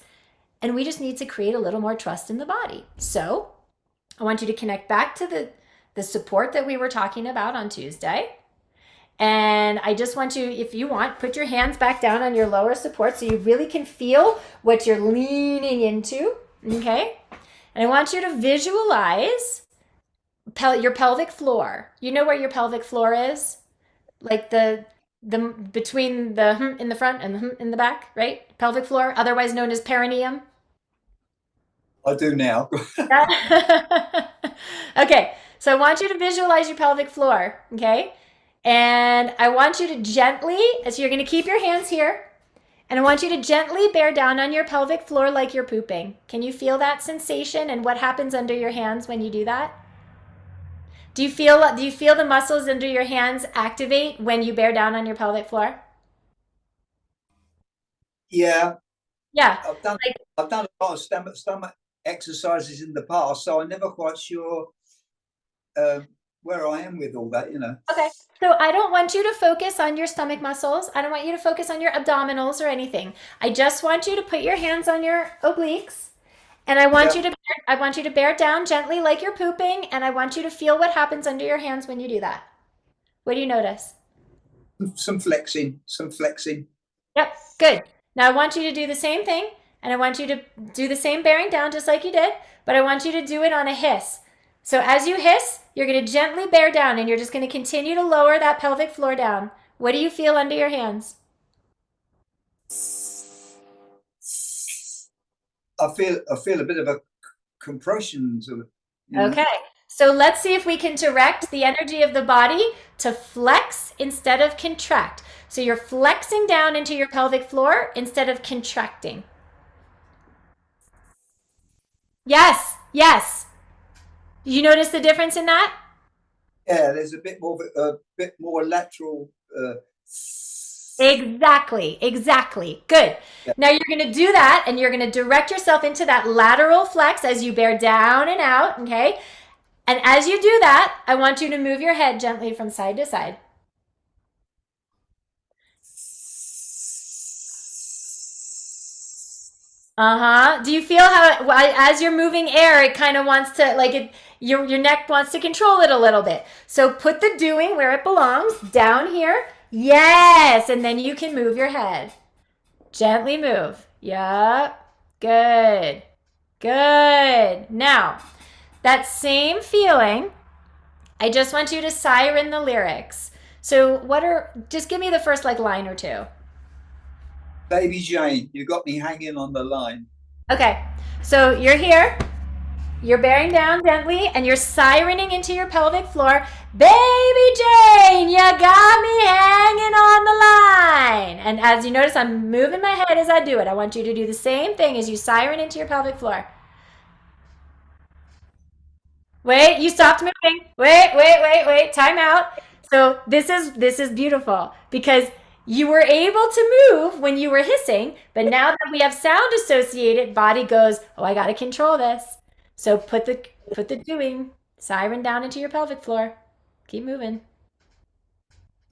and we just need to create a little more trust in the body. So I want you to connect back to the support that we were talking about on Tuesday. And I just want you, if you want, put your hands back down on your lower support so you really can feel what you're leaning into, okay? And I want you to visualize your pelvic floor. You know where your pelvic floor is? Like the between the in the front and the in the back, right? Pelvic floor, otherwise known as perineum. I do now. Okay, so I want you to visualize your pelvic floor, okay? And I want you to gently, so you're going to keep your hands here, and I want you to gently bear down on your pelvic floor like you're pooping. Can you feel that sensation and what happens under your hands when you do that? Do you feel the muscles under your hands activate when you bear down on your pelvic floor? Yeah, Yeah. I've done a lot of stomach exercises in the past, so I'm never quite sure where I am with all that, you know. Okay. So I don't want you to focus on your stomach muscles. I don't want you to focus on your abdominals or anything. I just want you to put your hands on your obliques, and I want you to bear down gently like you're pooping, and I want you to feel what happens under your hands when you do that. What do you notice? Some flexing. Yep, good. Now I want you to do the same thing, and I want you to do the same bearing down just like you did, but I want you to do it on a hiss. So as you hiss, you're going to gently bear down, and you're just going to continue to lower that pelvic floor down. What do you feel under your hands? I feel a bit of a compression. Sort of, Okay, so let's see if we can direct the energy of the body to flex instead of contract. So you're flexing down into your pelvic floor instead of contracting. Yes, yes. You notice the difference in that? Yeah, there's a bit more lateral. Exactly. Good. Yeah. Now you're going to do that, and you're going to direct yourself into that lateral flex as you bear down and out, okay? And as you do that, I want you to move your head gently from side to side. Do you feel how as you're moving air, it kind of wants to, like, your neck wants to control it a little bit. So put the doing where it belongs, down here. Yes, and then you can move your head. Gently move. Yup. Good. Now, that same feeling, I just want you to siren the lyrics. So just give me the first line or two. Baby Jane, you got me hanging on the line. Okay, so you're here, you're bearing down gently, and you're sirening into your pelvic floor. Baby Jane, you got me hanging on the line. And as you notice, I'm moving my head as I do it. I want you to do the same thing as you siren into your pelvic floor. Wait, you stopped moving. Wait, time out. So this is beautiful because you were able to move when you were hissing, but now that we have sound associated, body goes, oh, I got to control this. So put the doing, siren down into your pelvic floor. Keep moving.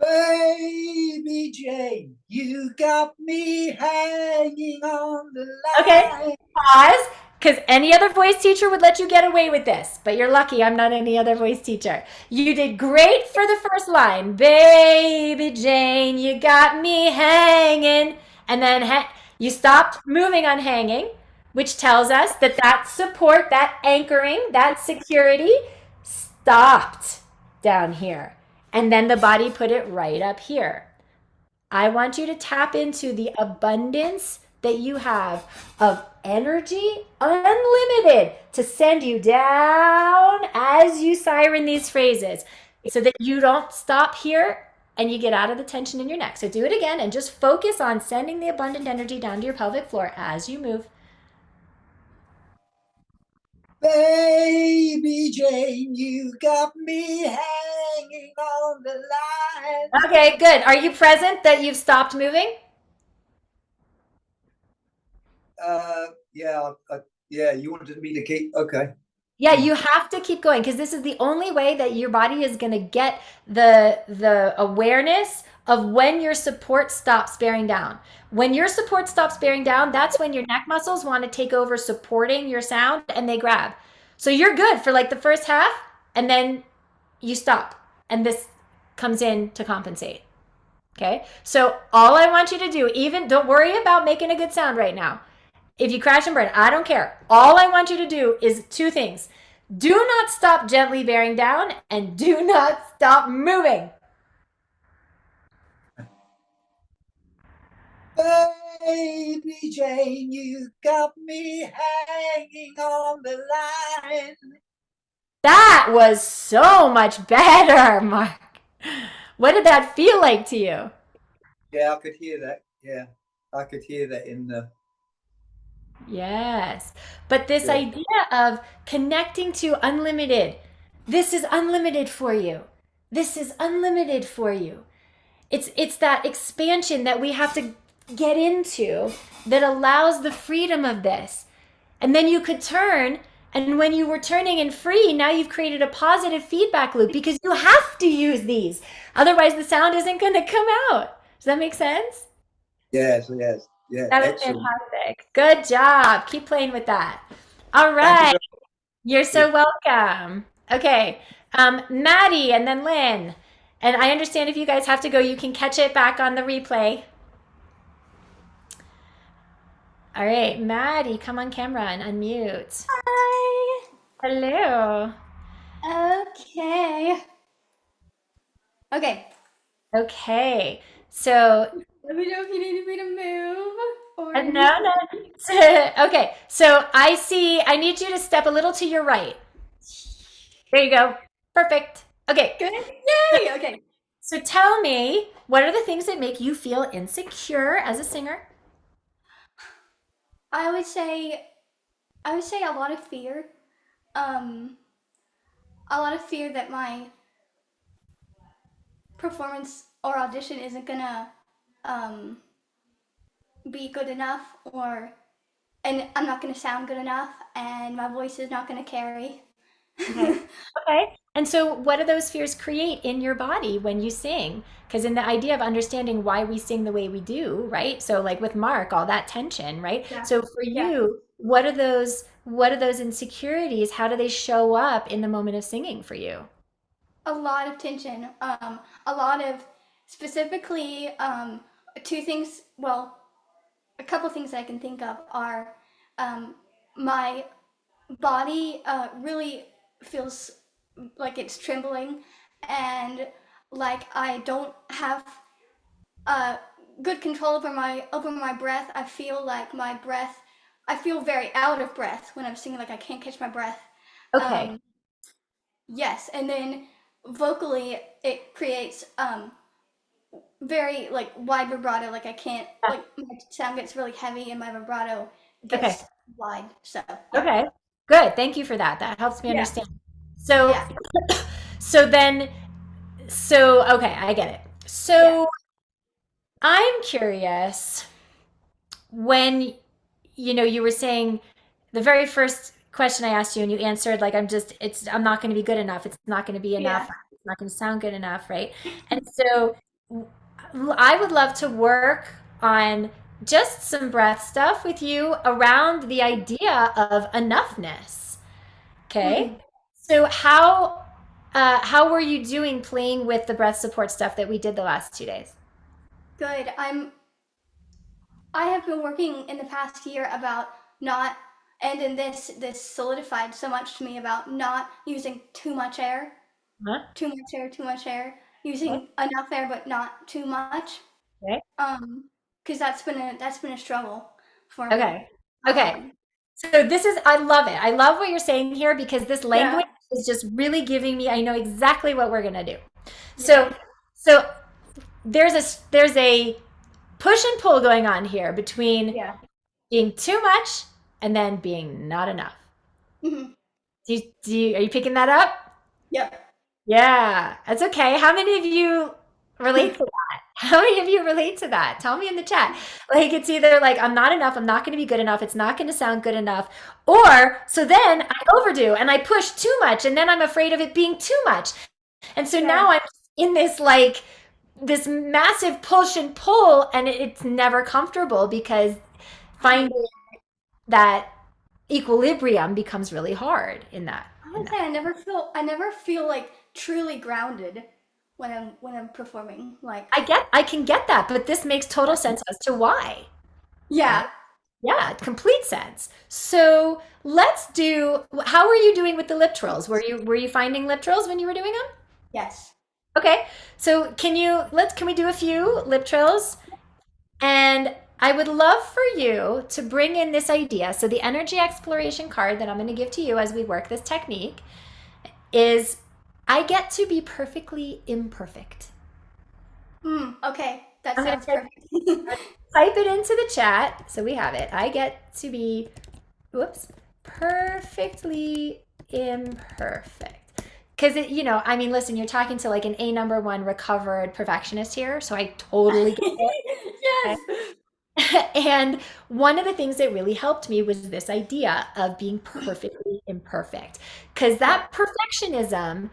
Baby Jane, you got me hanging on the line. Okay, pause, because any other voice teacher would let you get away with this, but you're lucky I'm not any other voice teacher. You did great for the first line. Baby Jane, you got me hanging. And then you stopped moving on hanging, which tells us that support, that anchoring, that security stopped down here. And then the body put it right up here. I want you to tap into the abundance that you have of energy, unlimited, to send you down as you siren these phrases so that you don't stop here and you get out of the tension in your neck. So do it again and just focus on sending the abundant energy down to your pelvic floor as you move. Baby Jane, you got me hanging on the line. Okay, good. Are you present that you've stopped moving? Yeah, yeah. You wanted me to keep. Okay. Yeah, you have to keep going because this is the only way that your body is going to get the awareness of when your support stops bearing down. When your support stops bearing down, that's when your neck muscles want to take over supporting your sound and they grab. So you're good for like the first half and then you stop and this comes in to compensate. Okay? So all I want you to do, even don't worry about making a good sound right now. If you crash and burn, I don't care. All I want you to do is two things. Do not stop gently bearing down and do not stop moving. Baby Jane, you got me hanging on the line. That was so much better, Mark. What did that feel like to you? Yeah, I could hear that. Yeah, I could hear that in the. Yes. But this Yeah. idea of connecting to unlimited, this is unlimited for you. This is unlimited for you. It's that expansion that we have to get into that allows the freedom of this. And then you could turn, and when you were turning and free, now you've created a positive feedback loop because you have to use these. Otherwise, the sound isn't going to come out. Does that make sense? Yes, yes, yeah. That is Excellent. fantastic. Good job. Keep playing with that. All Thank you right. very You're so much. welcome. Okay. Maddie and then Lynn. And I understand if you guys have to go, you can catch it back on the replay. All right, Maddie, come on camera and unmute. Hi. Hello. Okay. Okay. Okay. So, Let me know if you need me to move or no, no. Okay. So I need you to step a little to your right. There you go. Perfect. Okay. Good. Yay. Okay. So tell me, what are the things that make you feel insecure as a singer? I would say a lot of fear. Um a lot of fear that my performance or audition isn't gonna um be good enough or and I'm not gonna sound good enough and my voice is not gonna carry. Okay. Okay. And so, what do those fears create in your body when you sing? Because in the idea of understanding why we sing the way we do, right? So, like with Mark, all that tension, right? Yeah. So, for Yeah. you, what are those? What are those insecurities? How do they show up in the moment of singing for you? A lot of tension. A lot of specifically two things. Well, a couple things I can think of are um, my body really feels like it's trembling and like I don't have uh, good control over my breath. I feel like my breath. I feel very out of breath when I'm singing. Like I can't catch my breath. Okay. Um, yes, and then vocally it creates very like wide vibrato. Like I can't like my sound gets really heavy and my vibrato Okay. gets wide. So yeah, Okay. Good. Thank you for that. That helps me yeah, understand. So, yeah, so then, okay, I get it. yeah. So, I'm curious when you were saying the very first question I asked you and you answered like I'm not going to be good enough. It's not going to be enough. Yeah. It's not going to sound good enough, right? And so I would love to work on just some breath stuff with you around the idea of enoughness. Okay? Mhm. So how were you doing playing with the breath support stuff that we did the last 2 days? Good. I have been working in the past year about not, and then this solidified so much to me about not using too much air, Huh? too much air, Okay. using enough air but not too much. Okay. Because that's been a struggle for me. Okay. Okay. So I love it. I love what you're saying here because this Yeah, language is just really giving me, I know exactly what we're gonna do. yeah. So there's a push and pull going on here between Yeah. being too much and then being not enough. Hmm. Are you picking that up? Yep. Yeah, that's okay. How many of you relate to that? How many of you relate to that? Tell me in the chat. Like it's either like I'm not enough, I'm not going to be good enough, it's not going to sound good enough, or so then I overdo and I push too much and then I'm afraid of it being too much. And so now I'm in this like this massive push and pull and it's never comfortable because finding that equilibrium becomes really hard in that. I would say I never feel like truly grounded when I'm performing. Like I can get that, but this makes total sense as to why. yeah. Yeah, complete sense. So let's do. How were you doing with the lip trills? Were you finding lip trills when you were doing them? Yes. Okay, so can we do a few lip trills? And I would love for you to bring in this idea. So the energy exploration card that I'm going to give to you as we work this technique is I get to be perfectly imperfect. Okay. That I'm gonna sounds perfect. Type it into the chat so we have it. I get to be, perfectly imperfect. Because I mean, listen, you're talking to like an A number one recovered perfectionist here, so I totally get it. Yes. And one of the things that really helped me was this idea of being perfectly imperfect. Because that perfectionism,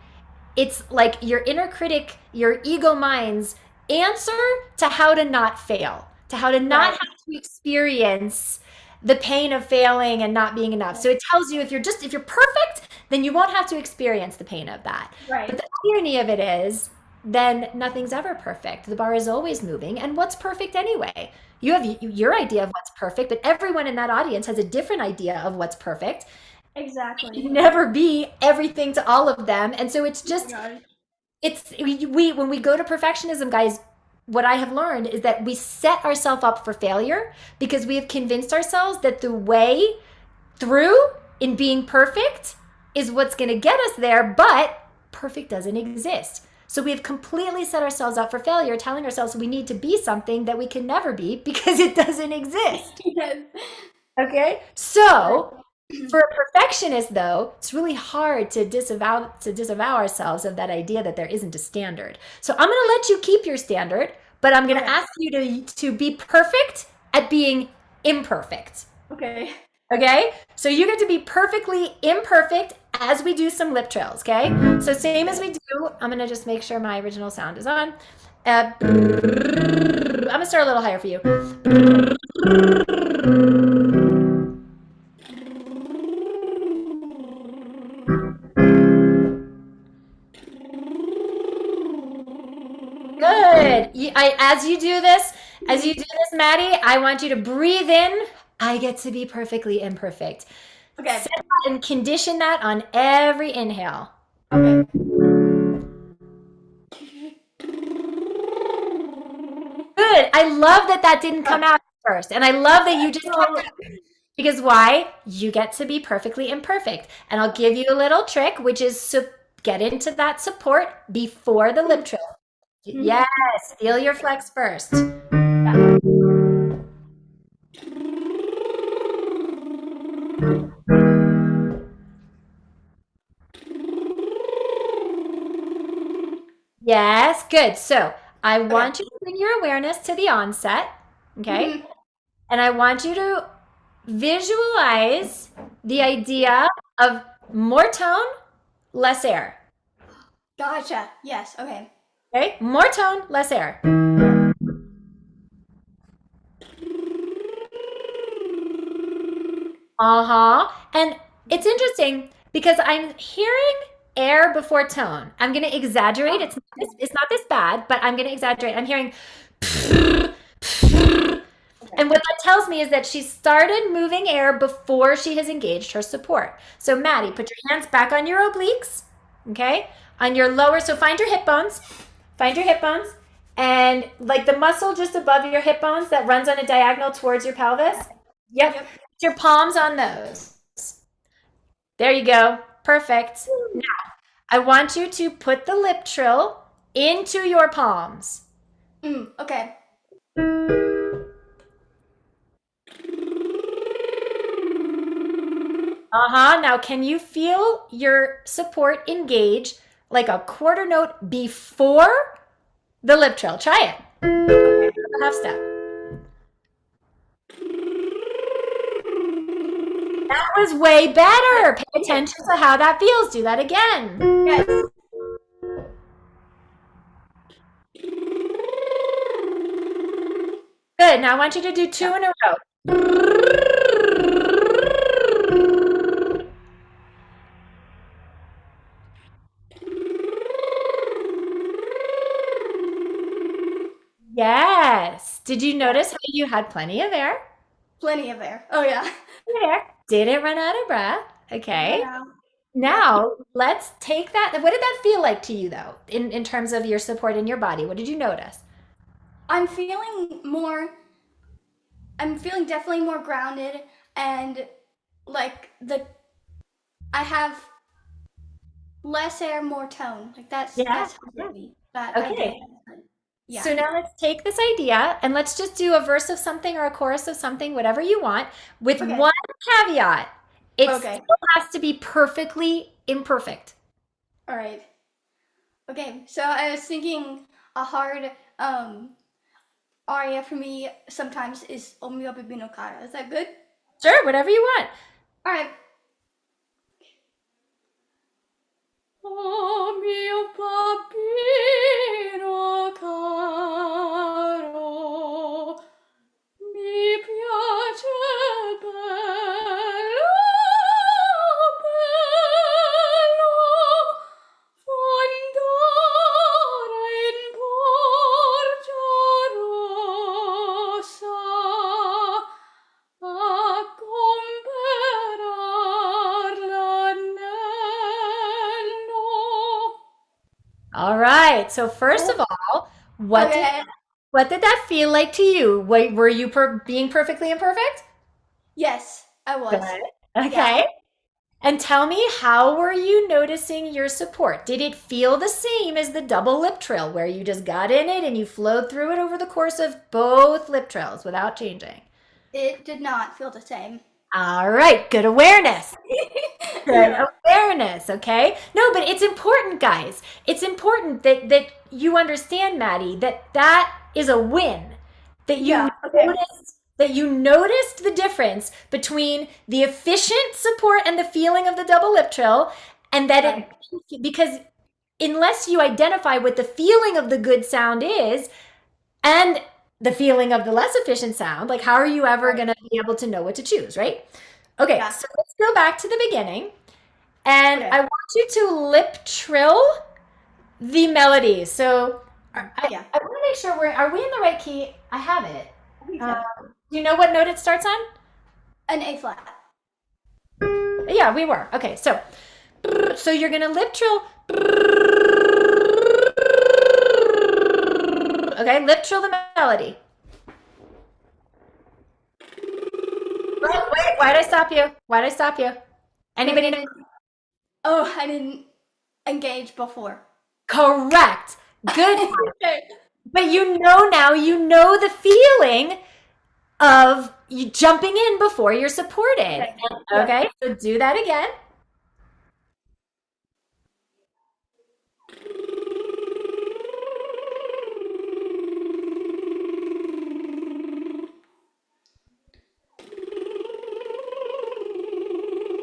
it's like your inner critic, your ego mind's answer to how to not fail, to how to not have to experience the pain of failing and not being enough. So it tells you if you're perfect, then you won't have to experience the pain of that. Right. But the irony of it is, then nothing's ever perfect. The bar is always moving. And what's perfect anyway? You have your idea of what's perfect, but everyone in that audience has a different idea of what's perfect. Exactly. You can never be everything to all of them. And so it's just, when we go to perfectionism, guys, what I have learned is that we set ourselves up for failure because we have convinced ourselves that the way through in being perfect is what's going to get us there, but perfect doesn't exist. So we've completely set ourselves up for failure, telling ourselves we need to be something that we can never be because it doesn't exist. Yes. Okay? So for a perfectionist, though, it's really hard to disavow ourselves of that idea that there isn't a standard. So I'm going to let you keep your standard, but I'm going to ask you to be perfect at being imperfect. Okay. Okay? So you get to be perfectly imperfect as we do some lip trills, okay? So same as we do, I'm going to just make sure my original sound is on. I'm going to start a little higher for you. Good. As you do this, Maddie, I want you to breathe in. I get to be perfectly imperfect. Okay. Set that and condition that on every inhale. Okay. Good. I love that didn't come out first. And I love that you just kept it. Because why? You get to be perfectly imperfect. And I'll give you a little trick, which is get into that support before the lip trill. Yes, feel your flex first. Yes, good. So I want you to bring your awareness to the onset, okay? And I want you to visualize the idea of more tone, less air. Gotcha. Yes. Okay. Okay? More tone, less air. And it's interesting because I'm hearing air before tone. I'm going to exaggerate. It's not this bad, but I'm going to exaggerate. I'm hearing and what that tells me is that she started moving air before she has engaged her support. So Maddie, put your hands back on your obliques, okay? On your lower, so find your hip bones. Find your hip bones. And like the muscle just above your hip bones that runs on a diagonal towards your pelvis. Yep. Put your palms on those. There you go. Perfect. Now, I want you to put the lip trill into your palms. Okay. Now, can you feel your support engage like a quarter note before the lip trill? Try it. Okay, half step. That was way better. Pay attention to how that feels. Do that again. Yes. Good. Now I want you to do 2 in a row. Yes. Did you notice how you had plenty of air? Plenty of air. Oh yeah. Air. Didn't run out of breath. Okay. Yeah. Now let's take that. What did that feel like to you though, in terms of your support in your body? What did you notice? I'm feeling definitely more grounded, and like I have less air, more tone. Like that's Yeah. helping me. That Okay. idea. Yeah. So now let's take this idea and let's just do a verse of something or a chorus of something, whatever you want, with Okay. one caveat. It Okay. still has to be perfectly imperfect. All right. Okay. So I was thinking a hard aria for me sometimes is O mio bambino cara. Is that good? Sure, whatever you want. All right. O mio bambino caro, mi piace bello, bello, fondare in porta rossa, a comperar l'anello. All right. So first of all, what did that feel like to you? Were you being perfectly imperfect? Yes, I was. Good. Okay. And tell me, how were you noticing your support? Did it feel the same as the double lip trill where you just got in it and you flowed through it over the course of both lip trills without changing? It did not feel the same. All right, good awareness. Good awareness, okay? No, but it's important, guys. It's important that you understand, Maddie, that is a win. That you noticed the difference between the efficient support and the feeling of the double lip trill, and that because unless you identify what the feeling of the good sound is and the feeling of the less efficient sound, like how are you ever going to be able to know what to choose, right? Okay, so let's go back to the beginning. And I want you to lip trill the melody. So I want to make sure are we in the right key? I have it. Do you know what note it starts on? An A flat. Yeah, we were. Okay, so you're going to lip trill. Okay, lip trill the melody. Wait, why did I stop you? Why did I stop you? Anybody know? Oh, I didn't engage before. Correct. Good. But you know now, you know the feeling of you jumping in before you're supported. Okay, so do that again.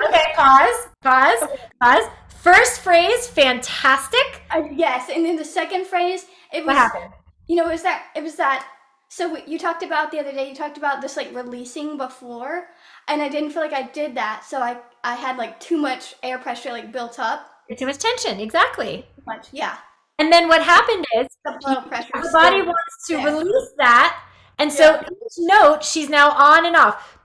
Okay, pause. First phrase, fantastic. Yes, and then the second phrase, it was. What happened? You know, it was that. So you talked about the other day. You talked about this like releasing before, and I didn't feel like I did that. So I had like too much air pressure like built up. Too much tension, exactly. Too much, yeah. And then what happened is the body wants to release that, and so each note she's now on and off.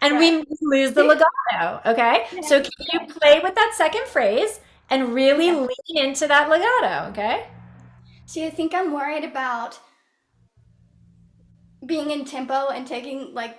And we lose the legato, okay? So can you play with that second phrase and really lean into that legato, okay? See, I think I'm worried about being in tempo and taking like,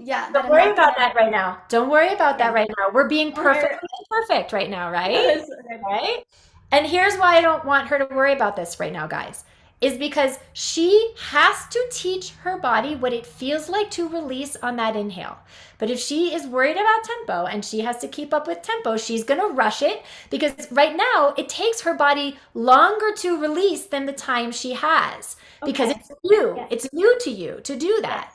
Don't worry about that right now. Don't worry about that right now. We're being perfectly perfect right now, right? Right? And here's why I don't want her to worry about this right now, guys. is because she has to teach her body what it feels like to release on that inhale. But if she is worried about tempo and she has to keep up with tempo, she's going to rush it, because right now it takes her body longer to release than the time she has, because it's new. Yes. It's new to you to do that.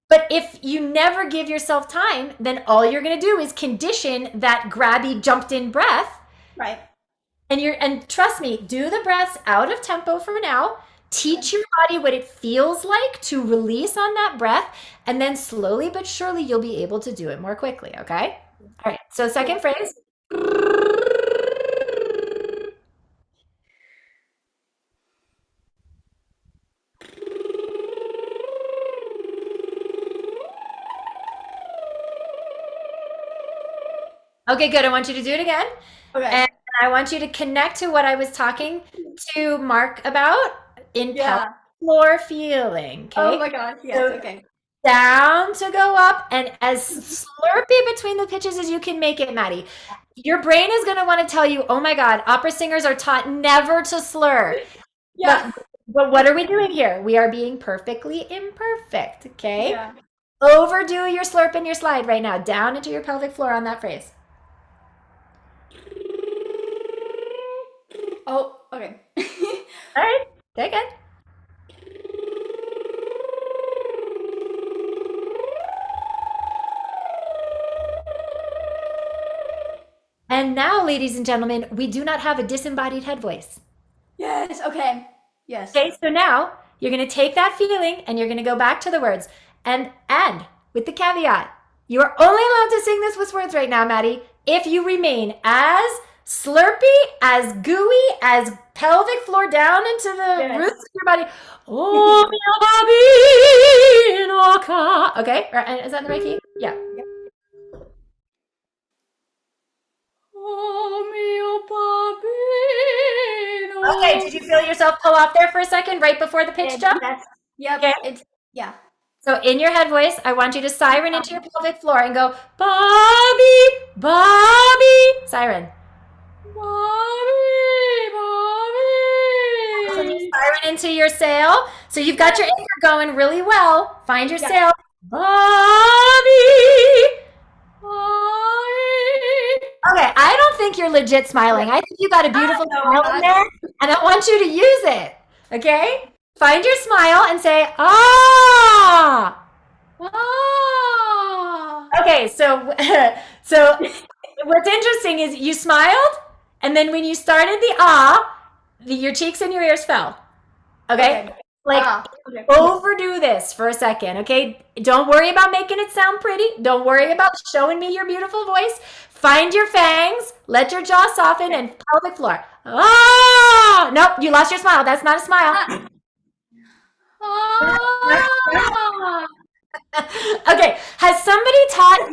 But if you never give yourself time, then all you're going to do is condition that grabby, jumped in breath. Right. And trust me, do the breaths out of tempo for now. Teach your body what it feels like to release on that breath, and then slowly but surely you'll be able to do it more quickly, okay? All right, so second phrase. Okay, good. I want you to do it again. Okay. And I want you to connect to what I was talking to Mark about in pelvic floor feeling, okay? Oh my gosh, yes, So- okay. Down to go up, and as slurpy between the pitches as you can make it, Maddie. Your brain is going to want to tell you, oh my God, opera singers are taught never to slur. Yeah. But what are we doing here? We are being perfectly imperfect, okay? Yeah. Overdo your slurp and your slide right now. Down into your pelvic floor on that phrase. Oh, okay. All right, take it. And now, ladies and gentlemen, we do not have a disembodied head voice. Yes, okay. Yes. Okay, so now you're going to take that feeling and you're going to go back to the words. And with the caveat, you are only allowed to sing this with words right now, Maddie, if you remain as slurpy, as gooey, as pelvic floor down into the roots of your body. Oh, okay, is that in the right key? Yeah. Okay, did you feel yourself pull off there for a second right before the pitch jump? Yes. Yep. Okay. It's So in your head voice, I want you to siren into your pelvic floor and go, Bobby, Bobby, siren. Bobby, Bobby. So you siren into your sail. So you've got your anchor going really well. Find your sail. Bobby. Okay, I don't think you're legit smiling. I think you got a beautiful smile in there, and I want you to use it. Okay? Find your smile and say, ah. Ah. Okay, so what's interesting is you smiled, and then when you started the your cheeks and your ears fell. Okay? Overdo this for a second, okay? Don't worry about making it sound pretty. Don't worry about showing me your beautiful voice. Find your fangs, let your jaw soften, and pelvic floor. Ah! Nope, you lost your smile. That's not a smile. Okay, has somebody taught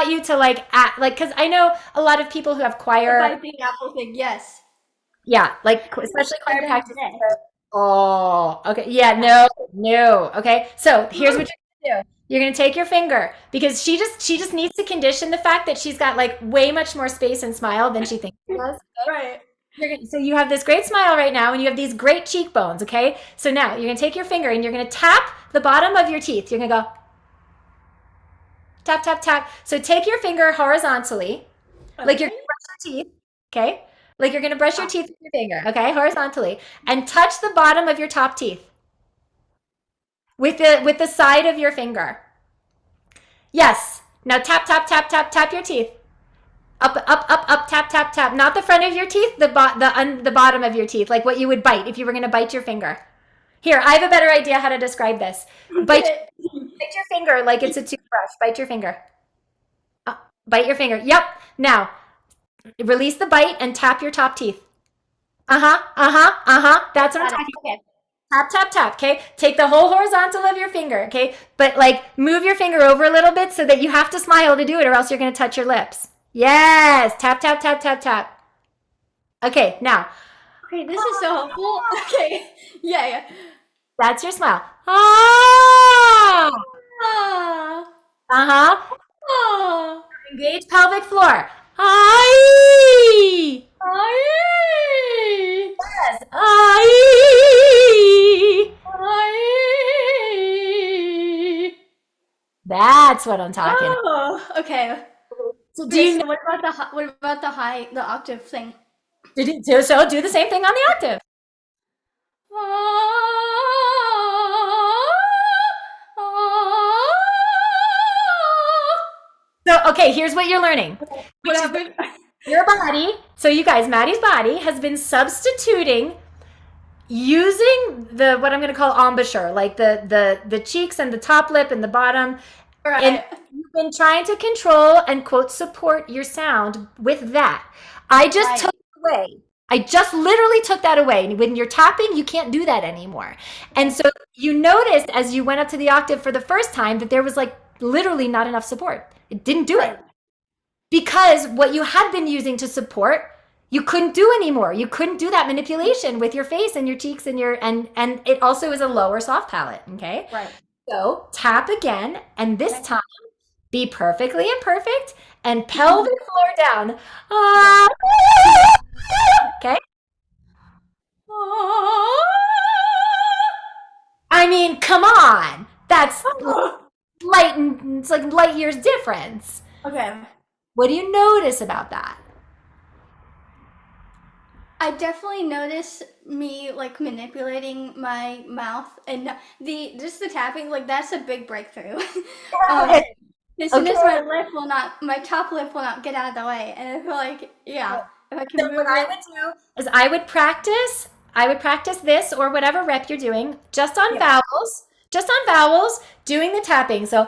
you to act because I know a lot of people who have choir. I think apple thing, yes. Yeah, especially choir practice. Oh, okay. Yeah, no. Okay, so here's what you're gonna do. You're gonna take your finger, because she just needs to condition the fact that she's got way much more space and smile than she thinks she does. Okay? Right. So you have this great smile right now, and you have these great cheekbones. Okay, so now you're gonna take your finger and you're gonna tap the bottom of your teeth. You're gonna go tap, tap, tap. So take your finger horizontally, like you're gonna brush your teeth. Okay. Like you're going to brush your teeth with your finger, okay, horizontally, and touch the bottom of your top teeth with the side of your finger. Yes. Now tap, tap, tap, tap, tap your teeth. Up, up, up, up, tap, tap, tap. Not the front of your teeth, the bottom of your teeth, like what you would bite if you were going to bite your finger. Here, I have a better idea how to describe this. Bite your finger like it's a toothbrush. Bite your finger. Bite your finger. Yep. Now, release the bite and tap your top teeth. That's what I'm talking about. Okay. Tap, tap, tap, okay? Take the whole horizontal of your finger, okay? But move your finger over a little bit so that you have to smile to do it, or else you're going to touch your lips. Yes. Tap, tap, tap, tap, tap. Okay, now. Okay, this is so helpful. Okay. Yeah. That's your smile. Ah. Ah. Engage pelvic floor. Aye. Aye. Yes. Aye. what I'm talking about. Oh, okay. So do Okay, you so what about the octave thing? so do the same thing on the octave. So, okay, here's what you're learning. What happened? Your body, so you guys, Maddie's body has been substituting using the what I'm going to call embouchure, like the cheeks and the top lip and the bottom. And Right. you've been trying to control and quote support your sound with that. I just Right. took it away. I just literally took that away. When you're tapping, you can't do that anymore. And so you noticed as you went up to the octave for the first time that there was like literally not enough support. It didn't do it. Right. Because what you had been using to support, you couldn't do anymore. You couldn't do that manipulation with your face and your cheeks and your and it also is a lower soft palate, okay? Right. So tap again, and this time be perfectly imperfect and pelvic floor down. Ah. Okay? I mean, come on. That's light and it's like light years difference. Okay. What do you notice about that? I definitely notice me like manipulating my mouth and just the tapping, like that's a big breakthrough. As soon as my top lip will not get out of the way, and I feel like, yeah, if I can So move what I it. would do is I would practice this or whatever rep you're doing just on vowels, doing the tapping. So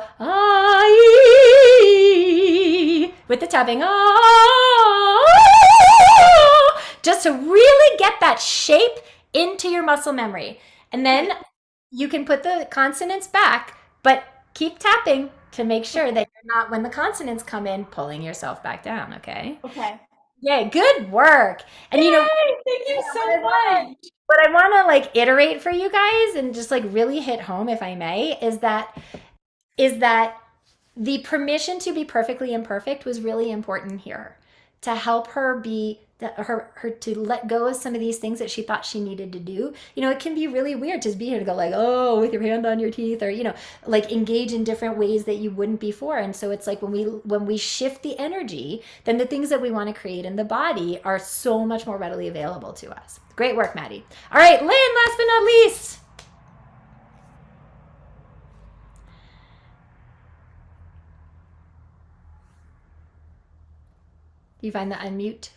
with the tapping, just to really get that shape into your muscle memory. And then you can put the consonants back, but keep tapping to make sure that you're not, when the consonants come in, pulling yourself back down, okay? Okay. Yay, good work. And you know, Thank you so much. what I want to like iterate for you guys and just like really hit home, if I may, is that the permission to be perfectly imperfect was really important here to help her be her to let go of some of these things that she thought she needed to do. You know, it can be really weird to be here to go like, oh, with your hand on your teeth, or you know, like engage in different ways that you wouldn't before. And so it's like when we shift the energy, then the things that we want to create in the body are so much more readily available to us. Great work, Maddie. All right, Lynn, last but not least. Do you find the unmute?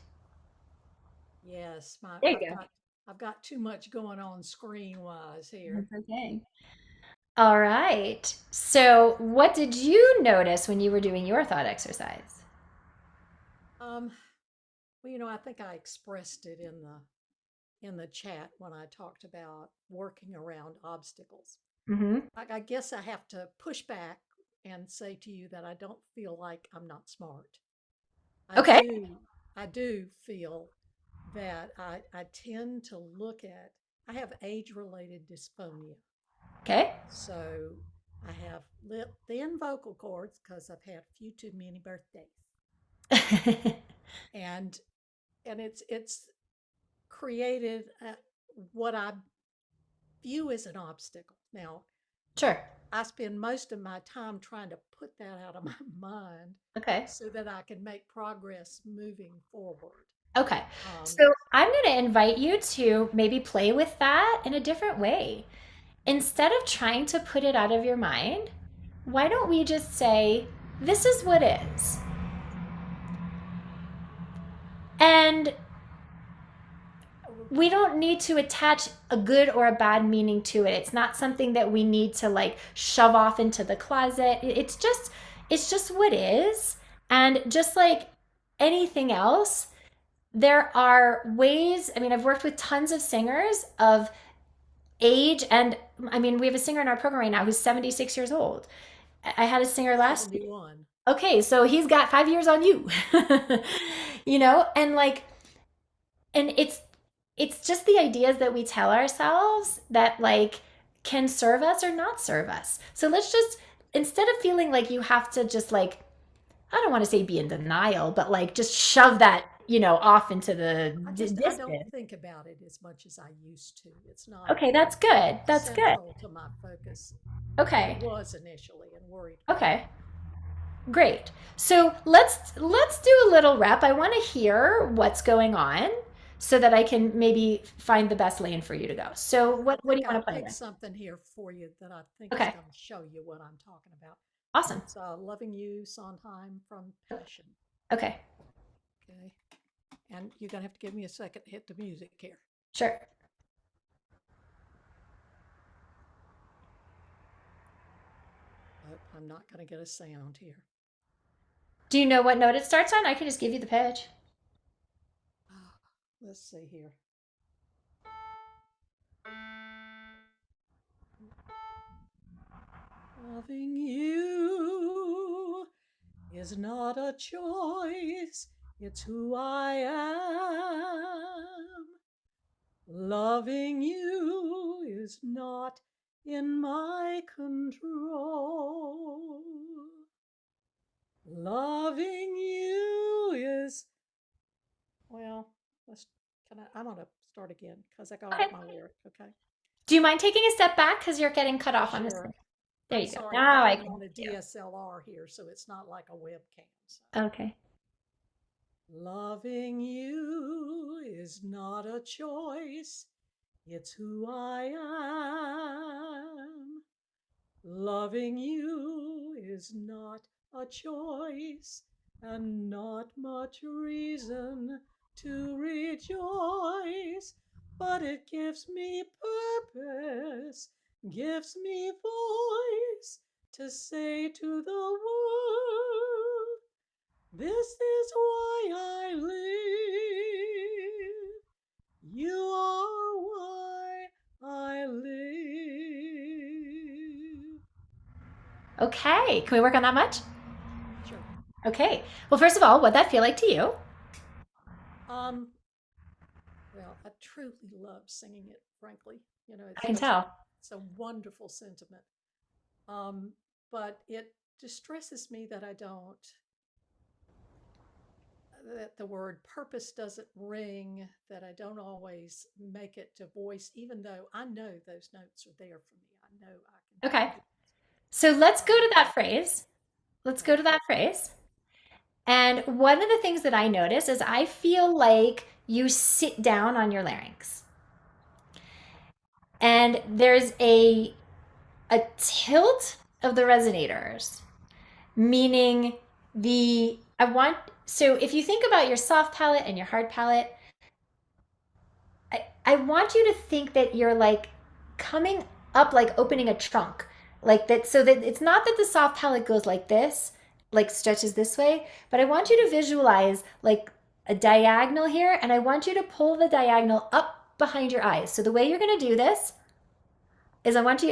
Yes, There you go. I've got too much going on screen wise here. That's okay. All right. So, what did you notice when you were doing your thought exercise? Well, I think I expressed it in the chat when I talked about working around obstacles. Mm-hmm. I guess I have to push back and say to you that I don't feel like I'm not smart. Okay. I do feel that I tend to look at, I have age-related dysphonia. Okay. So I have thin vocal cords because I've had a few too many birthdays. and it's created what I view as an obstacle. Now, Sure. I spend most of my time trying to put that out of my mind Okay. so that I can make progress moving forward. Okay. So I'm going to invite you to maybe play with that in a different way. Instead of trying to put it out of your mind, why don't we just say, this is what is? And we don't need to attach a good or a bad meaning to it. It's not something that we need to like shove off into the closet. It's just what is. And just like anything else, there are ways. I mean, I've worked with tons of singers of age, and I mean, we have a singer in our program right now who's 76 years old. I had a singer last year. Okay, so he's got 5 years on you. You know, and like, and it's just the ideas that we tell ourselves that like can serve us or not serve us. So let's just, instead of feeling like you have to just like, I don't want to say be in denial, but like just shove that, you know, off into the distance. I don't think about it as much as I used to. It's not. Okay, that's good. That's good. To my focus. Okay. It was initially and worried. Okay. Great. So let's do a little rep. I want to hear what's going on so that I can maybe find the best lane for you to go. So what do you want to play pick with? something here for you that I think Okay. is going to show you what I'm talking about. Awesome. It's Loving You, Sondheim from Passion. Okay. Okay. And you're going to have to give me a second to hit the music here. Sure. But I'm not going to get a sound here. Do you know what note it starts on? I can just give you the pitch. Let's see here. Loving you is not a choice, it's who I am. Loving you is not in my control. Loving you is, well, I'm going to start again because I got off my lyric, okay? Do you mind taking a step back because you're getting cut off on this? Sure. There you Sorry, go. Now I I'm can. on a DSLR here, so it's not like a webcam. So. Okay. Loving you is not a choice, it's who I am. Loving you is not a choice and not much reason to rejoice, but it gives me purpose, gives me voice to say to the world, this is why I live. You are why I live. Okay. Can we work on that much? Sure. Okay. Well, first of all, what'd that feel like to you? Well, I truly love singing it, frankly. You know, I can tell. It's a wonderful sentiment. But it distresses me that that the word purpose doesn't ring, that I don't always make it to voice, even though I know those notes are there for me. I know I can. Okay. So let's go to that phrase. Let's go to that phrase. And one of the things that I notice is I feel like you sit down on your larynx. And there's a tilt of the resonators, meaning so if you think about your soft palate and your hard palate, I want you to think that you're like coming up, like opening a trunk, like that, so that it's not that the soft palate goes like this, like stretches this way, but I want you to visualize like a diagonal here, and I want you to pull the diagonal up behind your eyes. So the way you're going to do this is I want you,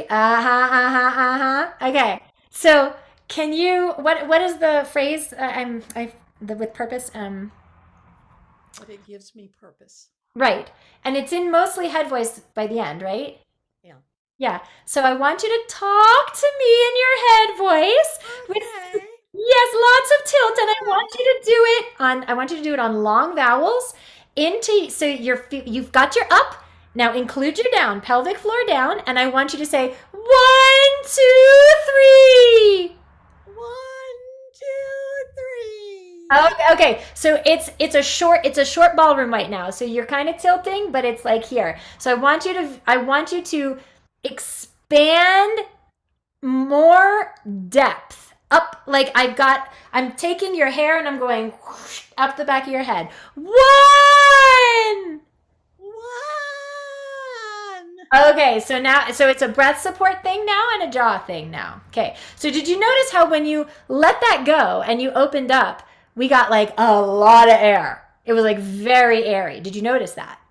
okay. So can you, what is the phrase? With purpose. But it gives me purpose. Right. And it's in mostly head voice by the end, right? Yeah. Yeah. So I want you to talk to me in your head voice. Okay. Yes, lots of tilt. And I want you to do it on long vowels so you've got your up. Now include your down, pelvic floor down. And I want you to say 1, 2, 3. 1, 2, 3. Okay. So it's a short ballroom right now. So you're kind of tilting, but it's like here. So I want you to expand more depth up. Like I'm taking your hair and I'm going whoosh, up the back of your head. 1. Okay, so it's a breath support thing now and a jaw thing now. Okay, so did you notice how when you let that go and you opened up, we got like a lot of air. It was like very airy. Did you notice that?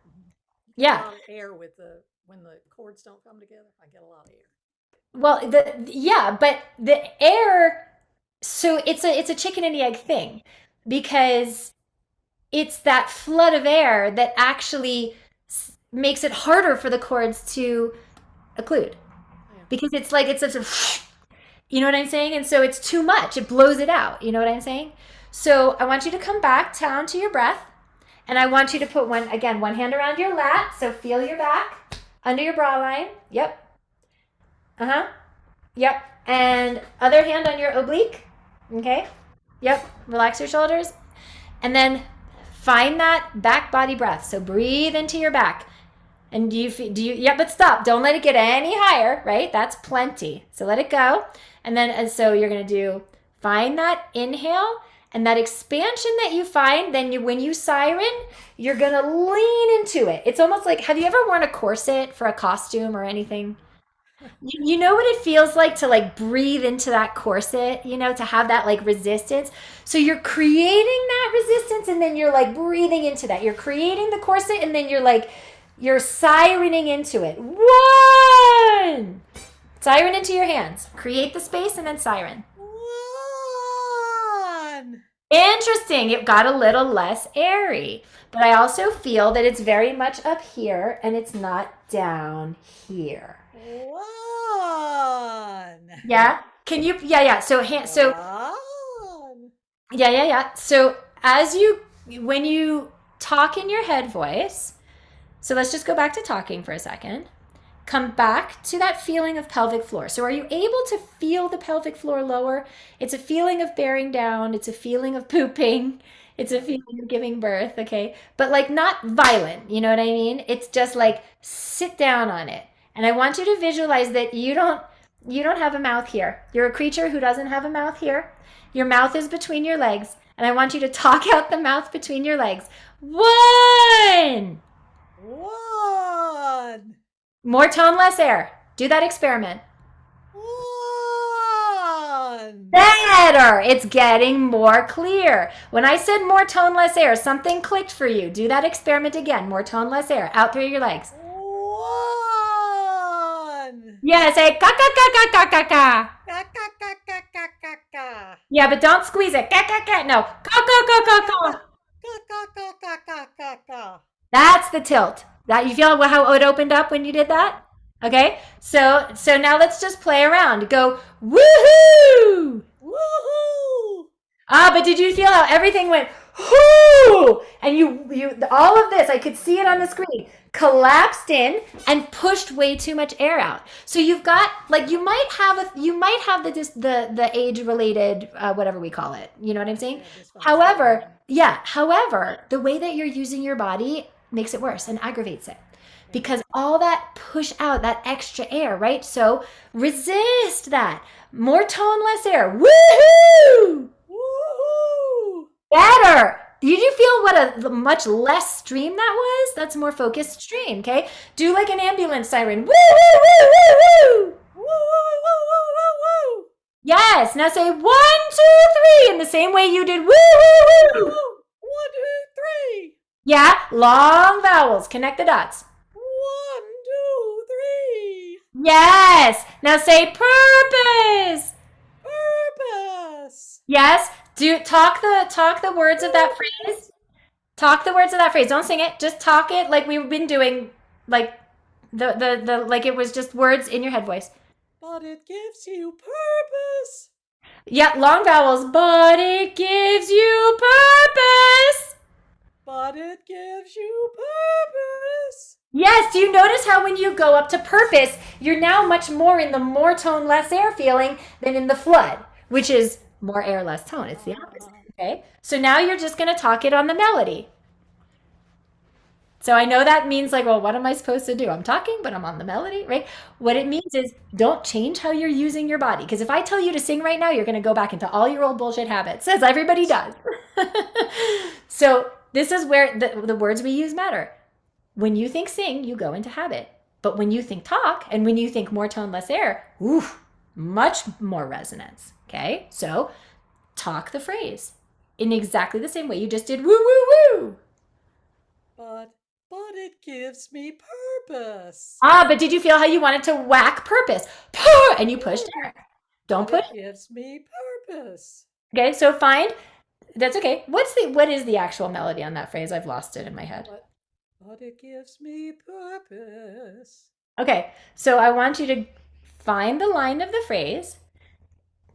Yeah. A lot of air when the chords don't come together. I get a lot of air. Well, but the air. So it's a chicken and the egg thing, because it's that flood of air that actually makes it harder for the chords to occlude, because it's like it's a, you know what I'm saying? And so it's too much. It blows it out. You know what I'm saying? So I want you to come back down to your breath, and I want you to put one hand around your lat. So feel your back under your bra line. Yep. Yep. And other hand on your oblique. Okay. Yep. Relax your shoulders. And then find that back body breath. So breathe into your back. And yeah, but stop. Don't let it get any higher, right? That's plenty. So let it go. And then, and so you're going to find that inhale and that expansion that you find. Then when you siren, you're going to lean into it. It's almost like, have you ever worn a corset for a costume or anything? You know what it feels like to like breathe into that corset, to have that like resistance. So you're creating that resistance and then you're like breathing into that. You're creating the corset and then you're sirening into it. 1. Siren into your hands. Create the space and then siren. 1. Interesting. It got a little less airy. But I also feel that it's very much up here and it's not down here. 1. Yeah. Can you? Yeah. So 1. Yeah. So when you talk in your head voice, so let's just go back to talking for a second. Come back to that feeling of pelvic floor. So are you able to feel the pelvic floor lower? It's a feeling of bearing down. It's a feeling of pooping. It's a feeling of giving birth, okay? But like not violent, you know what I mean? It's just like sit down on it. And I want you to visualize that you don't have a mouth here. You're a creature who doesn't have a mouth here. Your mouth is between your legs. And I want you to talk out the mouth between your legs. 1. 1. More tone, less air. Do that experiment. 1. Better. It's getting more clear. When I said more tone, less air, something clicked for you. Do that experiment again. More tone, less air. Out through your legs. 1. Yeah, say ka ka ka ka ka ka ka. Ka ka ka ka ka ka ka. Yeah, but don't squeeze it. Ka ka ka. No. Ka ka ka ka ka. Ka ka ka ka ka ka ka. That's the tilt. That you feel how it opened up when you did that? Okay. So now let's just play around. Go woohoo! Woohoo! But did you feel how everything went whoo? And you all of this, I could see it on the screen, collapsed in and pushed way too much air out. So you've got like you might have the age related whatever we call it. You know what I'm saying? However, the way that you're using your body makes it worse and aggravates it. Because all that push out, that extra air, right? So resist that. More tone, less air. Woohoo! Woohoo! Better. Did you feel what a much less stream that was? That's a more focused stream, okay? Do like an ambulance siren. Woo, woo, woo, woo, woo. Woo, woo, woo, woo, woo, woo. Yes. Now say 1, 2, 3 in the same way you did woo, woo, woo. 1, 2, 3. Yeah. Long vowels. Connect the dots. 1, 2, 3. Yes. Now say purpose. Purpose. Yes. Talk the words of that phrase. Talk the words of that phrase. Don't sing it. Just talk it like we've been doing, like the like it was just words in your head voice. But it gives you purpose. Yeah, long vowels. But it gives you purpose. But it gives you purpose. Yes, do you notice how when you go up to purpose, you're now much more in the more tone, less air feeling than in the flood, which is more air, less tone. It's the opposite, okay? So now you're just going to talk it on the melody. So I know that means like, well, what am I supposed to do? I'm talking, but I'm on the melody, right? What it means is don't change how you're using your body. Because if I tell you to sing right now, you're going to go back into all your old bullshit habits, as everybody does. So this is where the words we use matter. When you think sing, you go into habit. But when you think talk and when you think more tone, less air, oof, much more resonance. Okay, so talk the phrase in exactly the same way you just did woo, woo, woo. But it gives me purpose. But did you feel how you wanted to whack purpose? Purr, and you pushed air. Don't push. It gives me purpose. Okay, so find, that's okay. What is the actual melody on that phrase? I've lost it in my head. But it gives me purpose. Okay, so I want you to find the line of the phrase.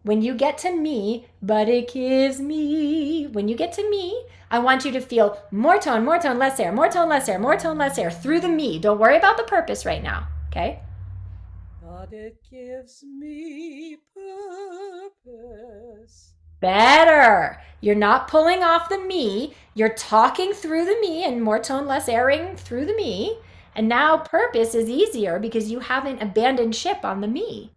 When you get to me, but it gives me. When you get to me, I want you to feel more tone, less air, more tone, less air, more tone, less air through the me. Don't worry about the purpose right now, okay? But it gives me purpose. Better. You're not pulling off the me. You're talking through the me and more tone, less airing through the me. And now purpose is easier because you haven't abandoned ship on the me.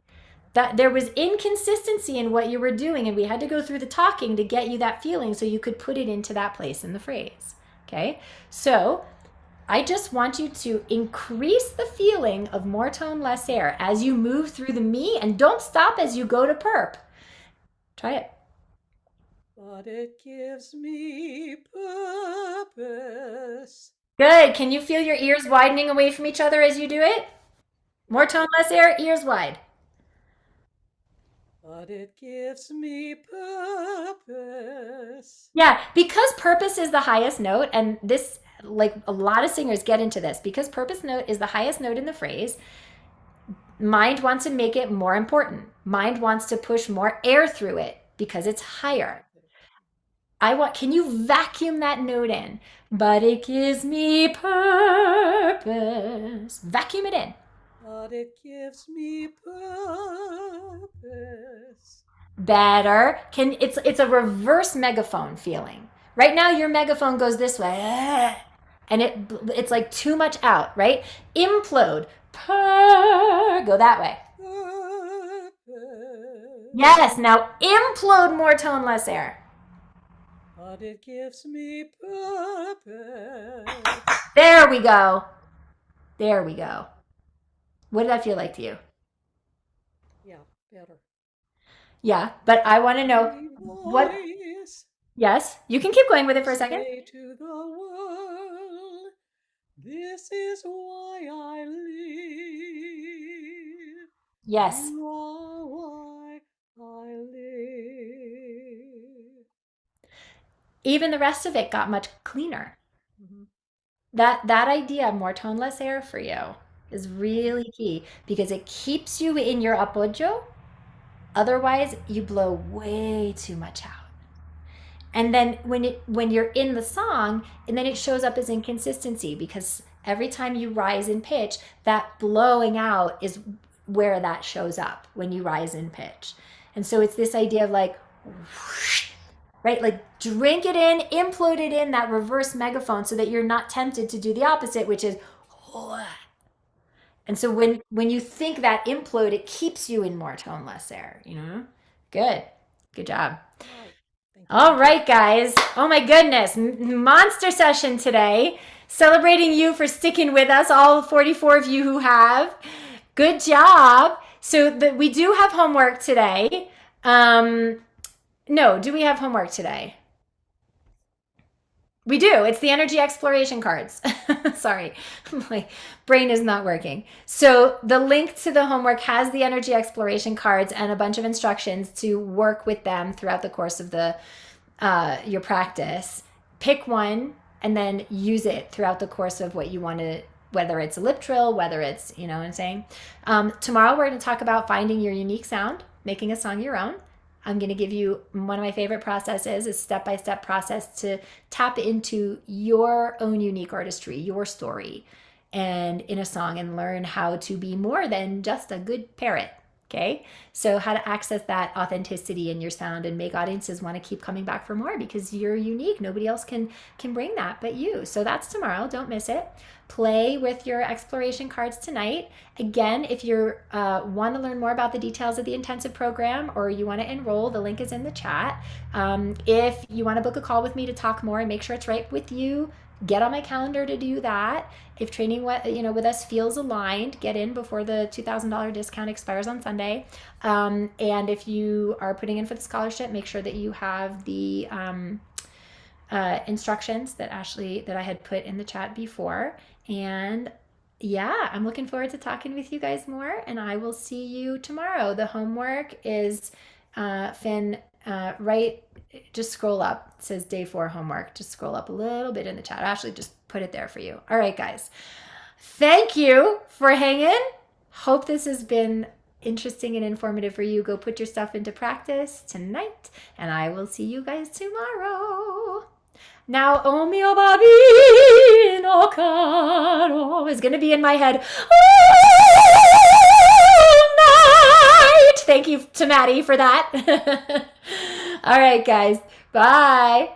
That there was inconsistency in what you were doing, and we had to go through the talking to get you that feeling so you could put it into that place in the phrase. Okay? So I just want you to increase the feeling of more tone, less air as you move through the me, and don't stop as you go to perp. Try it. But it gives me purpose. Good. Can you feel your ears widening away from each other as you do it? More tone, less air, ears wide. But it gives me purpose. Yeah, because purpose is the highest note, and this, like a lot of singers get into this, because purpose note is the highest note in the phrase, mind wants to make it more important. Mind wants to push more air through it because it's higher. Can you vacuum that note in? But it gives me purpose. Vacuum it in. But it gives me purpose. Better. It's a reverse megaphone feeling. Right now your megaphone goes this way, and it's like too much out, right? Implode. Go that way. Purpose. Yes, now implode, more tone, less air. But it gives me purpose. There we go. There we go. What did that feel like to you? Yeah, better. Yeah, but I want to know what. Voice, Yes, you can keep going with it for a second. say to the world, this is why I live. Yes. You are why I live. Even the rest of it got much cleaner. Mhm. That idea, more tone, less air for you, is really key because it keeps you in your appoggio. Otherwise, you blow way too much out. And then when you're in the song, and then it shows up as inconsistency because every time you rise in pitch, that blowing out is where that shows up when you rise in pitch. And so it's this idea of like, whoosh, right? Like drink it in, implode it in that reverse megaphone so that you're not tempted to do the opposite, which is, whoosh. And so when you think that implode, it keeps you in more tone, less air, you know? Good job. Right. Thank you. All right, guys. Oh my goodness. Monster session today. Celebrating you for sticking with us, all 44 of you who have. Good job. So we do have homework today. No, do we have homework today? We do. It's the energy exploration cards. Sorry, my brain is not working. So the link to the homework has the energy exploration cards and a bunch of instructions to work with them throughout the course of your practice. Pick one and then use it throughout the course of what you want to, whether it's a lip trill, whether it's, you know what I'm saying? Tomorrow we're going to talk about finding your unique sound, making a song your own. I'm going to give you one of my favorite processes, a step-by-step process to tap into your own unique artistry, your story, and in a song and learn how to be more than just a good parrot. Okay, so how to access that authenticity in your sound and make audiences want to keep coming back for more because you're unique. Nobody else can bring that but you. So that's tomorrow. Don't miss it. Play with your exploration cards tonight. Again, if you want to learn more about the details of the intensive program or you want to enroll, the link is in the chat. If you want to book a call with me to talk more and make sure it's right with you, get on my calendar to do that. If training with us feels aligned, get in before the $2,000 discount expires on Sunday. And if you are putting in for the scholarship, make sure that you have the instructions that I had put in the chat before. And yeah, I'm looking forward to talking with you guys more, and I will see you tomorrow. The homework is Finn, right, just scroll up. It says day 4 homework. Just scroll up a little bit in the chat. I actually just put it there for you. All right, guys. Thank you for hanging. Hope this has been interesting and informative for you. Go put your stuff into practice tonight, and I will see you guys tomorrow. Now, O mio bambino caro is going to be in my head all night. Thank you to Maddie for that. All right, guys. Bye.